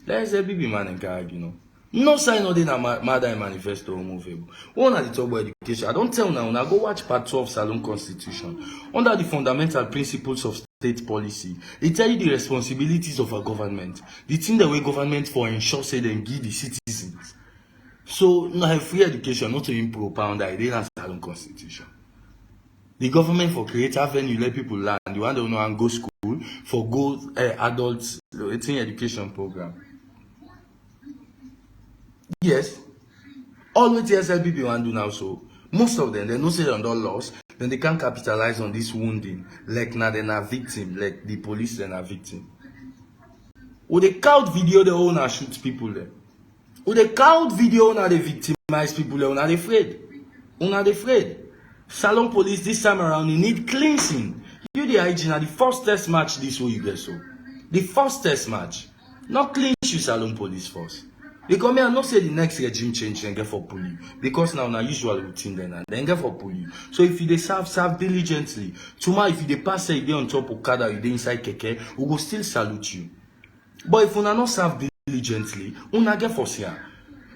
Speaker 1: There's a baby man in guide, you know. No sign no day that mother manifesto movable. One at the top of education. I don't tell now. Now go watch part 2 of Salon Constitution. Under the fundamental principles of state policy, it tell you the responsibilities of a government. The thing the way government for ensure say them give the citizens. So now have free education, not to improve propound idea Salon Constitution. The government for create avenue let people learn. You want to know and go school for go adults education program. Yes. All what the SLPP want to do now, so most of them they know say they don't lost, then they can't capitalize on this wounding. Like now they're not victim, like the police they're not victim. With the count video the owner shoots people there. With the count video now they victimize people there, not afraid. Not afraid. Salon police this time around you need cleansing. You the IG now the first test match this way you get so. The first test match. Not clean you Salon police first. Because me I not say the next regime change and get for pull you. Because now usual routine then get for pull you. So if you they serve diligently, tomorrow if you they pass a day on top of Okada, you they inside keke, we go still salute you. But if you not serve diligently, we not get for here.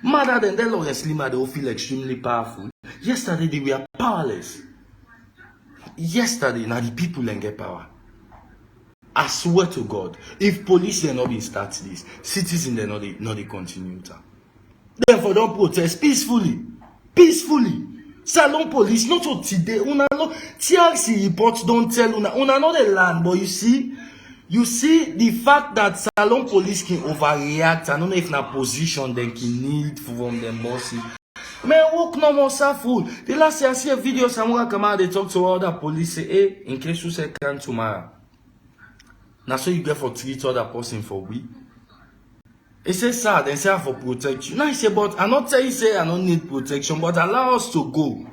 Speaker 1: Mother than that Lawrence Lima, they will feel extremely powerful. Yesterday they were powerless. yesterday, now the people then get power. I swear to God, if police they not be start this, citizens they not they continue to. Therefore, don't protest peacefully. Salon police, not to today. Una no TRC reports don't tell una not the land, but you see the fact that Salon police can overreact. I don't know if na position they can need from them bosses. Man, work no more full. The last year I see a video somewhere come out, they talk to other police say, hey, in case you say can tomorrow. Now so you get for treat other person for we. He say sad and say for protection. Now he say, but I not tell you say I don't need protection, but allow us to go.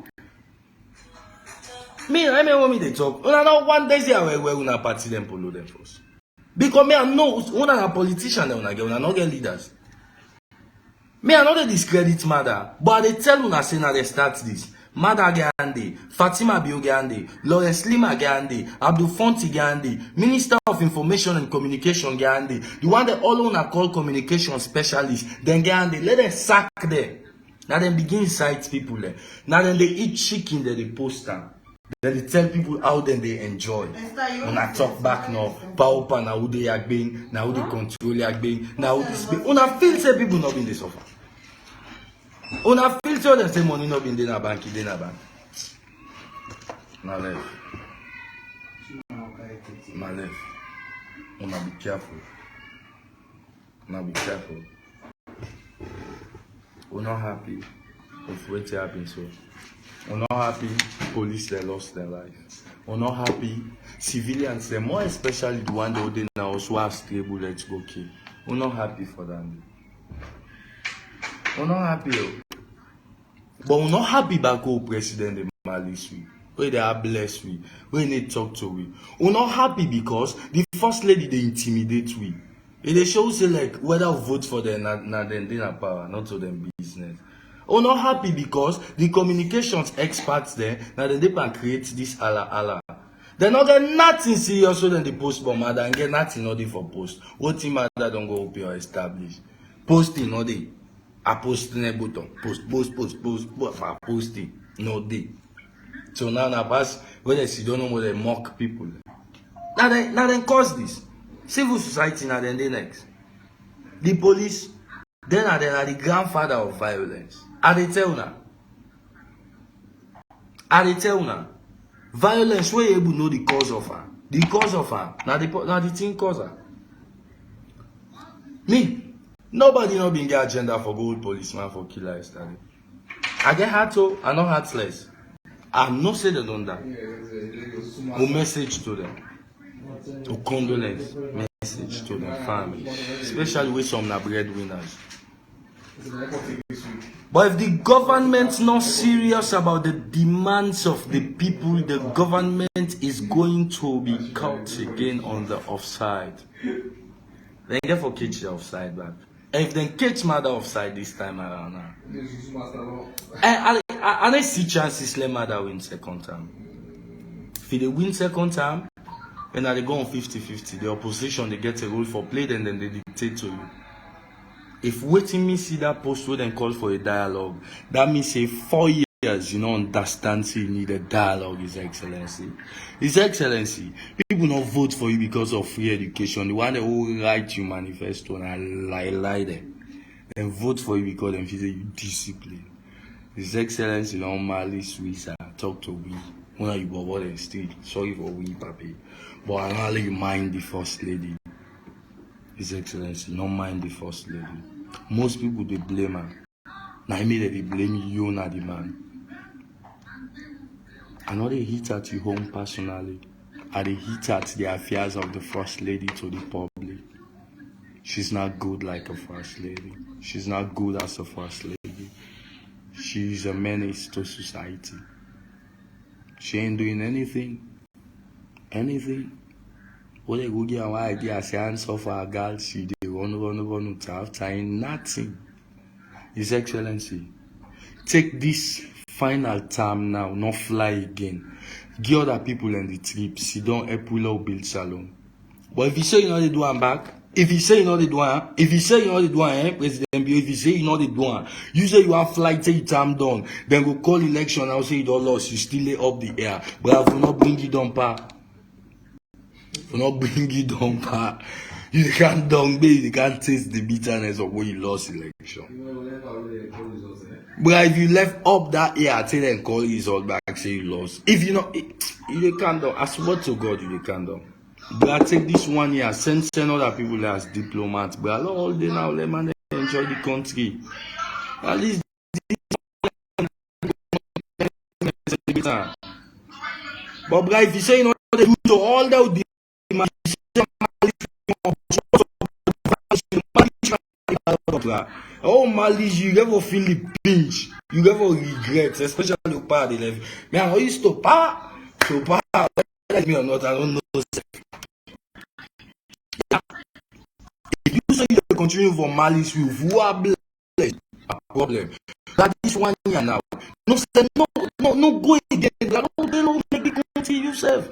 Speaker 1: I want me they talk. Una not one day say where una party them follow them first. Because me I know una a politician they una not get leaders. Me I know they discredit Mada, but they tell una say now they start this. Mada Gandhi, Fatima Bio Gandhi, Lawrence Lima Gandhi, Abdul Fonti Gandhi, Minister of Information and Communication Gandhi, the one that all on are called communication specialists, then Gandhi, let them sack them. Now then begin cite people there. Now then they eat chicken there, they post them. Then they tell people how then they enjoy. When I talk back now, power now who they are being, now who they control are being, now who they speak. When I feel say people not being this suffer. On a filter them say money not in the bank, in the bank. Now left. Now left. Una be careful. Una be careful. We're not happy of what happened so. We're not happy police they lost their life. We're not happy civilians they more especially the one that they now also have stable let's go kill. We're not happy for them. We're not happy. But we're not happy back old president the Malice we. Where they are blessed we. Where they talk to we. We're not happy because the first lady they intimidate we. They show say like whether we vote for them na then they have power, not to them business. We're not happy because the communications experts there now they can create this ala. They not get nothing serious so then they post bomb and get nothing not for post. What team that don't go up or establish. Posting no day. I post in a button. Post posting. No day. So now pass when they see don't know what they mock people. Now they cause this. Civil society now then they next. The police then are the grandfather of violence. Are they tell now? Violence where you able to know the cause of her. The cause of her. Now the thing cause her. Me. Nobody not being get agenda for gold policeman for killer yesterday. I get heart to, I not heartless. I'm not saying they don't die. A message to them. A condolence message to their family. Especially with some breadwinners. But if the government's not serious about the demands of the people, the government is going to be caught again on the offside. Then get for catch the offside back. And if they catch Mada offside this time around now. I don't see chances let Mada win second time. If they win second time, when they go on 50-50, the opposition they get a role for play, then they dictate to you. If waiting me see that post where they call for a dialogue, that means say 4 years, you know, understand so you need a dialogue, His Excellency. His Excellency, people not vote for you because of free education. The one that will write you manifesto and lie there. Then vote for you because they feel you discipline. His Excellency, normally Swiss, talk to we. When you go over the street, sorry for we, papi. But I don't let you mind the First Lady. His Excellency, don't mind the First Lady. Most people they blame her. Now I mean they blame you, not the man. I know they hit at your home personally. And they hit at the affairs of the First Lady to the public. She's not good like a First Lady. She's not good as a First Lady. She's a menace to society. She ain't doing anything. What they go get one idea, say answer for a girl, she they run to have time, nothing. His Excellency, take this final term now, not fly again. Give other people in the trip, sit down, help will build salon. But if you say you know they do one back, If you say you know the one, if you say you know the one, President Bio, if you say you know the one, you say you have flight, say time done, then go call election, I'll say you don't lost, you still lay up the air. But I will not bring you down, pa. Will not bring you down, pa. You can't down, baby, you can't taste the bitterness of when you lost election. But if you left up that air, tell them call result back, say you lost. If you know, you can't do. I swear to God, you can't do. But I take this 1 year, send other people as diplomats. But all day now, let man enjoy the country. At least this. But if you say you know they do so all that would be oh malice, you never feel the pinch, you never regret, especially the part of the left. Man, I used to power, let me or not, I don't know. If you say you continue for malice, who are blessed, a problem. That this 1 year now, no go again. Don't make the country yourself.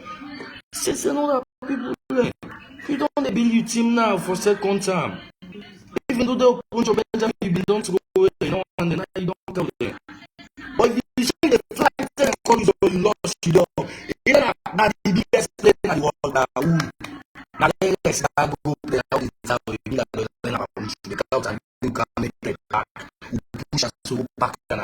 Speaker 1: Say no that people play. You don't build your team now for second time. Even though they open your Benjamin, you don't go away, and then you don't come there. But if you say the flight and call you lost, you don't. Even that the biggest player in the world now. Now the next time go play out the you can make it back. Push us so back and